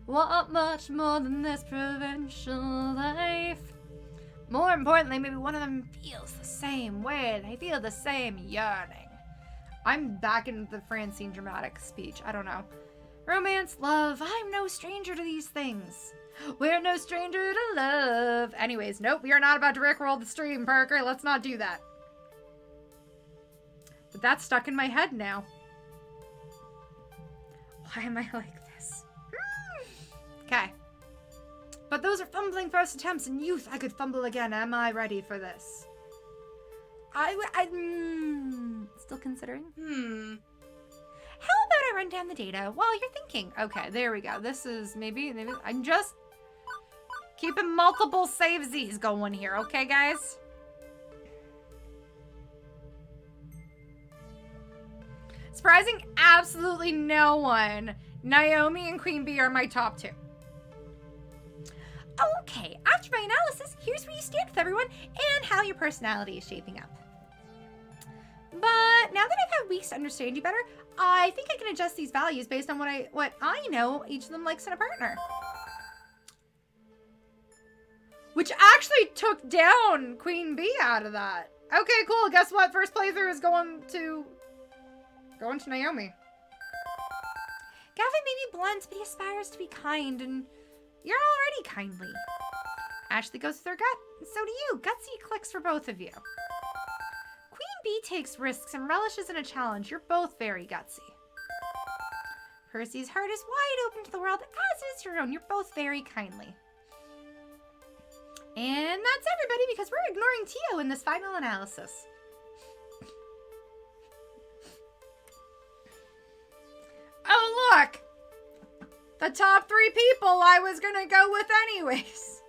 Want much more than this provincial life. More importantly, maybe one of them feels the same way. They feel the same yearning. I'm back into the Francine dramatic speech. I don't know. Romance, love, I'm no stranger to these things. We're no stranger to love. Anyways, nope, we are not about to rickroll the stream, Parker. Let's not do that. But that's stuck in my head now. Why am I like this? Okay. But those are fumbling first attempts. In youth, I could fumble again. Am I ready for this? Still considering? How about I run down the data while you're thinking? Okay, there we go. This is maybe I'm just keeping multiple savesies going here. Okay, guys? Surprising absolutely no one. Naomi and Queen Bee are my top two. Okay, after my analysis, here's where you stand with everyone and how your personality is shaping up. But now that I've had weeks to understand you better, I think I can adjust these values based on what I know each of them likes in a partner. Which actually took down Queen Bee out of that. Okay, cool. Guess what? First playthrough is going to Naomi. Gavin may be blunt, but he aspires to be kind, and you're already kindly. Ashley goes with her gut, and so do you. Gutsy clicks for both of you. Queen Bee takes risks and relishes in a challenge. You're both very gutsy. Percy's heart is wide open to the world, as is your own. You're both very kindly. And that's everybody, because we're ignoring Tio in this final analysis. Oh, look! The top 3 people I was gonna go with anyways.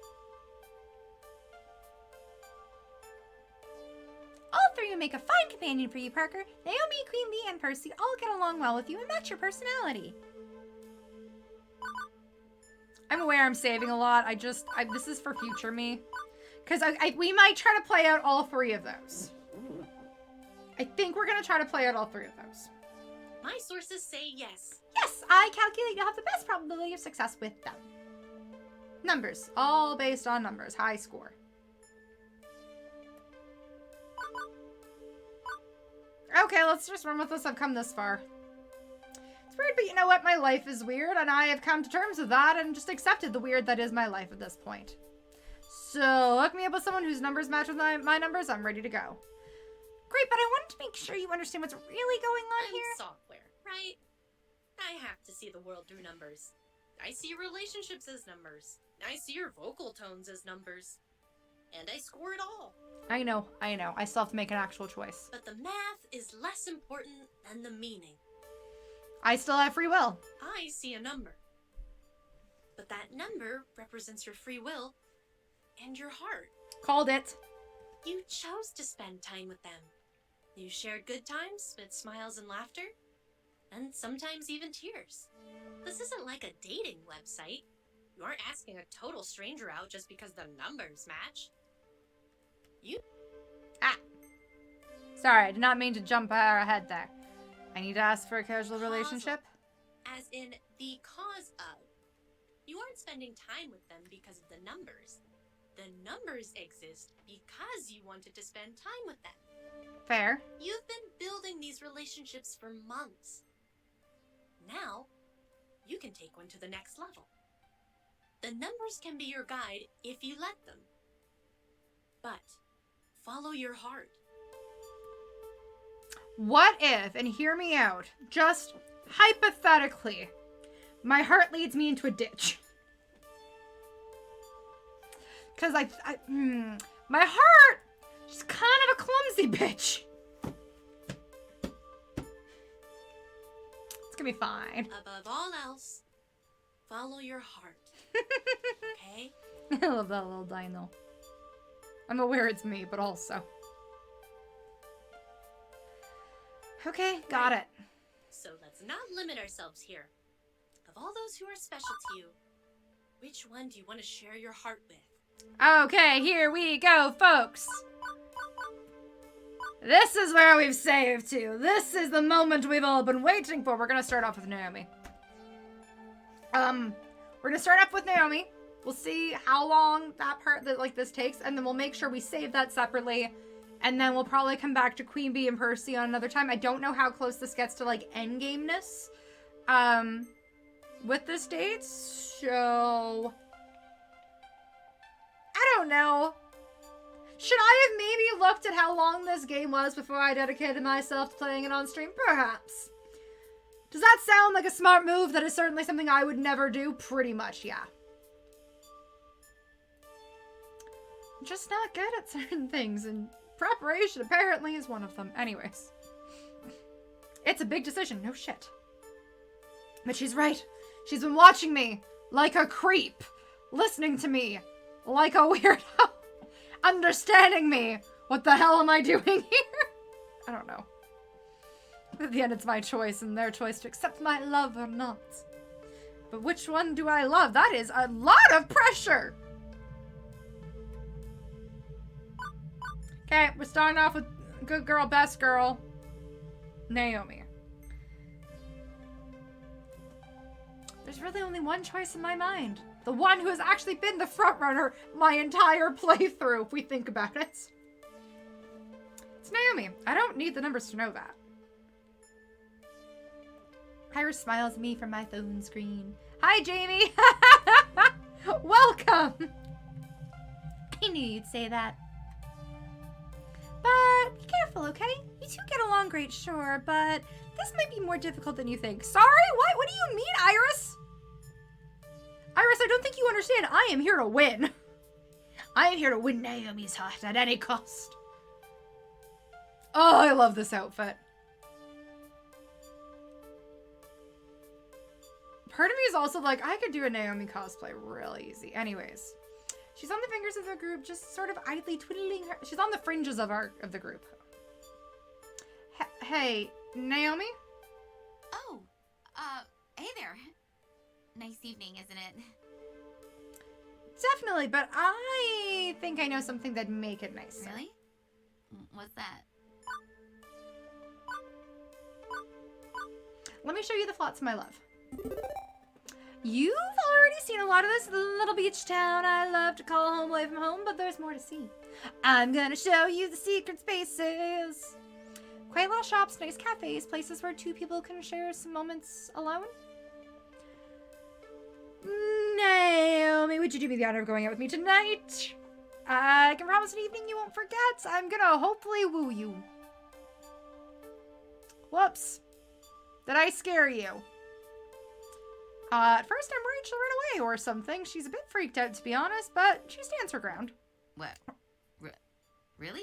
All 3 remain make a fine companion for you, Parker. Naomi, Queen Bee, and Percy all get along well with you and match your personality. I'm aware I'm saving a lot. This is for future me. Because we might try to play out all 3 of those. I think we're going to try to play out all 3 of those. My sources say yes. Yes, I calculate you'll have the best probability of success with them. Numbers. All based on numbers. High score. Okay, let's just run with this. I've come this far. It's weird, but you know what? My life is weird, and I have come to terms with that and just accepted the weird that is my life at this point. So, hook me up with someone whose numbers match with my numbers. I'm ready to go. Great, but I wanted to make sure you understand what's really going on here. Software, right? I have to see the world through numbers. I see your relationships as numbers. I see your vocal tones as numbers. And I score it all. I know. I still have to make an actual choice. But the math is less important than the meaning. I still have free will. I see a number. But that number represents your free will and your heart. Called it. You chose to spend time with them. You shared good times with smiles and laughter, and sometimes even tears. This isn't like a dating website. You aren't asking a total stranger out just because the numbers match. Sorry, I did not mean to jump ahead there. I need to ask for a casual relationship? As in the cause of. You aren't spending time with them because of the numbers. The numbers exist because you wanted to spend time with them. Fair. You've been building these relationships for months. Now, you can take one to the next level. The numbers can be your guide if you let them. But follow your heart. What if, and hear me out, just hypothetically, my heart leads me into a ditch? Because my heart, she's kind of a clumsy bitch. It's gonna be fine. Above all else, follow your heart. Okay? I love that little dino. I'm aware it's me, but also. Okay, got it. So let's not limit ourselves here. Of all those who are special to you, which one do you want to share your heart with? Okay, here we go, folks. This is where we've saved to. This is the moment we've all been waiting for. We're gonna start off with Naomi. We're gonna start off with Naomi. We'll see how long that part this takes, and then we'll make sure we save that separately. And then we'll probably come back to Queen Bee and Percy on another time. I don't know how close this gets to endgameness with this date. So I don't know. Should I have maybe looked at how long this game was before I dedicated myself to playing it on stream? Perhaps. Does that sound like a smart move? That is certainly something I would never do. Pretty much, yeah. I'm just not good at certain things, and preparation apparently is one of them. Anyways. It's a big decision, no shit. But she's right. She's been watching me like a creep. Listening to me like a weirdo. Understanding me. What the hell am I doing here? I don't know. At the end, it's my choice and their choice to accept my love or not. But which one do I love? That is a lot of pressure. Okay, we're starting off with good girl, best girl, Naomi. There's really only one choice in my mind. The one who has actually been the front runner my entire playthrough, if we think about it. It's Naomi. I don't need the numbers to know that. Iris smiles at me from my phone screen. Hi, Jamie. Welcome. I knew you'd say that. But be careful, okay? You two get along great, sure, but this might be more difficult than you think. Sorry? What? What do you mean, Iris? Iris, I don't think you understand. I am here to win. I am here to win Naomi's heart at any cost. Oh, I love this outfit. Part of me is also like, I could do a Naomi cosplay real easy. Anyways. She's on the fingers of the group, just sort of idly twiddling her. She's on the fringes of the group. Hey, Naomi? Oh, hey there. Nice evening, isn't it? Definitely, but I think I know something that'd make it nicer. Really? What's that? Let me show you the plots, my love. You've already seen a lot of this little beach town I love to call home away from home, but there's more to see. I'm gonna show you the secret spaces. Quaint little shops, nice cafes, places where two people can share some moments alone. Naomi, would you do me the honor of going out with me tonight? I can promise an evening you won't forget. I'm gonna hopefully woo you. Whoops. Did I scare you? At first I'm worried she'll run away or something. She's a bit freaked out, to be honest, but she stands her ground. What? Really?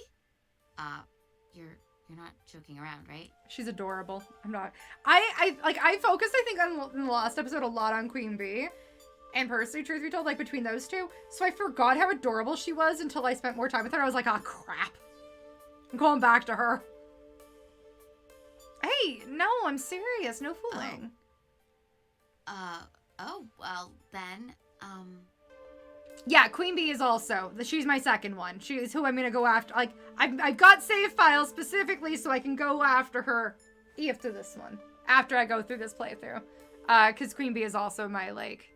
You're not joking around, right? She's adorable. I'm not. I focused, I think, in the last episode a lot on Queen Bee and Percy, truth be told, like, between those two. So I forgot how adorable she was until I spent more time with her. I was like, oh, crap. I'm going back to her. Hey, no, I'm serious. No fooling. Oh, well, then, Yeah, Queen Bee is also, she's my second one. She's who I'm gonna go after. Like, I've got save files specifically so I can go after her after this one. After I go through this playthrough. Because Queen Bee is also my, like,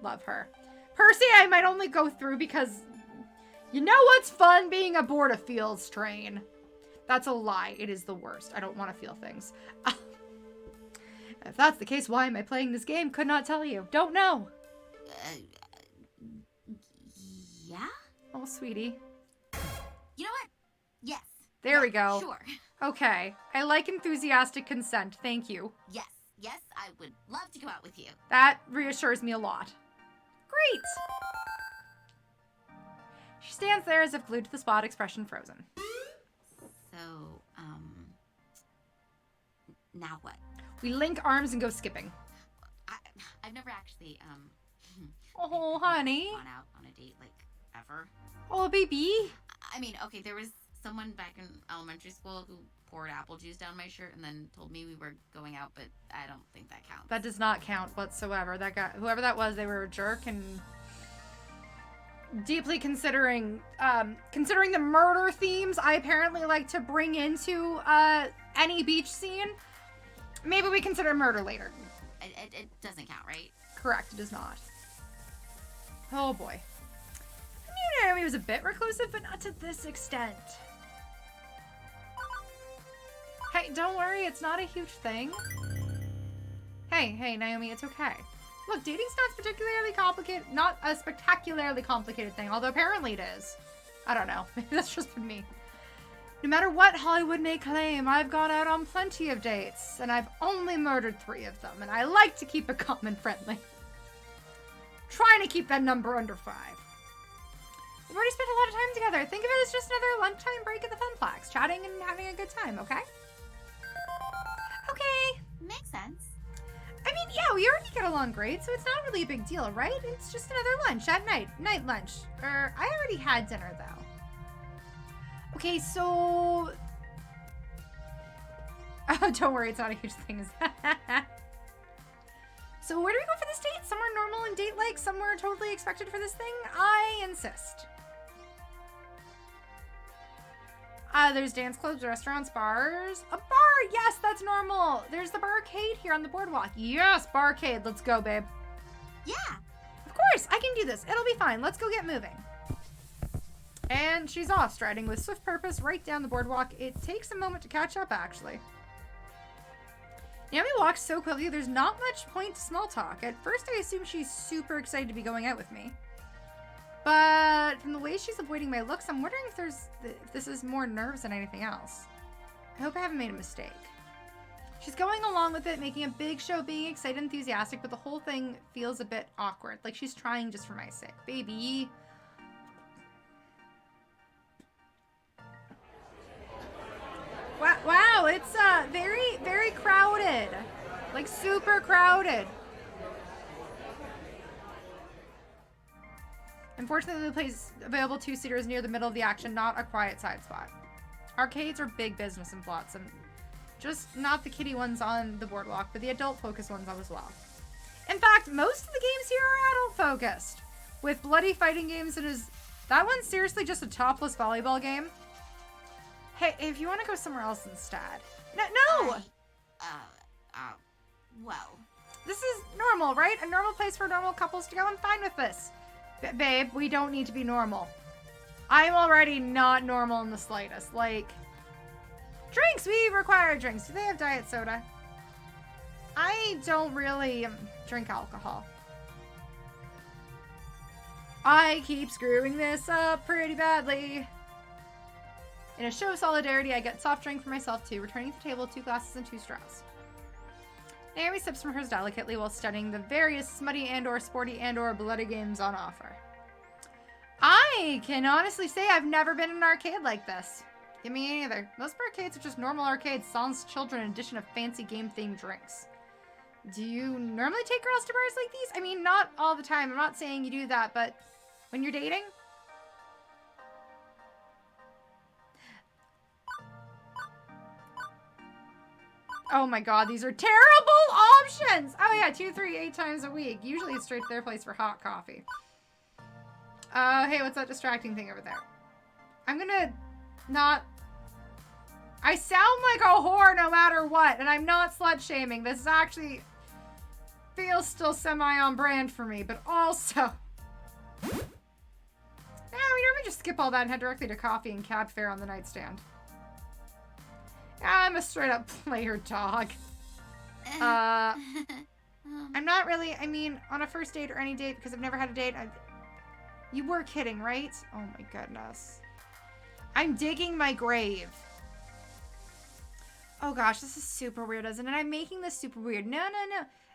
love her. Percy, I might only go through because you know what's fun? Being aboard a fields train. That's a lie. It is the worst. I don't want to feel things. If that's the case, why am I playing this game? Could not tell you. Don't know. Yeah? Oh, sweetie. You know what? Yes. There we go. Sure. Okay. I like enthusiastic consent. Thank you. Yes, I would love to go out with you. That reassures me a lot. Great! She stands there as if glued to the spot, expression frozen. So, now what? We link arms and go skipping. I've never actually, Oh, honey. gone out on a date, like, ever. Oh, baby. I mean, okay, there was someone back in elementary school who poured apple juice down my shirt and then told me we were going out, but I don't think that counts. That does not count whatsoever. That guy, whoever that was, they were a jerk and deeply considering the murder themes I apparently like to bring into any beach scene. Maybe we consider murder later. It doesn't count, right? Correct, it does not. Oh boy. I knew Naomi was a bit reclusive, but not to this extent. Hey, don't worry, it's not a huge thing. Hey, Naomi, it's okay. Look, dating's not a spectacularly complicated thing, although apparently it is. I don't know, maybe that's just me. No matter what Hollywood may claim, I've gone out on plenty of dates, and I've only murdered 3 of them, and I like to keep it calm and friendly. Trying to keep that number under 5. We've already spent a lot of time together. Think of it as just another lunchtime break at the Funplex, chatting and having a good time, okay? Okay. Makes sense. I mean, yeah, we already get along great, so it's not really a big deal, right? It's just another lunch at night. Night lunch. I already had dinner, though. Okay, so... Oh, don't worry, it's not a huge thing. So where do we go for this date? Somewhere normal and date-like? Somewhere totally expected for this thing? I insist. There's dance clubs, restaurants, bars. A bar! Yes, that's normal. There's the barcade here on the boardwalk. Yes, barcade. Let's go, babe. Yeah. Of course, I can do this. It'll be fine. Let's go get moving. And she's off, striding with swift purpose right down the boardwalk. It takes a moment to catch up, actually. Naomi walks so quickly, there's not much point to small talk. At first, I assume she's super excited to be going out with me. But from the way she's avoiding my looks, I'm wondering if this is more nerves than anything else. I hope I haven't made a mistake. She's going along with it, making a big show of being excited and enthusiastic, but the whole thing feels a bit awkward. Like she's trying just for my sake. Baby. Wow, it's very, very crowded. Like super crowded. Unfortunately, the place available 2-seaters near the middle of the action, not a quiet side spot. Arcades are big business in Flotsam. Just not the kiddie ones on the boardwalk, but the adult-focused ones as well. In fact, most of the games here are adult-focused. With bloody fighting games, that one's seriously just a topless volleyball game. Hey, if you want to go somewhere else instead. No! Well. This is normal, right? A normal place for normal couples to go. I'm fine with this. Babe, we don't need to be normal. I'm already not normal in the slightest. Like, drinks! We require drinks. Do they have diet soda? I don't really drink alcohol. I keep screwing this up pretty badly. In a show of solidarity, I get soft drink for myself too, returning to the table 2 glasses and 2 straws. Naomi sips from hers delicately while studying the various smutty and/or sporty and/or bloody games on offer. I can honestly say I've never been in an arcade like this. Give me either. Most arcades are just normal arcades, sans children, in addition of fancy game-themed drinks. Do you normally take girls to bars like these? I mean, not all the time. I'm not saying you do that, but when you're dating? Oh my god, these are terrible options! Oh yeah, 2, 3, 8 times a week. Usually it's straight to their place for hot coffee. Hey, what's that distracting thing over there? I'm gonna not... I sound like a whore no matter what, and I'm not slut-shaming. This actually feels still semi-on brand for me, but also... we normally just skip all that and head directly to coffee and cab fare on the nightstand. I'm a straight-up player dog. I'm not really, I mean, on a first date or any date, because I've never had a date. You were kidding, right? Oh my goodness. I'm digging my grave. Oh gosh, this is super weird, isn't it? I'm making this super weird. No.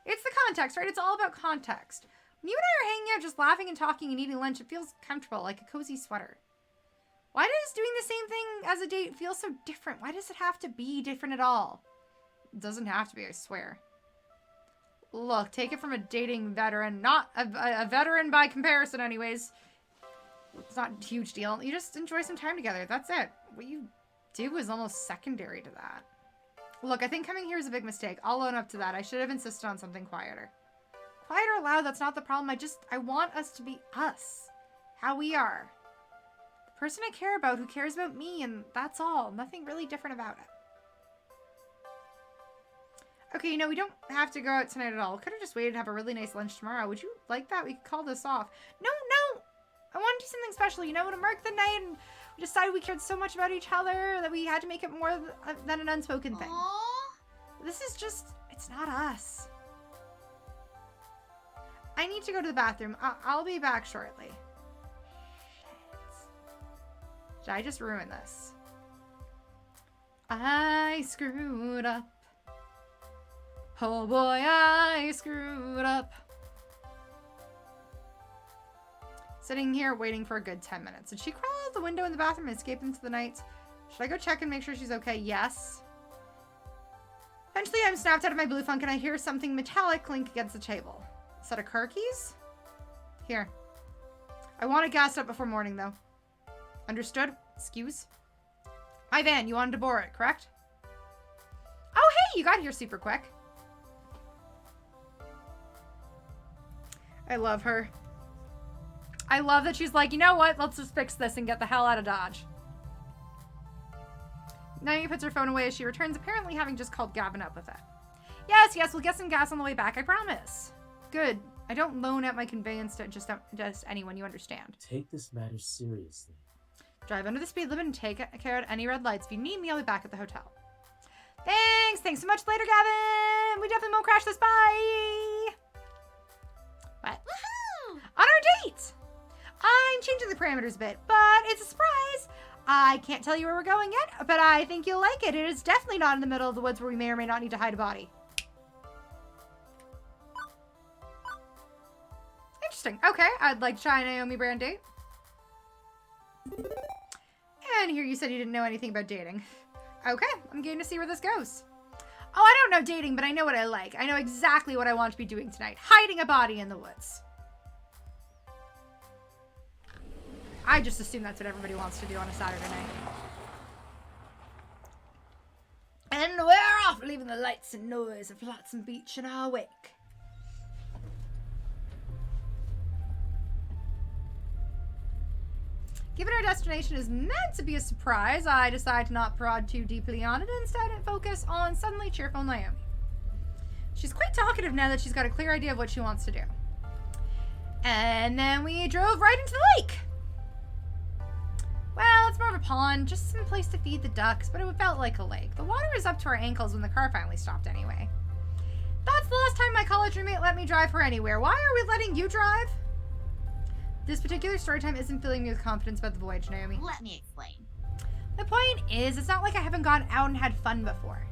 It's the context, right? It's all about context. When you and I are hanging out just laughing and talking and eating lunch, it feels comfortable, like a cozy sweater. Why does doing the same thing as a date feel so different? Why does it have to be different at all? It doesn't have to be, I swear. Look, take it from a dating veteran. Not a veteran by comparison anyways. It's not a huge deal. You just enjoy some time together. That's it. What you do is almost secondary to that. Look, I think coming here is a big mistake. I'll own up to that. I should have insisted on something quieter. Quiet or loud, that's not the problem. I want us to be us. How we are. The person I care about who cares about me, and that's all. Nothing really different about it. Okay, we don't have to go out tonight at all. Could have just waited to have a really nice lunch tomorrow. Would you like that? We could call this off. No. I want to do something special, to mark the night, and we decided we cared so much about each other that we had to make it more than an unspoken thing. Aww. This is just, it's not us. I need to go to the bathroom. I'll be back shortly. Shit. Did I just ruin this? I screwed up. Oh boy, I screwed up. Sitting here waiting for a good 10 minutes. Did she crawl out the window in the bathroom and escape into the night? Should I go check and make sure she's okay? Yes. Eventually, I'm snapped out of my blue funk and I hear something metallic clink against the table. A set of car keys? Here. I want it gassed up before morning, though. Understood? Excuse? My van, you wanted to borrow it, correct? Oh, hey, you got here super quick. I love her. I love that she's like, you know what? Let's just fix this and get the hell out of Dodge. Naomi puts her phone away as she returns, apparently having just called Gavin up with it. Yes, we'll get some gas on the way back, I promise. Good. I don't loan out my conveyance to just anyone, you understand. Take this matter seriously. Drive under the speed limit and take care of any red lights. If you need me, I'll be back at the hotel. Thanks so much later, Gavin. We definitely won't crash this. Bye. What? Woohoo! On our date! I'm changing the parameters a bit, but it's a surprise. I can't tell you where we're going yet, but I think you'll like it. It is definitely not in the middle of the woods where we may or may not need to hide a body. Interesting. Okay, I'd like to try a Naomi brand date. And here you said you didn't know anything about dating. Okay, I'm game to see where this goes. Oh, I don't know dating, but I know what I like. I know exactly what I want to be doing tonight. Hiding a body in the woods. I just assume that's what everybody wants to do on a Saturday night. And we're off, leaving the lights and noise of Flotsam Beach in our wake. Given our destination is meant to be a surprise, I decide to not prod too deeply on it and instead focus on suddenly cheerful Naomi. She's quite talkative now that she's got a clear idea of what she wants to do. And then we drove right into the lake. Well, it's more of a pond, just some place to feed the ducks, but it felt like a lake. The water was up to our ankles when the car finally stopped anyway. That's the last time my college roommate let me drive her anywhere. Why are we letting you drive? This particular story time isn't filling me with confidence about the voyage, Naomi. Let me explain. The point is, it's not like I haven't gone out and had fun before.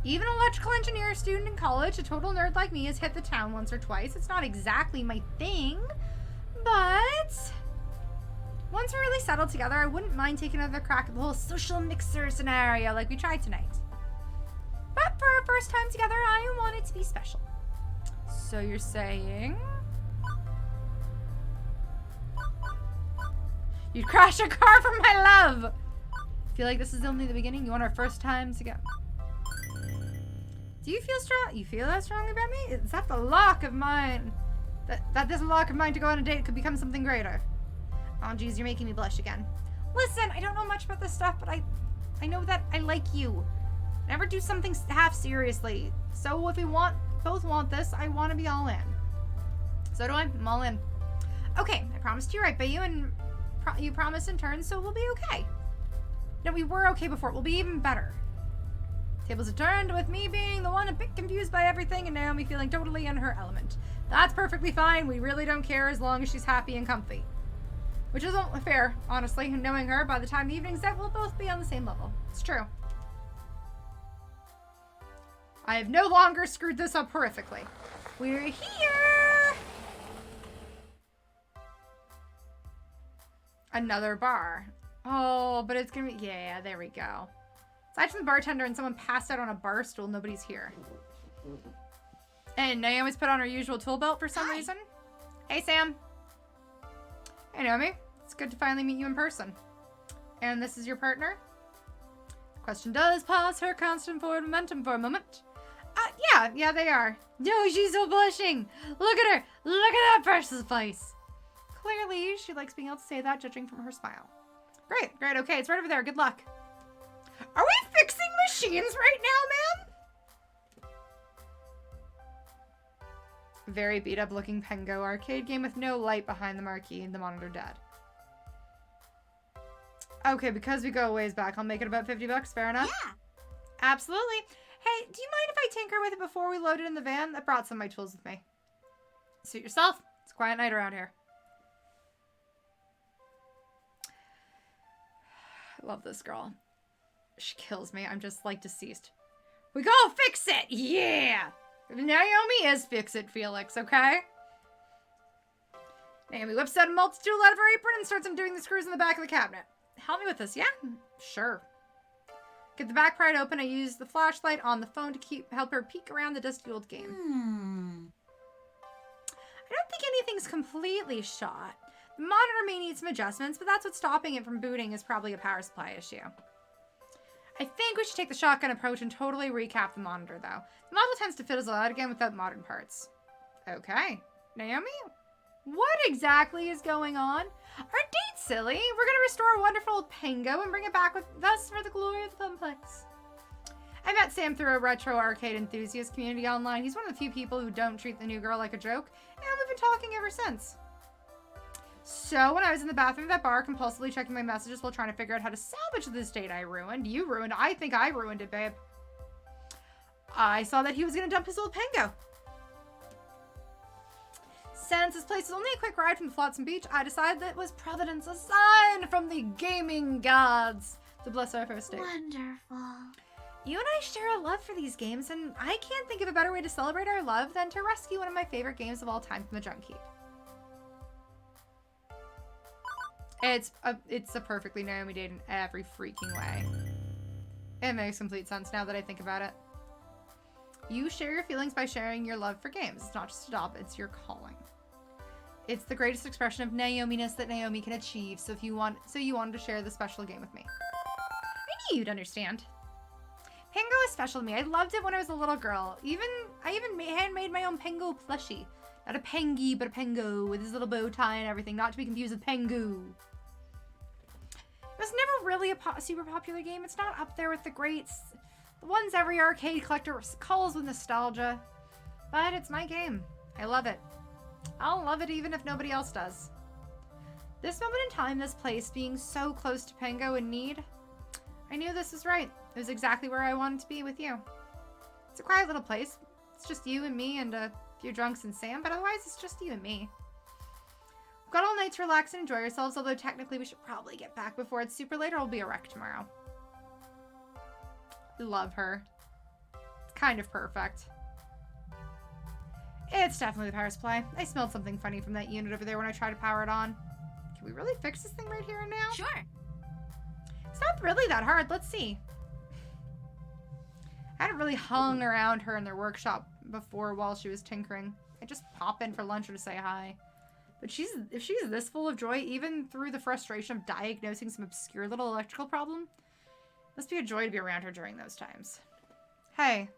Even an electrical engineer student in college, a total nerd like me, has hit the town once or twice. It's not exactly my thing, but once we're really settled together, I wouldn't mind taking another crack at the whole social mixer scenario like we tried tonight. But for our first time together, I want it to be special. So you're saying you'd crash a car for my love? Feel like this is only the beginning? You want our first time together? Do you feel strong? You feel that strongly about me? Is that the lock of mine? That this lock of mine to go on a date could become something greater. Oh, geez, you're making me blush again. Listen, I don't know much about this stuff, but I know that I like you. Never do something half seriously. So if we both want this, I want to be all in. So do I. I'm all in. Okay, I promised you right by you, and you promised in turn, so we'll be okay. No, we were okay before. We'll be even better. Tables have turned, with me being the one a bit confused by everything and Naomi feeling totally in her element. That's perfectly fine. We really don't care as long as she's happy and comfy. Which isn't fair, honestly. Knowing her, by the time the evening's out, we'll both be on the same level. It's true. I have no longer screwed this up horrifically. We're here! Another bar. Oh, but it's gonna be... Yeah, there we go. Aside from the bartender and someone passed out on a bar stool, nobody's here. And Naomi's put on her usual tool belt for some reason. Hey, Sam. Hey, Naomi. It's good to finally meet you in person. And this is your partner? The question does pause her constant forward momentum for a moment. Yeah, they are. No, she's so blushing. Look at her. Look at that precious face. Clearly, she likes being able to say that, judging from her smile. Great. Okay, it's right over there. Good luck. Are we fixing machines right now, ma'am? Very beat up looking Pengo arcade game with no light behind the marquee and the monitor dead. Okay, because we go a ways back, I'll make it about $50. Fair enough? Yeah. Absolutely. Hey, do you mind if I tinker with it before we load it in the van? I brought some of my tools with me. Suit yourself. It's a quiet night around here. I love this girl. She kills me. I'm just like deceased. We go fix it! Yeah! Naomi is fix it, Felix, okay? Naomi whips out a multi-tool out of her apron and starts undoing the screws in the back of the cabinet. Help me with this, yeah? Sure. Get the back pried open. I use the flashlight on the phone to help her peek around the dusty old game. I don't think anything's completely shot. The monitor may need some adjustments, but that's what's stopping it from booting is probably a power supply issue. I think we should take the shotgun approach and totally recap the monitor, though. The model tends to fizzle out again without modern parts. Okay. Naomi? What exactly is going on? Our date's silly. We're going to restore a wonderful old Pengo and bring it back with us for the glory of the Funplex. I met Sam through a retro arcade enthusiast community online. He's one of the few people who don't treat the new girl like a joke, and we've been talking ever since. So, when I was in the bathroom of that bar, compulsively checking my messages while trying to figure out how to salvage this date I ruined. You ruined. I think I ruined it, babe. I saw that he was going to dump his old Pengo. Since this place is only a quick ride from the Flotsam Beach, I decided that it was Providence, a sign from the gaming gods to bless our first date. Wonderful. You and I share a love for these games, and I can't think of a better way to celebrate our love than to rescue one of my favorite games of all time from the junk heap. It's a perfectly Naomi date in every freaking way. It makes complete sense now that I think about it. You share your feelings by sharing your love for games. It's not just a job, it's your calling. It's the greatest expression of Naomi-ness that Naomi can achieve, so you wanted to share the special game with me. I knew you'd understand. Pengo is special to me. I loved it when I was a little girl. I even handmade my own Pengu plushie. Not a Pengy, but a Pengu with his little bow tie and everything. Not to be confused with Pengu. It was never really a super popular game. It's not up there with the greats. The ones every arcade collector calls with nostalgia. But it's my game. I love it. I'll love it even if nobody else does. This moment in time, this place being so close to Pengu in need, I knew this was right. It was exactly where I wanted to be with you. It's a quiet little place. It's just you and me and a few drunks and Sam, but otherwise it's just you and me. We've got all night to relax and enjoy ourselves, although technically we should probably get back before it's super late or we'll be a wreck tomorrow. Love her. It's kind of perfect. It's definitely the power supply. I smelled something funny from that unit over there when I tried to power it on. Can we really fix this thing right here and now? Sure. It's not really that hard. Let's see. I hadn't really hung around her in their workshop before while she was tinkering. I just pop in for lunch or to say hi. But if she's this full of joy, even through the frustration of diagnosing some obscure little electrical problem, it must be a joy to be around her during those times. Hey.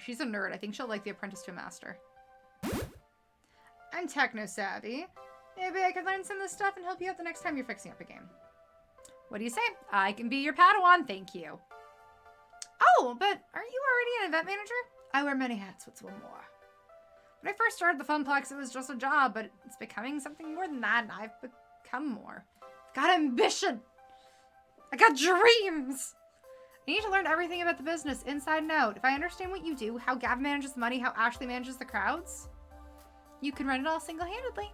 She's a nerd. I think she'll like The Apprentice to a Master. I'm techno-savvy. Maybe I could learn some of this stuff and help you out the next time you're fixing up a game. What do you say? I can be your Padawan, thank you. Oh, but aren't you already an event manager? I wear many hats, what's one more? When I first started the Funplex, it was just a job, but it's becoming something more than that, and I've become more. I've got ambition. I got dreams. I need to learn everything about the business, inside and out. If I understand what you do, how Gavin manages the money, how Ashley manages the crowds, you can run it all single-handedly.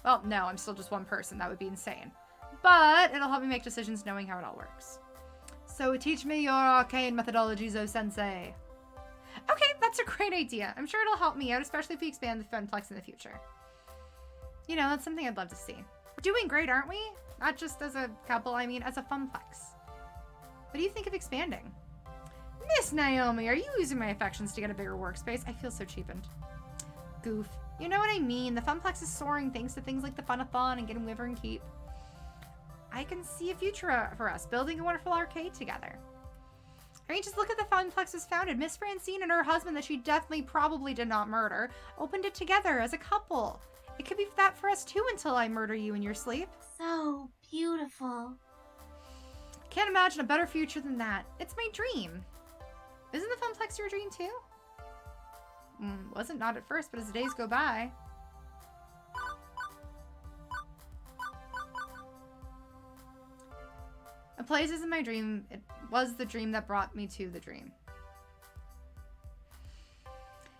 Well, no, I'm still just one person. That would be insane. But it'll help me make decisions knowing how it all works. So teach me your arcane methodologies, oh sensei. Okay, that's a great idea. I'm sure it'll help me out, especially if we expand the Funplex in the future. You know, that's something I'd love to see. We're doing great, aren't we? Not just as a couple, I mean as a Funplex. What do you think of expanding? Miss Naomi, are you using my affections to get a bigger workspace? I feel so cheapened. Goof. You know what I mean. The Funplex is soaring thanks to things like the Funathon and getting Wyvern Keep. I can see a future for us, building a wonderful arcade together. I mean, just look at the Funplex was founded. Miss Francine and her husband that she definitely probably did not murder opened it together as a couple. It could be that for us too until I murder you in your sleep. So beautiful. Can't imagine a better future than that. It's my dream. Isn't the Funplex your dream too? Wasn't not at first, but as the days go by. A place isn't my dream. It was the dream that brought me to the dream.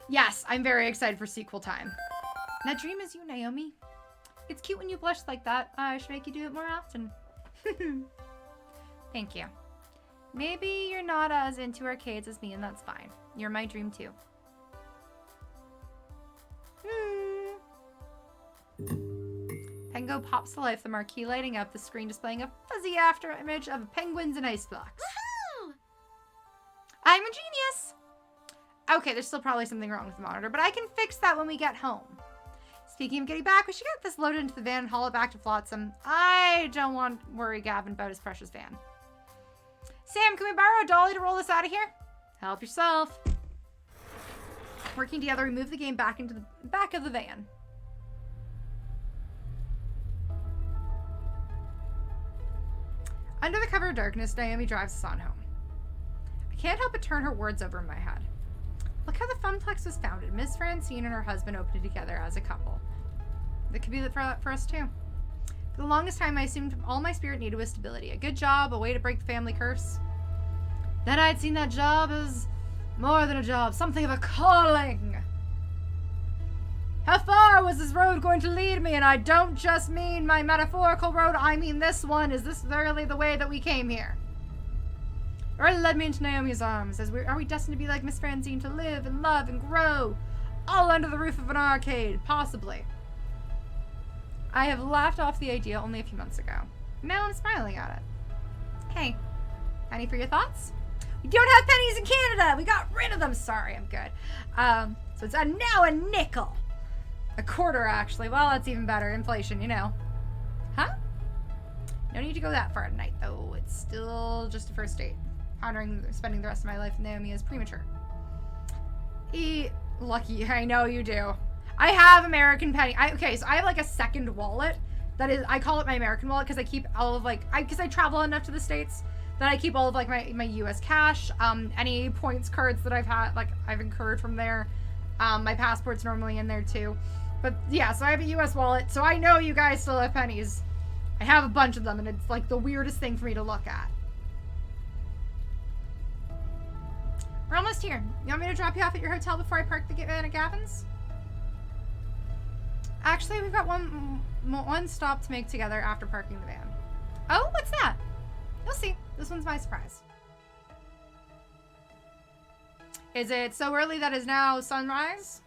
Yes, I'm very excited for sequel time. That dream is you, Naomi. It's cute when you blush like that. I should make you do it more often. Thank you. Maybe you're not as into arcades as me, and that's fine. You're my dream too. Pengu pops to life, the marquee lighting up, the screen displaying a fuzzy after image of penguins and ice blocks. Woohoo! I'm a genius! Okay, there's still probably something wrong with the monitor, but I can fix that when we get home. Speaking of getting back, we should get this loaded into the van and haul it back to Flotsam. I don't want to worry Gavin about his precious van. Sam, can we borrow a dolly to roll this out of here? Help yourself. Working together, we move the game back into the back of the van. Under the cover of darkness, Naomi drives us on home. I can't help but turn her words over in my head. Look how the Funplex was founded. Miss Francine and her husband opened it together as a couple. That could be for us too. For the longest time, I assumed all my spirit needed was stability. A good job, a way to break the family curse. Then I'd seen that job as more than a job, something of a calling. How far was this road going to lead me? And I don't just mean my metaphorical road, I mean this one. Is this really the way that we came here? Or it led me into Naomi's arms. Are we destined to be like Miss Francine, to live and love and grow, all under the roof of an arcade? Possibly. I have laughed off the idea only a few months ago. Now I'm smiling at it. Hey, penny for your thoughts? We don't have pennies in Canada. We got rid of them. Sorry, I'm good. So it's now a nickel. A quarter, actually. Well, that's even better. Inflation, you know. Huh? No need to go that far tonight, though. It's still just a first date. Pondering spending the rest of my life with Naomi is premature. Lucky. I know you do. I have American Penny. Okay, so I have like a second wallet. That is, I call it my American wallet because I keep all of like, because I travel enough to the States that I keep all of like my US cash, any points cards that I've had, like I've incurred from there. My passport's normally in there too. But yeah, so I have a US wallet. So I know you guys still have pennies. I have a bunch of them, and it's like the weirdest thing for me to look at. We're almost here. You want me to drop you off at your hotel before I park the van at Gavin's? Actually, we've got one stop to make together after parking the van. Oh, what's that? You'll see. This one's my surprise. Is it so early that is now sunrise?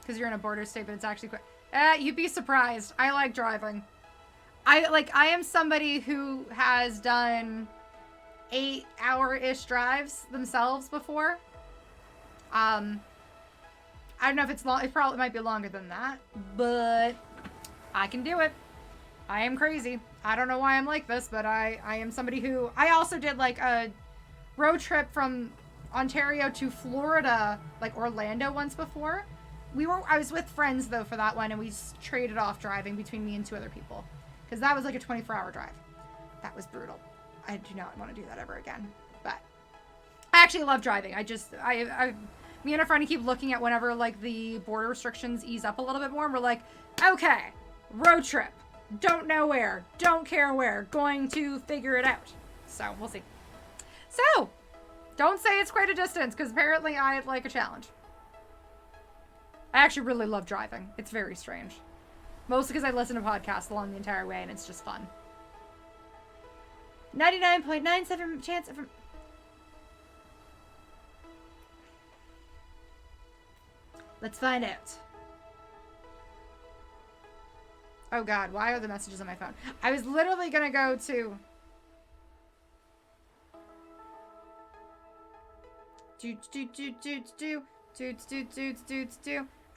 Because you're in a border state, but it's actually quick. You'd be surprised. I like driving. I am somebody who has done 8-hour-ish drives themselves before. I don't know if it's long. It probably might be longer than that, but I can do it. I am crazy. I don't know why I'm like this, but I am somebody who... I also did like a road trip from Ontario to Florida, like Orlando once before. I was with friends though for that one, and we just traded off driving between me and 2 other people. Because that was like a 24-hour drive. That was brutal. I do not want to do that ever again. But I actually love driving. Me and a friend keep looking at whenever like the border restrictions ease up a little bit more, and we're like, okay, road trip. Don't know where. Don't care where. Going to figure it out. So we'll see. So don't say it's quite a distance, because apparently I like a challenge. I actually really love driving. It's very strange. Mostly because I listen to podcasts along the entire way, and it's just fun. 99.97% chance of... Let's find out. Oh god, why are the messages on my phone? I was literally gonna go to...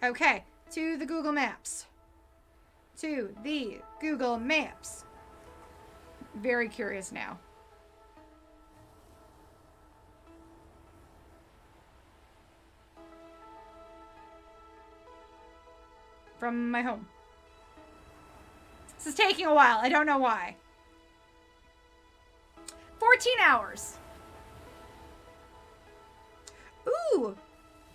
Okay, to the Google Maps. To the Google Maps. Very curious now. From my home. This is taking a while. I don't know why. 14 hours. Ooh.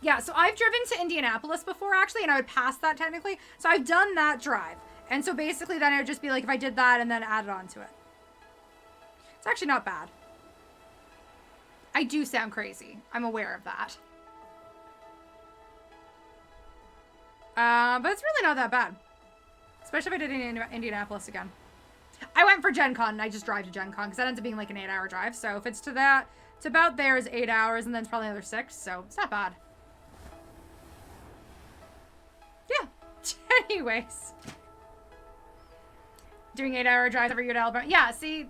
Yeah, so I've driven to Indianapolis before, actually, and I would pass that technically. So I've done that drive. And so basically then it would just be like if I did that and then added on to it. It's actually not bad. I do sound crazy. I'm aware of that. But it's really not that bad. Especially if I did it in Indianapolis again. I went for Gen Con and I just drive to Gen Con because that ends up being like an 8-hour drive. So if it's to that, it's about there is 8 hours, and then it's probably another 6. So it's not bad. Yeah. Anyways. Doing 8-hour drives every year to Alabama. Yeah, see.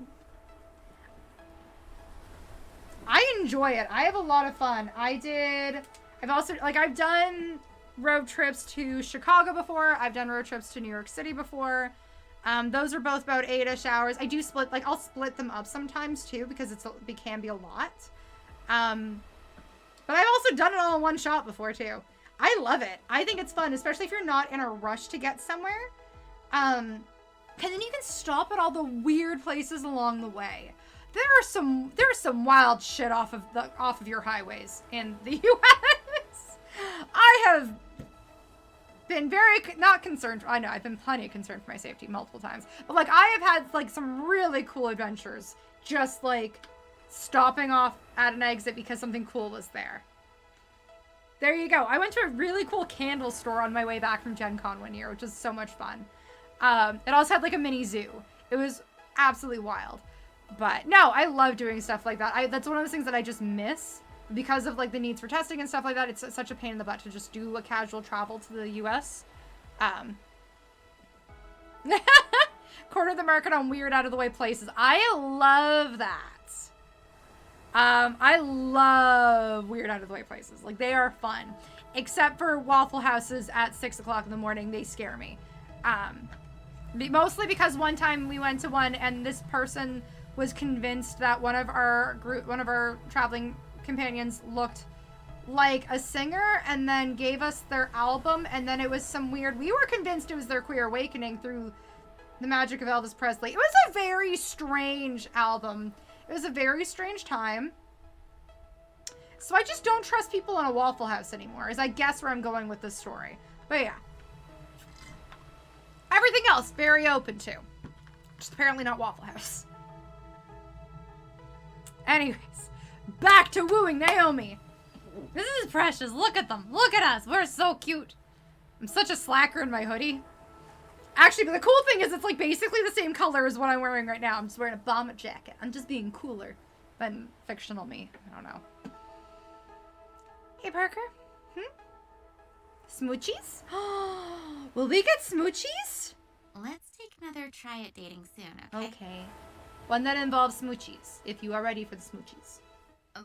I enjoy it. I have a lot of fun. I've done road trips to Chicago before. I've done road trips to New York City before. Those are both about 8-ish hours. I do split, like, I'll split them up sometimes too, because it can be a lot. But I've also done it all in one shot before too. I love it. I think it's fun, especially if you're not in a rush to get somewhere. And then you can stop at all the weird places along the way. There's some wild shit off of your highways in the US. I have been very not concerned. I know I've been plenty concerned for my safety multiple times, but like I have had like some really cool adventures, just like stopping off at an exit because something cool was there. There you go. I went to a really cool candle store on my way back from Gen Con one year, which was so much fun. It also had like a mini zoo. It was absolutely wild. But no, I love doing stuff like that. That's one of those things that I just miss because of like the needs for testing and stuff like that. It's such a pain in the butt to just do a casual travel to the US. Corner the market on weird out of the way places. I love that. I love weird out of the way places. Like they are fun. except for Waffle Houses at 6 o'clock in the morning. They scare me. Mostly because one time we went to one and this person was convinced that one of our traveling companions looked like a singer and then gave us their album, and then it was some weird, we were convinced it was their queer awakening through the magic of Elvis Presley. It was a very strange album. It was a very strange time. So I just don't trust people in a Waffle House anymore, is I guess where I'm going with this story. But yeah. Everything else, very open to. Just apparently not Waffle House. Anyways, back to wooing Naomi. This is precious. Look at them. Look at us. We're so cute. I'm such a slacker in my hoodie. Actually, but the cool thing is it's like basically the same color as what I'm wearing right now. I'm just wearing a bomber jacket. I'm just being cooler than fictional me. I don't know. Hey, Parker. Smoochies? Will we get smoochies? Let's take another try at dating soon, okay? Okay. One that involves smoochies, if you are ready for the smoochies.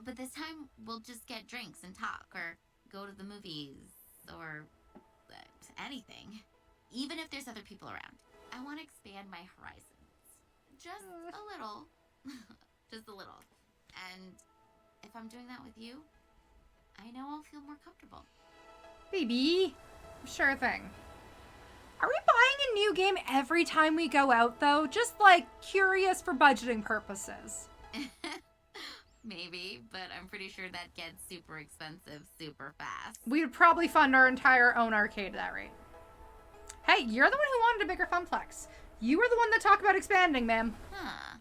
But this time, we'll just get drinks and talk, or go to the movies, or anything. Even if there's other people around. I want to expand my horizons. Just a little. Just a little. And if I'm doing that with you, I know I'll feel more comfortable. Baby. Sure thing. Are we buying a new game every time we go out, though? Just, like, curious for budgeting purposes. Maybe, but I'm pretty sure that gets super expensive super fast. We would probably fund our entire own arcade at that rate. Hey, you're the one who wanted a bigger funplex. You were the one that talked about expanding, ma'am. Huh.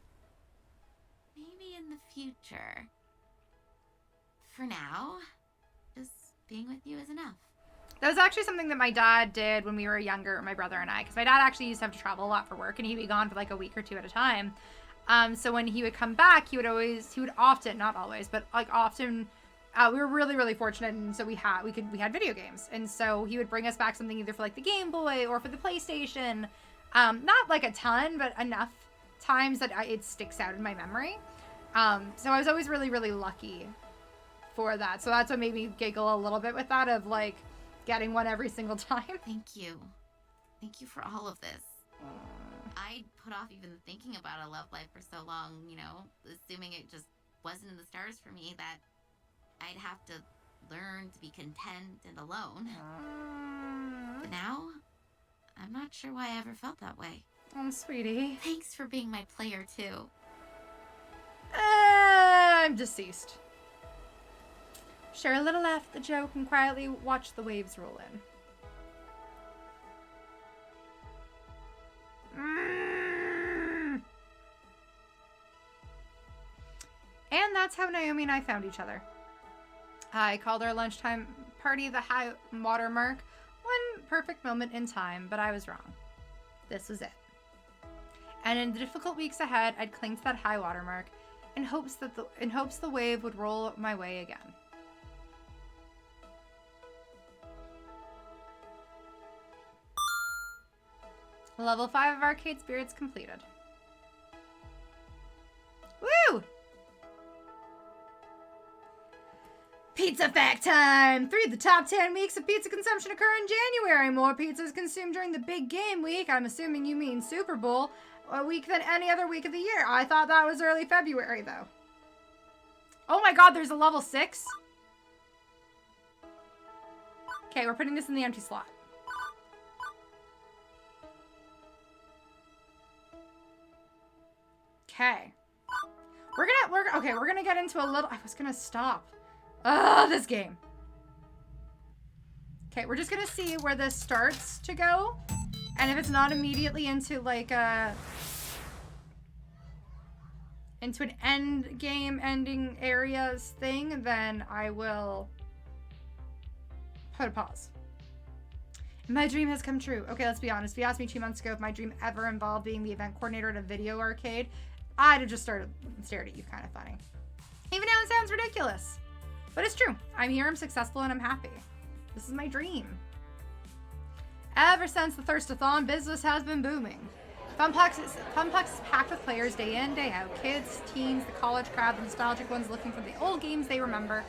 Maybe in the future. For now, just being with you is enough. That was actually something that my dad did when we were younger, my brother and I, because my dad actually used to have to travel a lot for work, and he'd be gone for like a week or two at a time. So when he would come back, he would often, not always, but like often, we were really, really fortunate, and so we had video games, and so he would bring us back something either for like the Game Boy or for the PlayStation. Not like a ton, but enough times that it sticks out in my memory. So I was always really, really lucky for that. So that's what made me giggle a little bit with that, of like getting one every single time. Thank you. Thank you for all of this. I put off even thinking about a love life for so long, you know, assuming it just wasn't in the stars for me, that I'd have to learn to be content and alone. But now, I'm not sure why I ever felt that way. Oh, sweetie. Thanks for being my player, too. I'm deceased. Share a little laugh at the joke and quietly watch the waves roll in. And that's how Naomi and I found each other. I called our lunchtime party the high water mark. One perfect moment in time, but I was wrong. This was it. And in the difficult weeks ahead, I'd cling to that high water mark in hopes the wave would roll my way again. Level 5 of Arcade Spirits completed. Woo! Pizza fact time! 3 of the top 10 weeks of pizza consumption occur in January. More pizza is consumed during the big game week. I'm assuming you mean Super Bowl. A week than any other week of the year. I thought that was early February, though. Oh my god, there's a level 6? Okay, we're putting this in the empty slot. Okay. We're gonna get into a little... I was gonna stop. This game. Okay, we're just gonna see where this starts to go. And if it's not immediately into like into an end game ending areas thing, then I will put a pause. My dream has come true. Okay, let's be honest. If you asked me 2 months ago if my dream ever involved being the event coordinator at a video arcade, I'd have just stared at you kind of funny. Even now it sounds ridiculous. But it's true. I'm here, I'm successful, and I'm happy. This is my dream. Ever since the Thirstathon, business has been booming. Funplex is packed with players day in, day out. Kids, teens, the college crowd, the nostalgic ones looking for the old games they remember.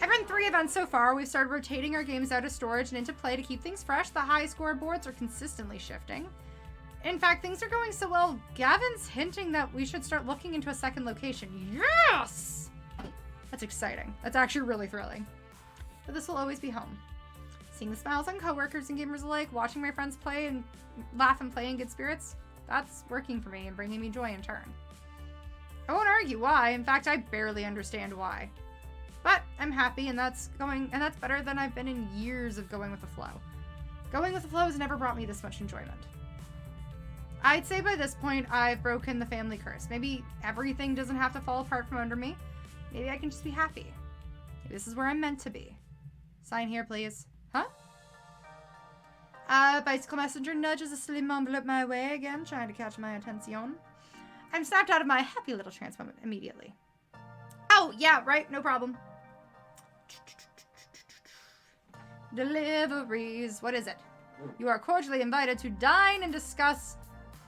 I've run 3 events so far. We've started rotating our games out of storage and into play to keep things fresh. The high score boards are consistently shifting. In fact, things are going so well, Gavin's hinting that we should start looking into a second location. Yes! That's exciting. That's actually really thrilling. But this will always be home. Seeing the smiles on coworkers and gamers alike, watching my friends play and laugh and play in good spirits, that's working for me and bringing me joy in turn. I won't argue why. In fact, I barely understand why. But I'm happy, and that's better than I've been in years of going with the flow. Going with the flow has never brought me this much enjoyment. I'd say by this point, I've broken the family curse. Maybe everything doesn't have to fall apart from under me. Maybe I can just be happy. Maybe this is where I'm meant to be. Sign here, please. Huh? Bicycle messenger nudges a slim envelope my way again, trying to catch my attention. I'm snapped out of my happy little trance moment immediately. Oh, yeah, right, no problem. Deliveries. What is it? You are cordially invited to dine and discuss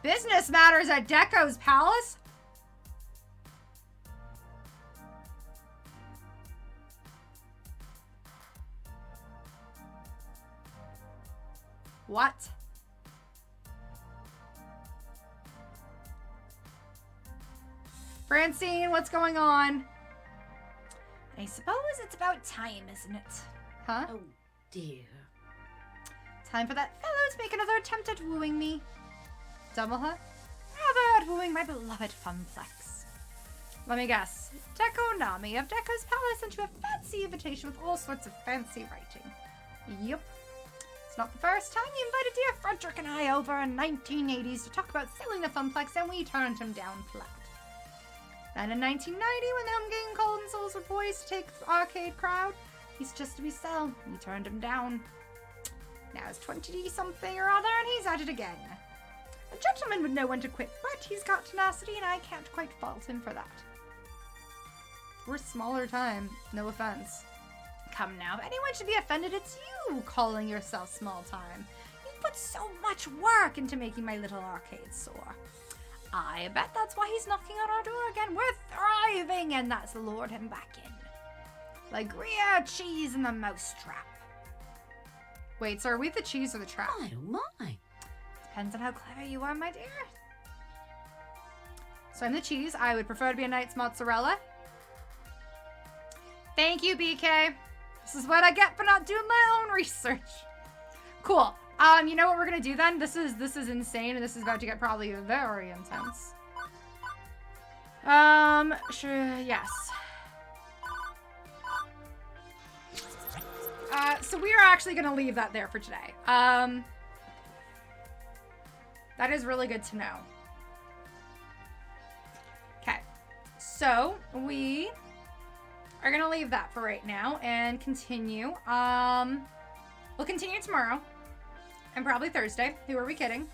business matters at Deco's Palace. What? Francine, what's going on? I suppose it's about time, isn't it? Huh? Oh, dear. Time for that fellow to make another attempt at wooing me. Double huh? Rather at wooing my beloved Funplex. Let me guess. Deco Nami of Deco's Palace sent you a fancy invitation with all sorts of fancy writing. Yup. It's not the first time you invited dear Frederick and I over in 1980s to talk about selling the Funplex, and we turned him down flat. Then in 1990, when the home game consoles were poised to take the arcade crowd, he's just to be sell. We turned him down. Now it's 20-something or other, and he's at it again. A gentleman would know when to quit, but he's got tenacity, and I can't quite fault him for that. We're smaller time, no offense. Come now, if anyone should be offended, it's you calling yourself small time. You put so much work into making my little arcade soar. I bet that's why he's knocking on our door again. We're thriving, and that's lured him back in. Like Gruyere cheese in the mousetrap. Wait, so are we the cheese or the trap? My, oh my. Depends on how clever you are, my dear. So I'm the cheese. I would prefer to be a Knight's mozzarella. Thank you, BK. This is what I get for not doing my own research. Cool. You know what we're gonna do then? This is insane, and this is about to get probably very intense. Sure, yes. So we are actually gonna leave that there for today. That is really good to know. Okay, so we are gonna leave that for right now and continue. We'll continue tomorrow. And probably Thursday. Who are we kidding?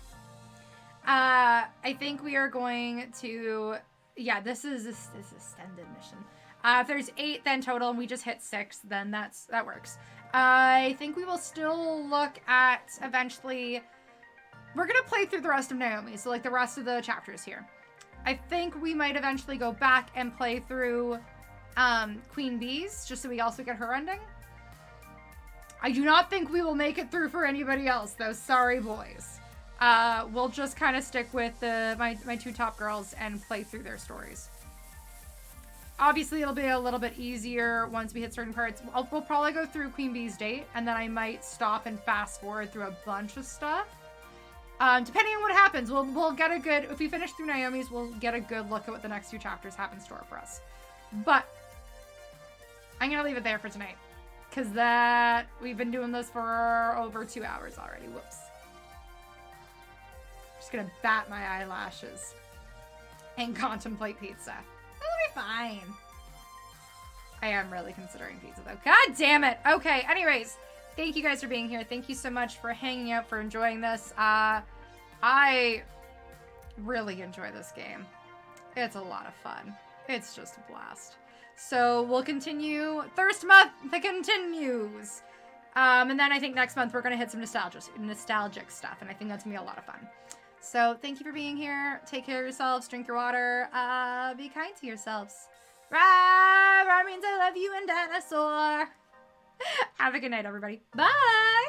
I think we are going to... Yeah, this is extended mission. If there's 8 then total and we just hit 6, then that works. I think we will still look at eventually... We're going to play through the rest of Naomi, so like the rest of the chapters here. I think we might eventually go back and play through Queen Bee's, just so we also get her ending. I do not think we will make it through for anybody else, though. Sorry, boys. We'll just kind of stick with my 2 top girls and play through their stories. Obviously, it'll be a little bit easier once we hit certain parts. We'll probably go through Queen Bee's date, and then I might stop and fast forward through a bunch of stuff. Depending on what happens, we'll get a good... If we finish through Naomi's, we'll get a good look at what the next 2 chapters have in store for us. But I'm going to leave it there for tonight. Because we've been doing this for over 2 hours already. Whoops. Just gonna bat my eyelashes and contemplate pizza. It'll be fine. I am really considering pizza though. God damn it. Okay, anyways. Thank you guys for being here. Thank you so much for hanging out, for enjoying this. I really enjoy this game. It's a lot of fun. It's just a blast. So we'll continue. Thirst month continues. And then I think next month we're going to hit some nostalgic stuff. And I think that's going to be a lot of fun. So thank you for being here. Take care of yourselves. Drink your water. Be kind to yourselves. Rar means I love you and dinosaur. Have a good night, everybody. Bye.